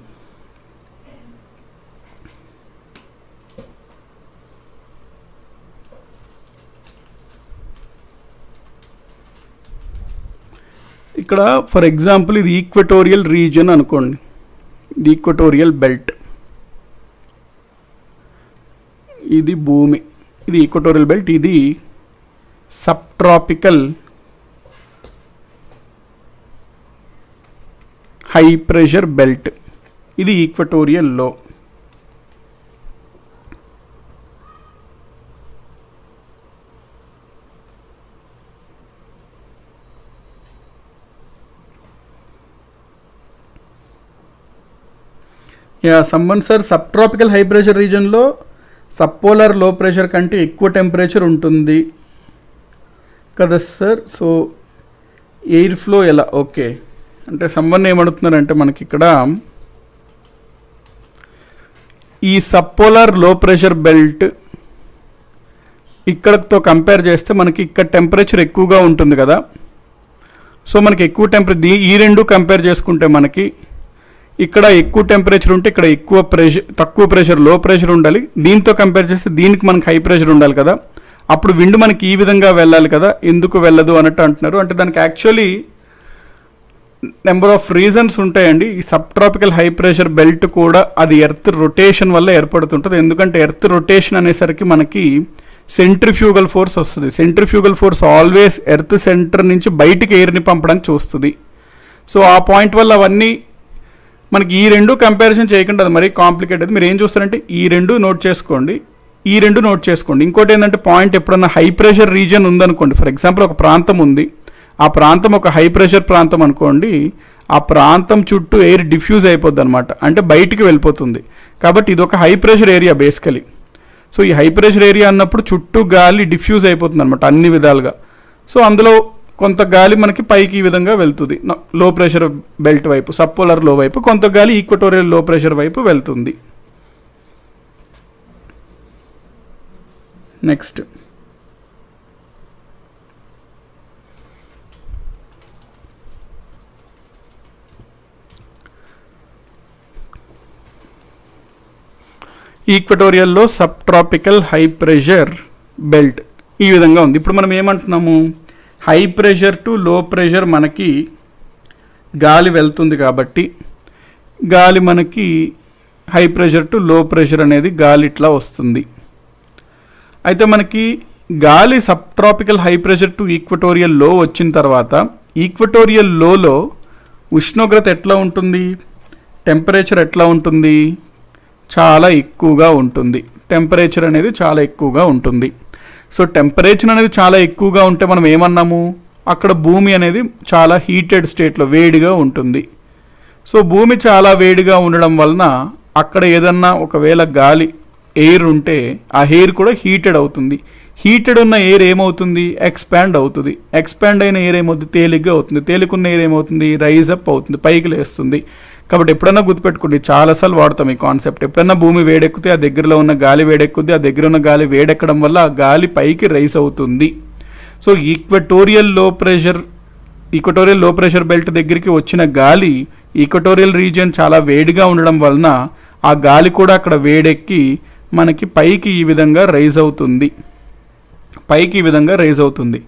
ఇక్కడ ఫర్ ఎగ్జాంపుల్ ఇది ఈక్వటోరియల్ రీజియన్ అనుకోండి, ఇది ఈక్వటోరియల్ బెల్ట్, ఇది భూమి, ఇది ఈక్వటోరియల్ బెల్ట్, ఇది sub tropical high pressure belt, ఇది equatorial low. Samman sir sub tropical high pressure రీజన్లో సబ్ పోలార్ లో ప్రెషర్ కంటే ఎక్కువ టెంపరేచర్ ఉంటుంది కదా సార్, సో ఎయిర్ ఫ్లో ఎలా? ఓకే, అంటే సమ్మన్ ఏమడుతున్నారంటే మనకి ఇక్కడ ఈ sub polar low pressure belt ఇక్కడతో కంపేర్ చేస్తే మనకి ఇక్కడ టెంపరేచర్ ఎక్కువగా ఉంటుంది కదా. సో మనకి ఎక్కువ టెంపరేచర్, ఈ రెండు కంపేర్ చేసుకుంటే మనకి ఇక్కడ ఎక్కువ టెంపరేచర్ ఉంటే ఇక్కడ ఎక్కువ ప్రెషర్, తక్కువ ప్రెషర్ లో ప్రెషర్ ఉండాలి. దీంతో కంపేర్ చేస్తే దీనికి మనకి హై ప్రెషర్ ఉండాలి కదా. అప్పుడు విండ్ మనకి ఈ విధంగా వెళ్ళాలి కదా, ఎందుకు వెళ్ళదు అన్నట్టు అంటున్నారు. అంటే దానికి యాక్చువల్లీ నెంబర్ ఆఫ్ రీజన్స్ ఉంటాయండి. ఈ sub tropical high pressure belt కూడా అది ఎర్త్ రొటేషన్ వల్ల ఏర్పడుతుంటుంది. ఎందుకంటే ఎర్త్ రొటేషన్ అనేసరికి మనకి సెంట్రిఫ్యూగల్ ఫోర్స్ వస్తుంది. Centrifugal force always earth centre నుంచి బయటికి ఎయిర్ని పంపడానికి చూస్తుంది. సో ఆ పాయింట్ వల్ల అవన్నీ మనకి ఈ రెండు కంపారిజన్ చేయకుండా అది మరీ కాంప్లికేట్ అది. మీరు ఏం చూస్తారంటే ఈ రెండు నోట్ చేసుకోండి, ఈ రెండు నోట్ చేసుకోండి. ఇంకోటి ఏంటంటే పాయింట్ ఎప్పుడన్నా హై ప్రెషర్ రీజియన్ ఉందనుకోండి, ఫర్ ఎగ్జాంపుల్ ఒక ప్రాంతం ఉంది, ఆ ప్రాంతం ఒక హై ప్రెషర్ ప్రాంతం అనుకోండి, ఆ ప్రాంతం చుట్టూ ఎయిర్ డిఫ్యూజ్ అయిపోద్ది అనమాట, అంటే బయటికి వెళ్ళిపోతుంది. కాబట్టి ఇది ఒక high pressure area basically. So ఈ హై ప్రెషర్ ఏరియా అన్నప్పుడు చుట్టూ గాలి డిఫ్యూజ్ అయిపోతుంది అనమాట అన్ని విధాలుగా. సో అందులో కొంత గాలి మనకి పైకి ఈ విధంగా వెళ్తుంది లో ప్రెషర్ బెల్ట్ వైపు, సబ్ పోలార్ లో వైపు, కొంత గాలి ఈక్వటోరియల్ లో ప్రెషర్ వైపు వెళ్తుంది. నెక్స్ట్ ఈక్వటోరియల్లో sub tropical high pressure belt ఈ విధంగా ఉంది. ఇప్పుడు మనం ఏమంటున్నాము, high pressure to low pressure మనకి గాలి వెళ్తుంది కాబట్టి గాలి మనకి high pressure to low pressure అనేది గాలి ఇట్లా వస్తుంది. అయితే మనకి గాలి sub tropical high pressure to equatorial low వచ్చిన తర్వాత ఈక్వటోరియల్ లోలో ఉష్ణోగ్రత ఎట్లా ఉంటుంది, టెంపరేచర్ ఎట్లా ఉంటుంది, చాలా ఎక్కువగా ఉంటుంది. టెంపరేచర్ అనేది చాలా ఎక్కువగా ఉంటుంది. సో టెంపరేచర్ అనేది చాలా ఎక్కువగా ఉంటే మనం ఏమన్నాము, అక్కడ భూమి అనేది చాలా హీటెడ్ స్టేట్లో వేడిగా ఉంటుంది. సో భూమి చాలా వేడిగా ఉండడం వలన అక్కడ ఏదన్నా ఒకవేళ గాలి ఎయిర్ ఉంటే ఆ ఎయిర్ కూడా హీటెడ్ అవుతుంది. హీటెడ్ ఉన్న ఎయిర్ ఏమవుతుంది, ఎక్స్పాండ్ అవుతుంది. ఎక్స్పాండ్ అయిన ఎయిర్ ఏమవుతుంది, తేలిగ్గా అవుతుంది. తేలికున్న ఎయిర్ ఏమవుతుంది, రైజ్ అప్ అవుతుంది, పైకి లేస్తుంది. కాబట్టి ఎప్పుడన్నా గుర్తుపెట్టుకోండి, చాలాసార్లు వాడతాం ఈ కాన్సెప్ట్. ఎప్పుడన్నా భూమి వేడెక్కితే ఆ దగ్గరలో ఉన్న గాలి వేడెక్కుద్ది, ఆ దగ్గర ఉన్న గాలి వేడెక్కడం వల్ల ఆ గాలి పైకి రైజ్ అవుతుంది. So equatorial low pressure belt దగ్గరికి వచ్చిన గాలి ఈక్వటోరియల్ రీజియన్ చాలా వేడిగా ఉండడం వలన ఆ గాలి కూడా అక్కడ వేడెక్కి మనకి పైకి ఈ విధంగా రైజ్ అవుతుంది.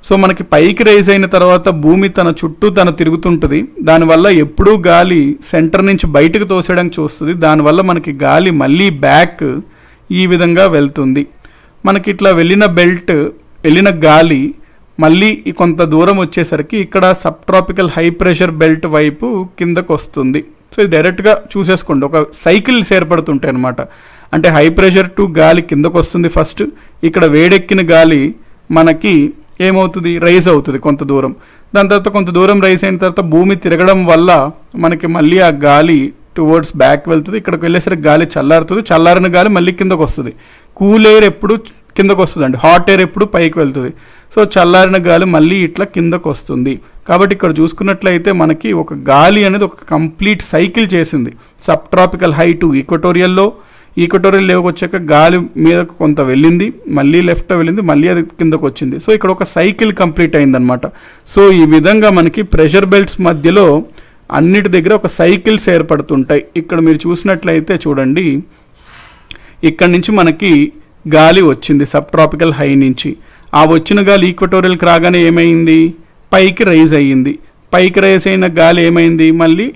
సో మనకి పైకి రైజ్ అయిన తర్వాత భూమి తన చుట్టూ తను తిరుగుతుంటుంది. దానివల్ల ఎప్పుడూ గాలి సెంటర్ నుంచి బయటకు తోసేయడానికి చూస్తుంది. దానివల్ల మనకి గాలి మళ్ళీ బ్యాక్ ఈ విధంగా వెళ్తుంది. మనకి ఇట్లా వెళ్ళిన గాలి మళ్ళీ కొంత దూరం వచ్చేసరికి ఇక్కడ sub tropical high pressure belt వైపు కిందకు వస్తుంది. సో ఇది డైరెక్ట్గా చూసేసుకోండి, ఒక సైకిల్స్ ఏర్పడుతుంటాయి అన్నమాట. అంటే హై ప్రెషర్ టు గాలి కిందకు వస్తుంది ఫస్ట్, ఇక్కడ వేడెక్కిన గాలి మనకి ఏమవుతుంది, రైజ్ అవుతుంది కొంత దూరం. దాని తర్వాత కొంత దూరం రైజ్ అయిన తర్వాత భూమి తిరగడం వల్ల మనకి మళ్ళీ ఆ గాలి టువర్డ్స్ బ్యాక్ వెళ్తుంది. ఇక్కడికి వెళ్ళేసరికి గాలి చల్లారుతుంది, చల్లారిన గాలి మళ్ళీ కిందకు వస్తుంది. కూల్ ఎయిర్ ఎప్పుడు కిందకు వస్తుంది అండి, హాట్ ఎయిర్ ఎప్పుడు పైకి వెళ్తుంది. సో చల్లారిన గాలి మళ్ళీ ఇట్లా కిందకు వస్తుంది. కాబట్టి ఇక్కడ చూసుకున్నట్లయితే మనకి ఒక గాలి అనేది ఒక కంప్లీట్ సైకిల్ చేసింది. సబ్ ట్రాపికల్ హై టు ఈక్వటోరియల్లో, ఈక్వటోరియల్ లేవకు వచ్చాక గాలి మీదకు కొంత వెళ్ళింది, మళ్ళీ లెఫ్ట్ వెళ్ళింది, మళ్ళీ అది కిందకు వచ్చింది. సో ఇక్కడ ఒక సైకిల్ కంప్లీట్ అయిందనమాట. సో ఈ విధంగా మనకి ప్రెషర్ బెల్ట్స్ మధ్యలో అన్నిటి దగ్గర ఒక సైకిల్స్ ఏర్పడుతుంటాయి. ఇక్కడ మీరు చూసినట్లయితే చూడండి, ఇక్కడ నుంచి మనకి గాలి వచ్చింది సబ్ ట్రాపికల్ హై నుంచి. ఆ వచ్చిన గాలి ఈక్వటోరియల్కి రాగానే ఏమైంది, పైకి రైజ్ అయ్యింది. పైకి రైజ్ అయిన గాలి ఏమైంది, మళ్ళీ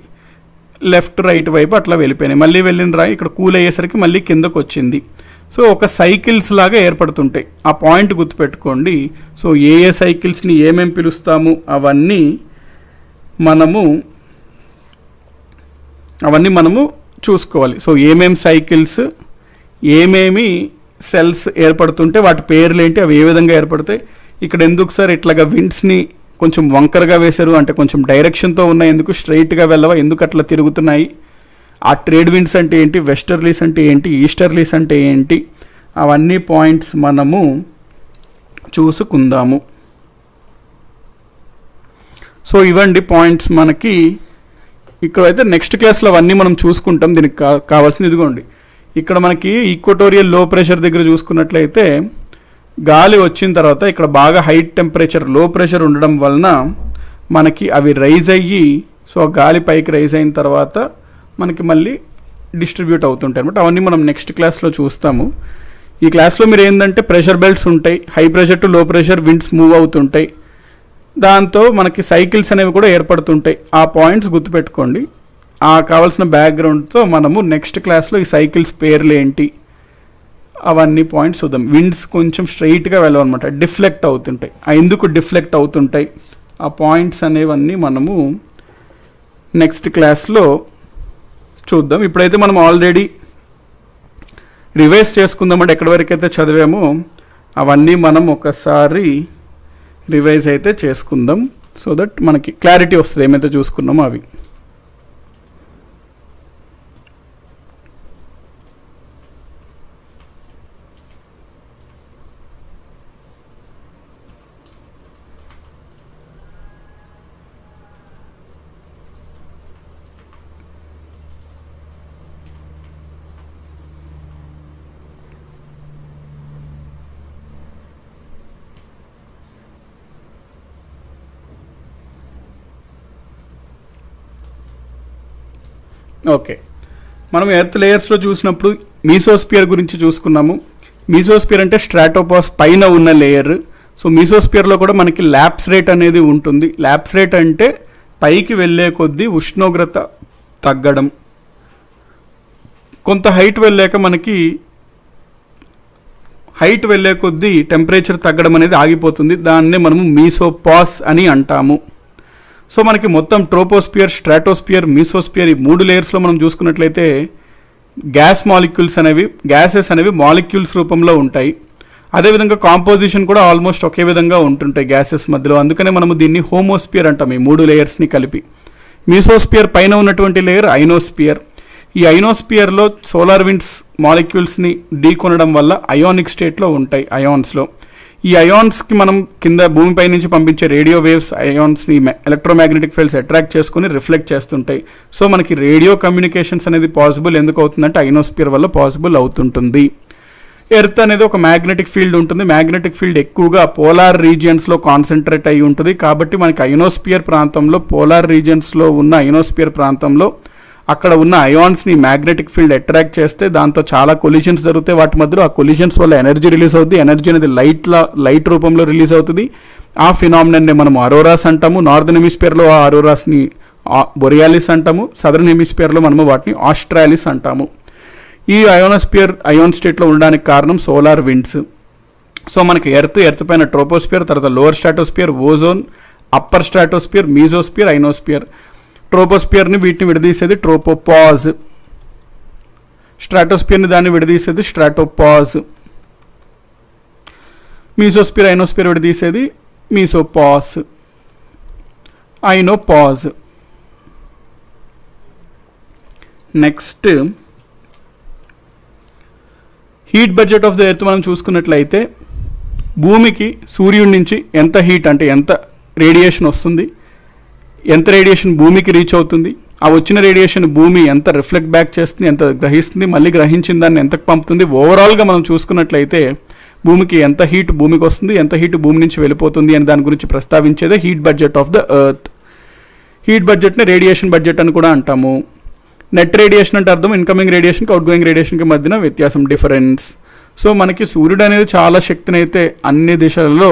లెఫ్ట్ రైట్ వైపు అట్లా వెళ్ళిపోయినాయి. మళ్ళీ వెళ్ళిన రాయి ఇక్కడ కూల్ అయ్యేసరికి మళ్ళీ కిందకు వచ్చింది. సో ఒక సైకిల్స్ లాగా ఏర్పడుతుంటాయి. ఆ పాయింట్ గుర్తుపెట్టుకోండి. సో ఏ ఏ సైకిల్స్ని ఏమేమి పిలుస్తాము అవన్నీ మనము చూసుకోవాలి. సో ఏమేమి సైకిల్స్, ఏమేమి సెల్స్ ఏర్పడుతుంటే వాటి పేర్లు ఏంటి, అవి ఏ విధంగా ఏర్పడతాయి. ఇక్కడ ఎందుకు సార్ ఇట్లాగా విండ్స్ని కొంచెం వంకరగా వేశారు అంటే కొంచెం డైరెక్షన్తో ఉన్నాయి, ఎందుకు స్ట్రైట్గా వెళ్ళవా, ఎందుకు అట్లా తిరుగుతున్నాయి, ఆ ట్రేడ్ విండ్స్ అంటే ఏంటి, వెస్టర్లీస్ అంటే ఏంటి, ఈస్టర్లీస్ అంటే ఏంటి, అవన్నీ పాయింట్స్ మనము చూసుకుందాము. సో ఇవండి పాయింట్స్ మనకి. ఇక్కడైతే నెక్స్ట్ క్లాస్లో అవన్నీ మనం చూసుకుంటాం. దీనికి కావాల్సింది ఇదిగోండి, ఇక్కడ మనకి ఈక్వటోరియల్ లో ప్రెషర్ దగ్గర చూసుకున్నట్లయితే గాలి వచ్చిన తర్వాత ఇక్కడ బాగా హై టెంపరేచర్ లో ప్రెషర్ ఉండడం వలన మనకి అవి రైజ్ అయ్యి, సో గాలి పైకి రైజ్ అయిన తర్వాత మనకి మళ్ళీ డిస్ట్రిబ్యూట్ అవుతుంటాయి అనమాట. అవన్నీ మనం నెక్స్ట్ క్లాస్లో చూస్తాము. ఈ క్లాస్లో మీరు ఏంటంటే ప్రెషర్ బెల్ట్స్ ఉంటాయి, high pressure to low pressure winds move అవుతుంటాయి, దాంతో మనకి సైకిల్స్ అనేవి కూడా ఏర్పడుతుంటాయి. ఆ పాయింట్స్ గుర్తుపెట్టుకోండి. ఆ కావాల్సిన బ్యాక్గ్రౌండ్తో మనము నెక్స్ట్ క్లాస్లో ఈ సైకిల్స్ పేర్లు ఏంటి అవన్నీ పాయింట్స్ చూద్దాం. విండ్స్ కొంచెం స్ట్రైట్గా వెళ్ళవన్నమాట, డిఫ్లెక్ట్ అవుతుంటాయి. ఎందుకు డిఫ్లెక్ట్ అవుతుంటాయి ఆ పాయింట్స్ అనేవన్నీ మనము నెక్స్ట్ క్లాస్లో చూద్దాం. ఇప్పుడైతే మనం ఆల్రెడీ రివైజ్ చేసుకుందామంటే ఎక్కడి వరకు అయితే చదివామో అవన్నీ మనం ఒకసారి రివైజ్ అయితే చేసుకుందాం. సో దట్ మనకి క్లారిటీ వస్తుంది ఏమైతే చూసుకున్నామో అవి. ఓకే, మనం ఎర్త్ లేయర్స్లో చూసినప్పుడు మీసోస్పియర్ గురించి చూసుకున్నాము. మీసోస్పియర్ అంటే స్ట్రాటోపాస్ పైన ఉన్న లేయర్. సో మీసోస్పియర్లో కూడా మనకి ల్యాప్స్ రేట్ అనేది ఉంటుంది. ల్యాప్స్ రేట్ అంటే పైకి వెళ్ళే కొద్దీ ఉష్ణోగ్రత తగ్గడం, కొంత హైట్ వెళ్ళాక మనకి హైట్ వెళ్ళే కొద్దీ టెంపరేచర్ తగ్గడం అనేది ఆగిపోతుంది. దాన్నే మనము మీసోపాస్ అని అంటాము. సో మనకి మొత్తం ట్రోపోస్పియర్, స్ట్రాటోస్పియర్, మీసోస్పియర్ ఈ 3 లేయర్స్లో మనం చూసుకున్నట్లయితే గ్యాసెస్ అనేవి మాలిక్యూల్స్ రూపంలో ఉంటాయి. అదేవిధంగా కాంపోజిషన్ కూడా ఆల్మోస్ట్ ఒకే విధంగా ఉంటుంటాయి గ్యాసెస్ మధ్యలో. అందుకనే మనము దీన్ని హోమోస్పియర్ అంటాం, ఈ 3 లేయర్స్ని కలిపి. మీసోస్పియర్ పైన ఉన్నటువంటి లేయర్ ఐనోస్పియర్. ఈ ఐనోస్పియర్లో సోలార్ విండ్స్ మాలిక్యూల్స్ని ఢీకొనడం వల్ల అయానిక్ స్టేట్లో ఉంటాయి, అయాన్స్లో. ఈ అయాన్స్కి మనం కింద భూమిపై నుంచి పంపించే రేడియో వేవ్స్ అయాన్స్ని ఎలక్ట్రోమాగ్నెటిక్ ఫీల్డ్స్ అట్రాక్ట్ చేసుకుని రిఫ్లెక్ట్ చేస్తుంటాయి. సో మనకి రేడియో కమ్యూనికేషన్స్ అనేది పాసిబుల్ ఎందుకు అవుతుందంటే ఐనోస్పియర్ వల్ల పాసిబుల్ అవుతుంటుంది. ఎర్త్ అనేది ఒక మ్యాగ్నెటిక్ ఫీల్డ్ ఉంటుంది. మ్యాగ్నెటిక్ ఫీల్డ్ ఎక్కువగా పోలార్ రీజియన్స్లో కాన్సన్ట్రేట్ అయి ఉంటుంది. కాబట్టి మనకి ఐనోస్పియర్ ప్రాంతంలో, పోలార్ రీజియన్స్లో ఉన్న ఐనోస్పియర్ ప్రాంతంలో అక్కడ ఉన్న అయాన్స్ని మ్యాగ్నెటిక్ ఫీల్డ్ అట్రాక్ట్ చేస్తే దాంతో చాలా కొలిషన్స్ జరుగుతాయి వాటి మధ్యలో. ఆ కొలిషన్స్ వల్ల ఎనర్జీ రిలీజ్ అవుతుంది. ఎనర్జీ అనేది లైట్ రూపంలో రిలీజ్ అవుతుంది. ఆ ఫినామినన్ని మనం అరోరాస్ అంటాము. నార్దర్న్ హెమిస్ఫియర్లో ఆ అరోరాస్ని బొరియాలిస్ అంటాము. సదర్న్ హెమిస్ఫియర్లో మనము వాటిని ఆస్ట్రాలిస్ అంటాము. ఈ అయోన్ స్టేట్లో ఉండడానికి కారణం సోలార్ విండ్స్. సో మనకి ఎర్త్ పైన ట్రోపోస్పియర్, తర్వాత lower stratosphere, ozone, upper stratosphere, mesosphere, ionosphere. ట్రోపోస్పియర్ని వీటిని విడదీసేది ట్రోపోపాజ్, స్ట్రాటోస్పియర్ని దాన్ని విడదీసేది స్ట్రాటోపాజ్, మీజోస్పియర్ ఐనోస్పియర్ విడదీసేది mesopause, ionopause. Next heat budget of the earth మనం చూసుకున్నట్లయితే భూమికి సూర్యుడి నుంచి ఎంత హీట్ అంటే ఎంత రేడియేషన్ వస్తుంది, ఎంత రేడియేషన్ భూమికి రీచ్ అవుతుంది, ఆ వచ్చిన రేడియేషన్ భూమి ఎంత రిఫ్లెక్ట్ బ్యాక్ చేస్తుంది, ఎంత గ్రహిస్తుంది, మళ్ళీ గ్రహించిన దాన్ని ఎంతకు పంపుతుంది, ఓవరాల్గా మనం చూసుకున్నట్లయితే భూమికి ఎంత హీట్ భూమికి వస్తుంది, ఎంత హీట్ భూమి నుంచి వెళ్ళిపోతుంది అని దాని గురించి ప్రస్తావించేదే heat budget of the earth. Heat బడ్జెట్ని రేడియేషన్ బడ్జెట్ అని కూడా అంటాము. నెట్ రేడియేషన్ అంటే అర్థం ఇన్కమింగ్ రేడియేషన్కి అవుట్గోయింగ్ రేడియేషన్కి మధ్యన వ్యత్యాసం, డిఫరెన్స్. సో మనకి సూర్యుడు అనేది చాలా శక్తిని అయితే అన్ని దిశలలో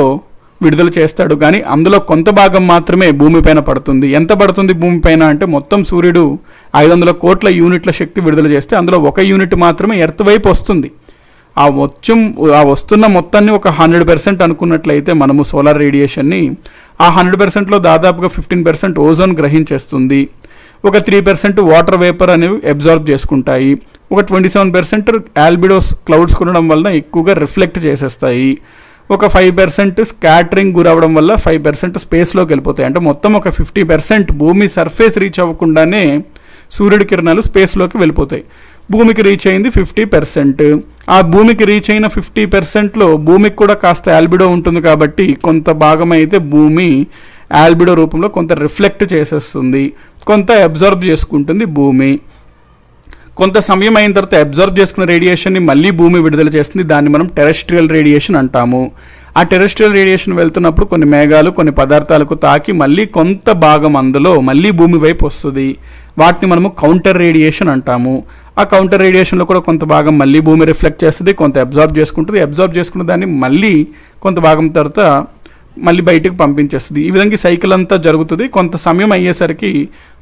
విడుదల చేస్తాడు, కానీ అందులో కొంత భాగం మాత్రమే భూమిపైన పడుతుంది. ఎంత పడుతుంది భూమిపైన అంటే మొత్తం సూర్యుడు 500 కోట్ల యూనిట్ల శక్తి విడుదల చేస్తే అందులో 1 యూనిట్ మాత్రమే ఎర్త్ వైపు వస్తుంది. ఆ వస్తున్న మొత్తాన్ని ఒక 100% అనుకున్నట్లయితే మనము సోలార్ రేడియేషన్ని, ఆ 100%లో దాదాపుగా 15% ఓజోన్ గ్రహించేస్తుంది, ఒక 3% వాటర్ వేపర్ అనేవి అబ్జార్బ్ చేసుకుంటాయి, ఒక 27% ఆల్బిడోస్ క్లౌడ్స్ కొనడం వలన ఎక్కువగా రిఫ్లెక్ట్ చేసేస్తాయి, ఒక 5% స్కాటరింగ్ గురవడం వల్ల 5% స్పేస్లోకి వెళ్ళిపోతాయి. అంటే మొత్తం ఒక 50% భూమి సర్ఫేస్ రీచ్ అవ్వకుండానే సూర్యుడి కిరణాలు స్పేస్లోకి వెళ్ళిపోతాయి. భూమికి రీచ్ అయింది 50%. ఆ భూమికి రీచ్ అయిన 50%లో భూమికి కూడా కాస్త ఆల్బిడో ఉంటుంది కాబట్టి కొంత భాగం అయితే భూమి ఆల్బిడో రూపంలో కొంత రిఫ్లెక్ట్ చేసేస్తుంది, కొంత అబ్జర్వ్ చేసుకుంటుంది భూమి. కొంత సమయం అయిన తర్వాత అబ్జర్వ్ చేసుకున్న రేడియేషన్ని మళ్ళీ భూమి విడుదల చేస్తుంది, దాన్ని మనం టెరెస్ట్రియల్ రేడియేషన్ అంటాము. ఆ టెరెస్ట్రియల్ రేడియేషన్ వెళ్తున్నప్పుడు కొన్ని మేఘాలు కొన్ని పదార్థాలకు తాకి మళ్ళీ కొంత భాగం అందులో మళ్ళీ భూమి వైపు వస్తుంది, వాటిని మనము కౌంటర్ రేడియేషన్ అంటాము. ఆ కౌంటర్ రేడియేషన్లో కూడా కొంత భాగం మళ్ళీ భూమి రిఫ్లెక్ట్ చేస్తుంది, కొంత అబ్జర్వ్ చేసుకుంటుంది, అబ్జర్వ్ చేసుకున్న దాన్ని మళ్ళీ కొంత భాగం తర్వాత మళ్ళీ బయటకు పంపించేస్తుంది. ఈ విధంగా సైకిల్ అంతా జరుగుతుంది. కొంత సమయం అయ్యేసరికి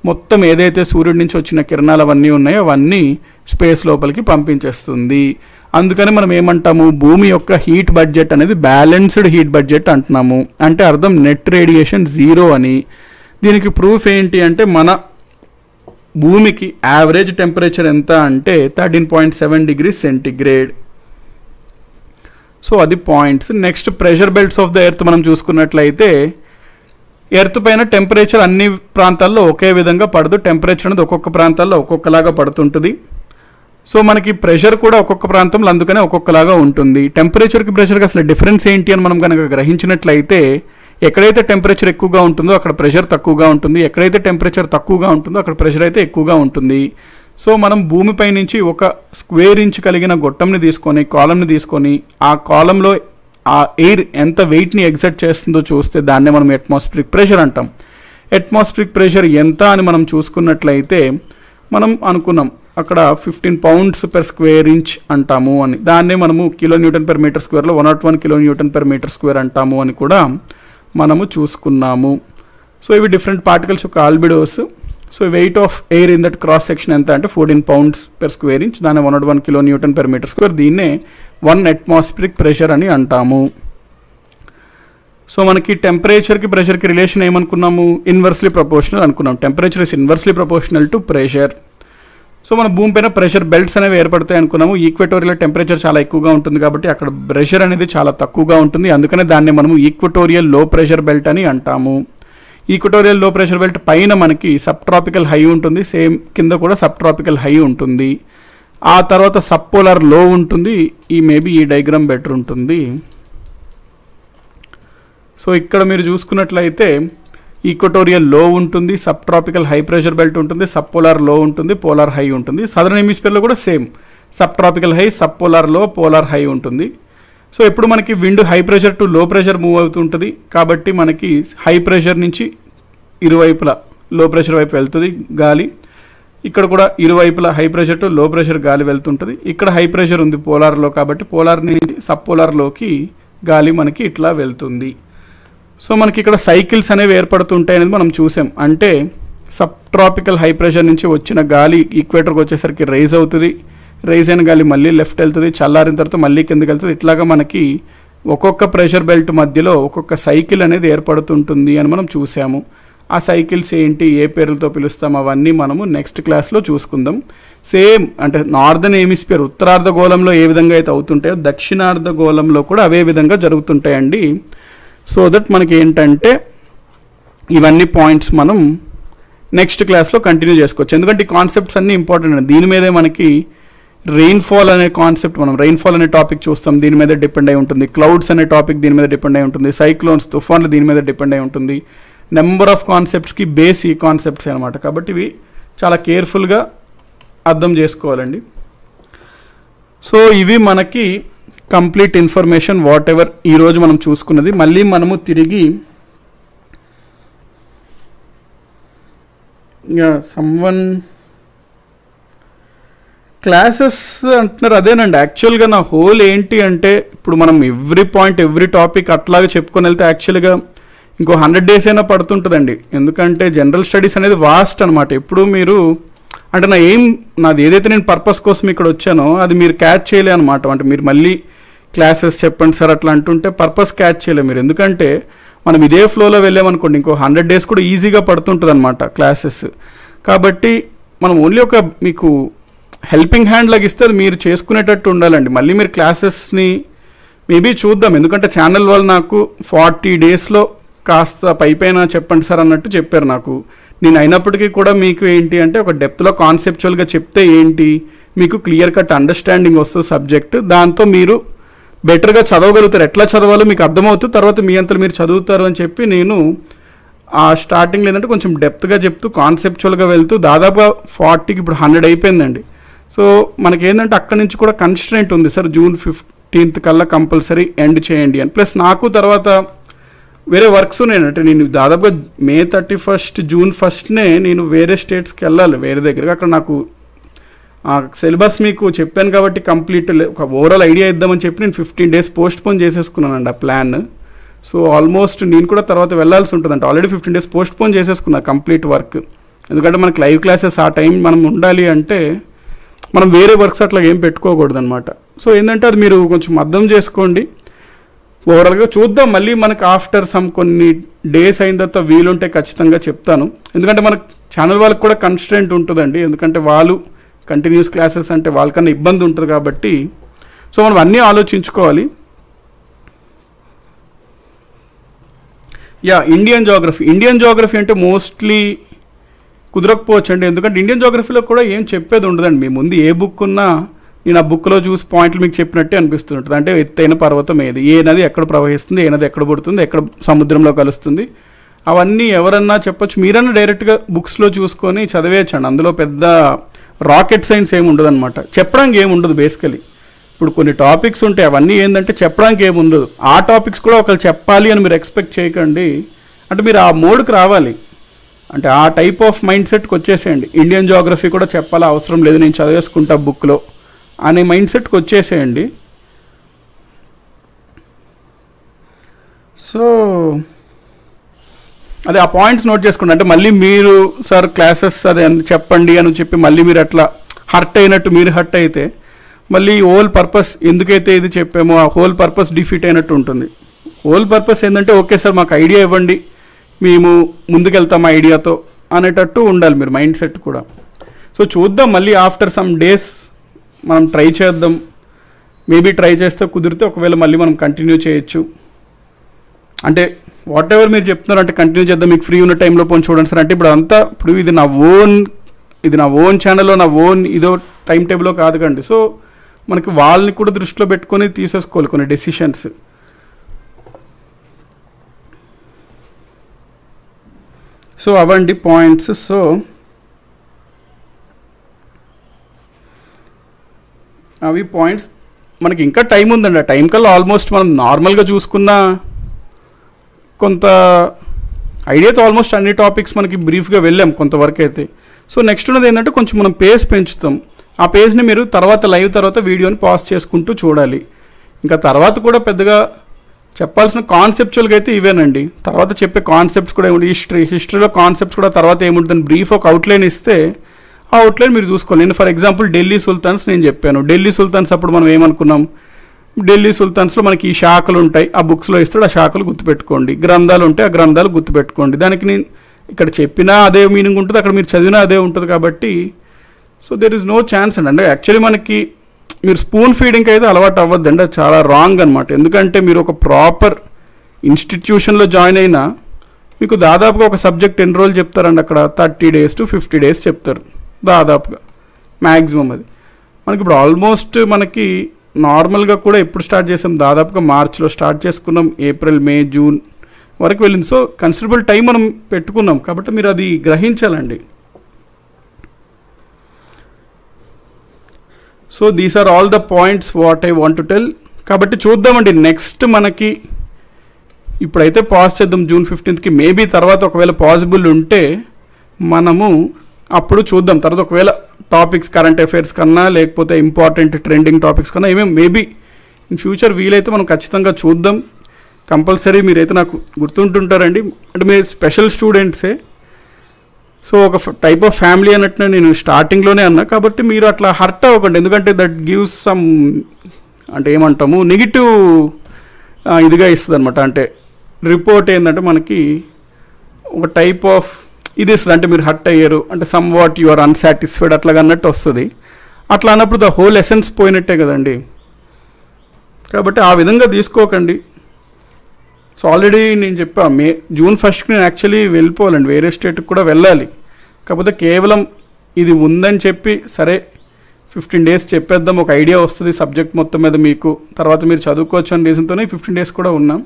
మొత్తం ఏదైతే సూర్యుడి నుంచి వచ్చిన కిరణాలు అవన్నీ ఉన్నాయో అవన్నీ స్పేస్ లోపలికి పంపించేస్తుంది. అందుకని మనం ఏమంటాము, భూమి యొక్క హీట్ బడ్జెట్ అనేది బ్యాలెన్స్డ్ హీట్ బడ్జెట్ అంటున్నాము. అంటే అర్థం నెట్ రేడియేషన్ 0 అని. దీనికి ప్రూఫ్ ఏంటి అంటే మన భూమికి యావరేజ్ టెంపరేచర్ ఎంత అంటే 13.7 degrees సెంటిగ్రేడ్. సో అది points. Next pressure belts of the earth మనం చూసుకున్నట్లయితే ఎర్త్ పైన టెంపరేచర్ అన్ని ప్రాంతాల్లో ఒకే విధంగా పడదు, టెంపరేచర్ అనేది ఒక్కొక్క ప్రాంతాల్లో ఒక్కొక్కలాగా పడుతుంటుంది. సో మనకి ప్రెషర్ కూడా ఒక్కొక్క ప్రాంతంలో అందుకనే ఒక్కొక్కలాగా ఉంటుంది. టెంపరేచర్కి ప్రెషర్కి అసలు డిఫరెన్స్ ఏంటి అని మనం కనుక గ్రహించినట్లయితే ఎక్కడైతే టెంపరేచర్ ఎక్కువగా ఉంటుందో అక్కడ ప్రెషర్ తక్కువగా ఉంటుంది, ఎక్కడైతే టెంపరేచర్ తక్కువగా ఉంటుందో అక్కడ ప్రెషర్ అయితే ఎక్కువగా ఉంటుంది. సో మనం భూమిపై నుంచి ఒక స్క్వేర్ ఇంచ్ కలిగిన గొట్టంని తీసుకొని కాలంని తీసుకొని ఆ కాలంలో ఆ ఎయిర్ ఎంత వెయిట్ని ఎగ్జర్ట్ చేస్తుందో చూస్తే దాన్నే మనం అట్మాస్ఫిరిక్ ప్రెషర్ అంటాం. అట్మాస్ఫిరిక్ ప్రెషర్ ఎంత అని మనం చూసుకున్నట్లయితే మనం అనుకున్నాం అక్కడ 15 pounds per square inch అంటాము అని, దాన్నే మనము kN/m²లో 101 kN/m² అంటాము అని కూడా మనము చూసుకున్నాము. సో ఇవి డిఫరెంట్ పార్టికల్స్ యొక్క albedos. So weight of air in that cross section ఎంత అంటే 14 pounds per square inch, దాన్ని 101 kN/m², దీన్నే 1 atmospheric pressure అని అంటాము. సో మనకి టెంపరేచర్కి ప్రెషర్కి రిలేషన్ ఏమనుకున్నాము, ఇన్వర్స్లీ ప్రపోర్షనల్ అనుకున్నాం. Temperature is inversely proportional to pressure. So మన భూమి పైన ప్రెషర్ బెల్ట్స్ అనేవి ఏర్పడతాయి అనుకున్నాము. ఈక్వటోరియల్ టెంపరేచర్ చాలా ఎక్కువగా ఉంటుంది కాబట్టి అక్కడ ప్రెషర్ అనేది చాలా తక్కువగా ఉంటుంది, అందుకనే దాన్ని మనము ఈక్వటోరియల్ లో ప్రెషర్ బెల్ట్ అని అంటాము. ఈక్వటోరియల్ లో ప్రెషర్ బెల్ట్ పైన మనకి సబ్ ట్రాపికల్ హై ఉంటుంది, సేమ్ కింద కూడా సబ్ ట్రాపికల్ హై ఉంటుంది, ఆ తర్వాత సబ్ పోలార్ లో ఉంటుంది. మేబీ ఈ డయాగ్రామ్ బెటర్ ఉంటుంది. సో ఇక్కడ మీరు చూసుకున్నట్లయితే ఈక్వటోరియల్ లో ఉంటుంది, sub tropical high pressure belt ఉంటుంది, సబ్ పోలార్ లో ఉంటుంది, పోలార్ హై ఉంటుంది. సదరన్ హెమిస్ఫియర్లో కూడా same sub tropical high, sub polar లో, పోలార్ హై ఉంటుంది. సో ఎప్పుడు మనకి wind high pressure to low pressure move అవుతుంటుంది కాబట్టి మనకి హై ప్రెషర్ నుంచి ఇరువైపులా లో ప్రెషర్ వైపు వెళ్తుంది గాలి. ఇక్కడ కూడా ఇరువైపులా high pressure to low pressure గాలి వెళ్తుంటుంది. ఇక్కడ హై ప్రెషర్ ఉంది పోలార్లో కాబట్టి పోలార్ నుంచి సబ్ పోలార్లోకి గాలి మనకి ఇట్లా వెళ్తుంది. సో మనకి ఇక్కడ సైకిల్స్ అనేవి ఏర్పడుతుంటాయి అనేది మనం చూసాం. అంటే సబ్ ట్రాపికల్ హై ప్రెషర్ నుంచి వచ్చిన గాలి ఈక్వేటర్కి వచ్చేసరికి రైజ్ అవుతుంది, రైజ్ అయిన గాలి మళ్ళీ లెఫ్ట్ వెళ్తుంది, చల్లారిన తర్వాత మళ్ళీ కిందకి వెళ్తుంది. ఇట్లాగా మనకి ఒక్కొక్క ప్రెషర్ బెల్ట్ మధ్యలో ఒక్కొక్క సైకిల్ అనేది ఏర్పడుతుంటుంది అని మనం చూసాము. ఆ సైకిల్స్ ఏంటి, ఏ పేర్లతో పిలుస్తాం, అవన్నీ మనము నెక్స్ట్ క్లాస్లో చూసుకుందాం. సేమ్ అంటే నార్దర్న్ హెమిస్ఫియర్ ఉత్తరార్ధగోళంలో ఏ విధంగా అయితే అవుతుంటాయో దక్షిణార్ధగోళంలో కూడా అవే విధంగా జరుగుతుంటాయండి. సో దట్ మనకి ఏంటంటే ఇవన్నీ పాయింట్స్ మనం నెక్స్ట్ క్లాస్లో కంటిన్యూ చేసుకోవచ్చు. ఎందుకంటే ఈ కాన్సెప్ట్స్ అన్నీ ఇంపార్టెంట్ అండి. దీని మీదే మనకి రెయిన్ఫాల్ అనే కాన్సెప్ట్, మనం రెయిన్ఫాల్ అనే టాపిక్ చూస్తాం, దీని మీద డిపెండ్ అయి ఉంటుంది. క్లౌడ్స్ అనే టాపిక్ దీని మీద డిపెండ్ అయి ఉంటుంది. సైక్లోన్స్, తుఫాన్లు దీని మీద డిపెండ్ అయి ఉంటుంది. నెంబర్ ఆఫ్ కాన్సెప్ట్స్కి బేస్ ఈ కాన్సెప్ట్స్ అనమాట. కాబట్టి ఇవి చాలా కేర్ఫుల్గా అర్థం చేసుకోవాలండి. సో ఇవి మనకి కంప్లీట్ ఇన్ఫర్మేషన్ వాట్ ఎవర్ ఈరోజు మనం చూసుకున్నది. మళ్ళీ మనము తిరిగి సమ్వన్ క్లాసెస్ అంటున్నారు, అదేనండి. యాక్చువల్గా నా హోల్ ఏంటి అంటే ఇప్పుడు మనం ఎవ్రీ పాయింట్ ఎవ్రీ టాపిక్ అట్లాగే చెప్పుకొని వెళ్తే యాక్చువల్గా ఇంకో 100 days అయినా పడుతుంటుందండి. ఎందుకంటే జనరల్ స్టడీస్ అనేది వాస్ట్ అనమాట. ఎప్పుడు మీరు అంటే నాది ఏదైతే నేను పర్పస్ కోసం ఇక్కడ వచ్చానో అది మీరు క్యాచ్ చేయలే అనమాట. అంటే మీరు మళ్ళీ క్లాసెస్ చెప్పండి సార్ అట్లా అంటుంటే పర్పస్ క్యాచ్ చేయలే మీరు. ఎందుకంటే మనం ఇదే ఫ్లోలో వెళ్ళామనుకోండి ఇంకో 100 days కూడా ఈజీగా పడుతుంటుంది అనమాట క్లాసెస్. కాబట్టి మనం ఓన్లీ ఒక మీకు హెల్పింగ్ హ్యాండ్ లాగా ఇస్తే అది మీరు చేసుకునేటట్టు ఉండాలండి. మళ్ళీ మీరు క్లాసెస్ని మేబీ చూద్దాం. ఎందుకంటే ఛానల్ వాళ్ళు నాకు 40 daysలో కాస్త పైపైన చెప్పండి సార్ అన్నట్టు చెప్పారు నాకు. నేను అయినప్పటికీ కూడా మీకు ఏంటి అంటే ఒక డెప్త్లో కాన్సెప్చువల్గా చెప్తే ఏంటి మీకు క్లియర్ కట్ అండర్స్టాండింగ్ వస్తుంది సబ్జెక్ట్. దాంతో మీరు బెటర్గా చదవగలుగుతారు. ఎట్లా చదవాలో మీకు అర్థమవుతుంది. తర్వాత మీ అంతా మీరు చదువుతారు అని చెప్పి నేను ఆ స్టార్టింగ్ ఏంటంటే కొంచెం డెప్త్గా చెప్తూ కాన్సెప్చువల్గా వెళ్తూ దాదాపుగా 40కి ఇప్పుడు 100 అయిపోయిందండి. సో మనకేంటంటే అక్కడి నుంచి కూడా కన్స్ట్రెంట్ ఉంది సార్, June 15th కల్లా కంపల్సరీ ఎండ్ చేయండి అని. ప్లస్ నాకు తర్వాత వేరే వర్క్స్ ఉన్నాయంటే నేను దాదాపుగా May 31st June 1st నేను వేరే స్టేట్స్కి వెళ్ళాలి, వేరే దగ్గరికి. అక్కడ నాకు సిలబస్ మీకు చెప్పాను కాబట్టి కంప్లీట్ ఒక ఓవరాల్ ఐడియా ఇద్దామని చెప్పి నేను 15 days పోస్ట్ పోన్ చేసేసుకున్నానండి ఆ ప్లాన్. సో ఆల్మోస్ట్ నేను కూడా తర్వాత వెళ్ళాల్సి ఉంటుందంట. ఆల్రెడీ 15 days పోస్ట్ పోన్ చేసేసుకున్నా కంప్లీట్ వర్క్. ఎందుకంటే మనకి లైవ్ క్లాసెస్ ఆ టైం మనం ఉండాలి అంటే మనం వేరే వర్క్స్ అట్లా ఏం పెట్టుకోకూడదు అనమాట. సో ఏంటంటే అది మీరు కొంచెం అర్థం చేసుకోండి. ఓవరాల్గా చూద్దాం. మళ్ళీ మనకు ఆఫ్టర్ కొన్ని డేస్ అయిన తర్వాత వీలుంటే ఖచ్చితంగా చెప్తాను. ఎందుకంటే మన ఛానల్ వాళ్ళకి కూడా కన్స్ట్రెంట్ ఉంటుందండి. ఎందుకంటే వాళ్ళు కంటిన్యూస్ క్లాసెస్ అంటే వాళ్ళకన్నా ఇబ్బంది ఉంటుంది కాబట్టి సో మనం అన్నీ ఆలోచించుకోవాలి. ఇండియన్ జోగ్రఫీ అంటే మోస్ట్లీ కుదరకపోవచ్చు అండి. ఎందుకంటే ఇండియన్ జోగ్రఫీలో కూడా ఏం చెప్పేది ఉండదండి. మీ ముందు ఏ బుక్ ఉన్నా నేను ఆ బుక్లో చూసి పాయింట్లు మీకు చెప్పినట్టే అనిపిస్తుంటుంది. అంటే ఎత్తైన పర్వతం ఏది, ఏ నది ఎక్కడ ప్రవహిస్తుంది, ఏ నది ఎక్కడ పుడుతుంది, ఎక్కడ సముద్రంలో కలుస్తుంది, అవన్నీ ఎవరన్నా చెప్పొచ్చు. మీరన్నా డైరెక్ట్గా బుక్స్లో చూసుకొని చదివేయచ్చండి. అందులో పెద్ద రాకెట్ సైన్స్ ఏమి ఉండదు అనమాట. చెప్పడానికి ఏమి ఉండదు బేసికలీ. ఇప్పుడు కొన్ని టాపిక్స్ ఉంటాయి, అవన్నీ ఏంటంటే చెప్పడానికి ఏమి ఉండదు. ఆ టాపిక్స్ కూడా ఒకళ్ళు చెప్పాలి అని మీరు ఎక్స్పెక్ట్ చేయకండి. అంటే మీరు ఆ మోడ్కి రావాలి. అంటే ఆ టైప్ ఆఫ్ మైండ్ సెట్కి వచ్చేసేయండి. ఇండియన్ జోగ్రఫీ కూడా చెప్పాలా, అవసరం లేదు, నేను చదివేసుకుంటా బుక్లో అనే మైండ్ సెట్కి వచ్చేసేయండి. సో అదే ఆ పాయింట్స్ నోట్ చేసుకోండి. అంటే మళ్ళీ మీరు సార్ క్లాసెస్ అదే చెప్పండి అని చెప్పి మళ్ళీ మీరు అట్లా హర్ట్ అయినట్టు మీరు హర్ట్ అయితే మళ్ళీ హోల్ పర్పస్ ఎందుకైతే ఇది చెప్పామో ఆ హోల్ పర్పస్ డిఫీట్ అయినట్టు ఉంటుంది. హోల్ పర్పస్ ఏంటంటే ఓకే సార్ మాకు ఐడియా ఇవ్వండి, మేము ముందుకెళ్తాం ఐడియాతో అనేటట్టు ఉండాలి మీరు మైండ్ సెట్ కూడా. సో చూద్దాం, మళ్ళీ ఆఫ్టర్ సమ్ డేస్ మనం ట్రై చేద్దాం. మేబీ ట్రై చేస్తే కుదిరితే ఒకవేళ మళ్ళీ మనం కంటిన్యూ చేయొచ్చు. అంటే వాట్ ఎవర్ మీరు చెప్తున్నారు అంటే కంటిన్యూ చేద్దాం, మీకు ఫ్రీ ఉన్న టైంలో పోని చూడండి సార్ అంటే ఇప్పుడు ఇది నా ఓన్ ఛానల్లో నా ఓన్ ఇదో టైం టేబుల్లో కాదు కండి. సో మనకి వాళ్ళని కూడా దృష్టిలో పెట్టుకొని తీసేసుకోవాలి కొన్ని డెసిషన్స్. సో అవండి పాయింట్స్. సో అవి పాయింట్స్. మనకి ఇంకా టైం ఉందండి. ఆ టైం కల్లా ఆల్మోస్ట్ మనం నార్మల్గా చూసుకున్న కొంత ఐడియాతో ఆల్మోస్ట్ అన్ని టాపిక్స్ మనకి బ్రీఫ్గా వెళ్ళాం కొంతవరకు అయితే. సో నెక్స్ట్ ఉన్నది ఏంటంటే కొంచెం మనం పేస్ పెంచుతాం. ఆ పేజ్ని మీరు తర్వాత లైవ్ తర్వాత వీడియోని పాజ్ చేసుకుంటూ చూడాలి. ఇంకా తర్వాత కూడా పెద్దగా చెప్పాల్సిన కాన్సెప్చువల్గా అయితే ఇవేనండి. తర్వాత చెప్పే కాన్సెప్ట్స్ కూడా ఏముంటుంది, హిస్టరీలో కాన్సెప్ట్స్ కూడా తర్వాత ఏముంటుందని బ్రీఫ్ ఒక అవుట్లైన్ ఇస్తే ఆ అవుట్లైన్ మీరు చూసుకోవాలి. నేను ఫర్ ఎగ్జాంపుల్ ఢిల్లీ సుల్తాన్స్ నేను చెప్పాను. ఢిల్లీ సుల్తాన్స్ అప్పుడు మనం ఏమనుకున్నాం, ఢిల్లీ సుల్తాన్స్లో మనకి ఈ శాఖలు ఉంటాయి, ఆ బుక్స్లో ఇస్తాడు, ఆ శాఖలు గుర్తుపెట్టుకోండి. గ్రంథాలు ఉంటాయి, ఆ గ్రంథాలు గుర్తుపెట్టుకోండి. దానికి నేను ఇక్కడ చెప్పినా అదే మీనింగ్ ఉంటుంది, అక్కడ మీరు చదివినా అదే ఉంటుంది. కాబట్టి so there is no chance అండి. అంటే యాక్చువల్లీ మనకి మీరు స్పూన్ ఫీడింగ్ అయితే అలవాటు అవ్వద్దండి, అది చాలా రాంగ్ అనమాట. ఎందుకంటే మీరు ఒక ప్రాపర్ ఇన్స్టిట్యూషన్లో జాయిన్ అయినా మీకు దాదాపుగా ఒక సబ్జెక్ట్ ఎన్ని రోజులు చెప్తారండి అక్కడ, 30 days to 50 days చెప్తారు దాదాపుగా, మ్యాక్సిమం. అది మనకి ఇప్పుడు ఆల్మోస్ట్ మనకి నార్మల్గా కూడా ఎప్పుడు స్టార్ట్ చేసాం, దాదాపుగా మార్చ్లో స్టార్ట్ చేసుకున్నాం, ఏప్రిల్ మే జూన్ వరకు వెళ్ళింది. సో కన్సిడరబుల్ టైం మనం పెట్టుకున్నాం, కాబట్టి మీరు అది గ్రహించాలండి. So these are all the points what I want to tell. కాబట్టి చూద్దామండి నెక్స్ట్ మనకి ఇప్పుడైతే పాస్ చేద్దాం June 15th. మేబీ తర్వాత ఒకవేళ పాసిబుల్ ఉంటే మనము అప్పుడు చూద్దాం. తర్వాత ఒకవేళ టాపిక్స్ కరెంట్ అఫైర్స్ కన్నా లేకపోతే ఇంపార్టెంట్ ట్రెండింగ్ టాపిక్స్ కన్నా ఏమేమి మేబీ ఇన్ ఫ్యూచర్ వీలైతే మనం ఖచ్చితంగా చూద్దాం. కంపల్సరీ మీరైతే నాకు గుర్తుంటుంటారండి, అంటే మీరు స్పెషల్ స్టూడెంట్సే. సో ఒక టైప్ ఆఫ్ ఫ్యామిలీ అన్నట్టు నేను స్టార్టింగ్లోనే అన్నా, కాబట్టి మీరు అట్లా హర్ట్ అవ్వకండి. ఎందుకంటే దట్ గివ్స్ సమ్ అంటే ఏమంటాము నెగిటివ్ ఇదిగా ఇస్తుంది అనమాట. అంటే రిపోర్ట్ ఏంటంటే మనకి ఒక టైప్ ఆఫ్ ఇది ఇస్తుంది, అంటే మీరు హర్ట్ అయ్యారు అంటే somewhat you are unsatisfied అట్లాగా అన్నట్టు వస్తుంది. అట్లా అన్నప్పుడు ద హోల్ ఎసెన్స్ పోయినట్టే కదండి. కాబట్టి ఆ విధంగా తీసుకోకండి. సో ఆల్రెడీ నేను చెప్పా June 1st నేను యాక్చువల్లీ వెళ్ళిపోవాలండి, వేరే స్టేట్కి కూడా వెళ్ళాలి. కాకపోతే కేవలం ఇది ఉందని చెప్పి సరే 15 days చెప్పేద్దాం, ఒక ఐడియా వస్తుంది సబ్జెక్ట్ మొత్తం మీద మీకు, తర్వాత మీరు చదువుకోవచ్చు అనే రీజన్తోనే 15 days కూడా ఉన్నాం.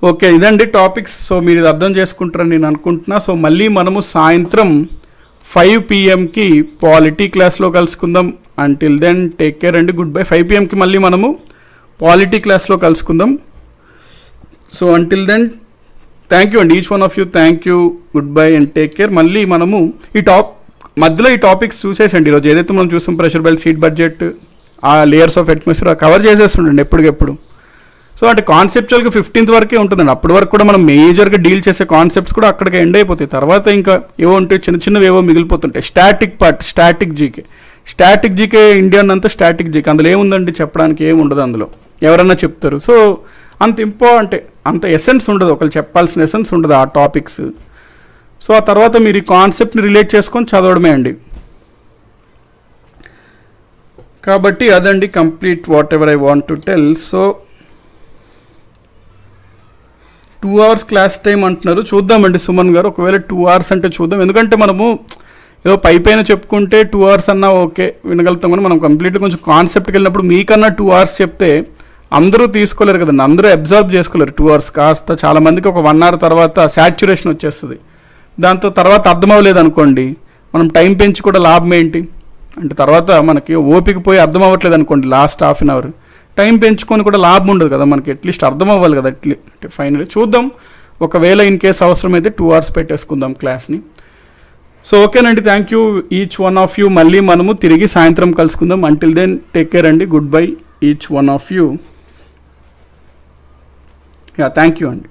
ఓకే, ఇదండి టాపిక్స్. సో మీరు ఇది అర్థం చేసుకుంటారని నేను అనుకుంటున్నా. సో మళ్ళీ మనము సాయంత్రం 5 PM పాలిటీ క్లాస్లో కలుసుకుందాం. అంటిల్ దెన్ టేక్ కేర్ అండి, గుడ్ బై. 5 PM మళ్ళీ మనము పాలిటీ క్లాస్లో కలుసుకుందాం. So until then thank you అండి, each one of you thank you, good bye and take care. మళ్ళీ మనము మధ్యలో ఈ టాపిక్స్ చూసేసండి. ఈరోజు ఏదైతే మనం చూసాం ప్రెషర్ బెల్ట్, సీట్ బడ్జెట్, ఆ లేయర్స్ ఆఫ్ అట్మాస్ఫియర్ కవర్ చేసేస్తుండండి ఎప్పటికెప్పుడు. సో అంటే కాన్సెప్చువల్గా 15th వరకే ఉంటుందండి. అప్పటి వరకు కూడా మనం మేజర్గా డీల్ చేసే కాన్సెప్ట్స్ కూడా అక్కడికి ఎండ్ అయిపోతాయి. తర్వాత ఇంకా ఏవో ఉంటాయి, చిన్న చిన్నవి ఏవో మిగిలిపోతుంటాయి. Static part, static GK Indian అంతా స్టాటిక్ జీకే, అందులో ఏముందండి చెప్పడానికి ఏమి ఉండదు, అందులో ఎవరన్నా చెప్తారు. సో అంత ఎసెన్స్ ఉండదు, ఒకళ్ళు చెప్పాల్సిన ఎసెన్స్ ఉండదు ఆ టాపిక్స్. సో ఆ తర్వాత మీరు ఈ కాన్సెప్ట్ని రిలేట్ చేసుకొని చదవడమే అండి. కాబట్టి అదండి complete what ever I want to tell. So 2 hours class time అంటున్నారు, చూద్దామండి సుమన్ గారు. ఒకవేళ 2 hours అంటే చూద్దాం, ఎందుకంటే మనము ఏదో పైన చెప్పుకుంటే 2 hours అన్నా ఓకే వినగలుగుతాం, కానీ మనం కంప్లీట్గా కొంచెం కాన్సెప్ట్కి వెళ్ళినప్పుడు మీకన్నా 2 hours చెప్తే అందరూ తీసుకోలేరు కదండి, అందరూ అబ్జర్వ్ చేసుకోలేరు. 2 hours కాస్త చాలామందికి ఒక 1 hour తర్వాత సాచ్యురేషన్ వచ్చేస్తుంది. దాంతో తర్వాత అర్థం అవ్వలేదు అనుకోండి, మనం టైం పెంచి కూడా లాభం ఏంటి అంటే తర్వాత మనకి ఓపిక పోయి అర్థం అవ్వట్లేదు అనుకోండి, లాస్ట్ ½ an hour టైం పెంచుకొని కూడా లాభం ఉండదు కదా మనకి, అట్లీస్ట్ అర్థం అవ్వాలి కదా. అంటే ఫైనల్లీ చూద్దాం, ఒకవేళ ఇన్ కేస్ అవసరమైతే 2 hours పెట్టేసుకుందాం క్లాస్ని. సో ఓకేనండి, thank you each one of you. మళ్ళీ మనము తిరిగి సాయంత్రం కలుసుకుందాం. అంటిల్ దెన్ టేక్ కేర్ అండి, good by each one of you. Yeah thank you అండి.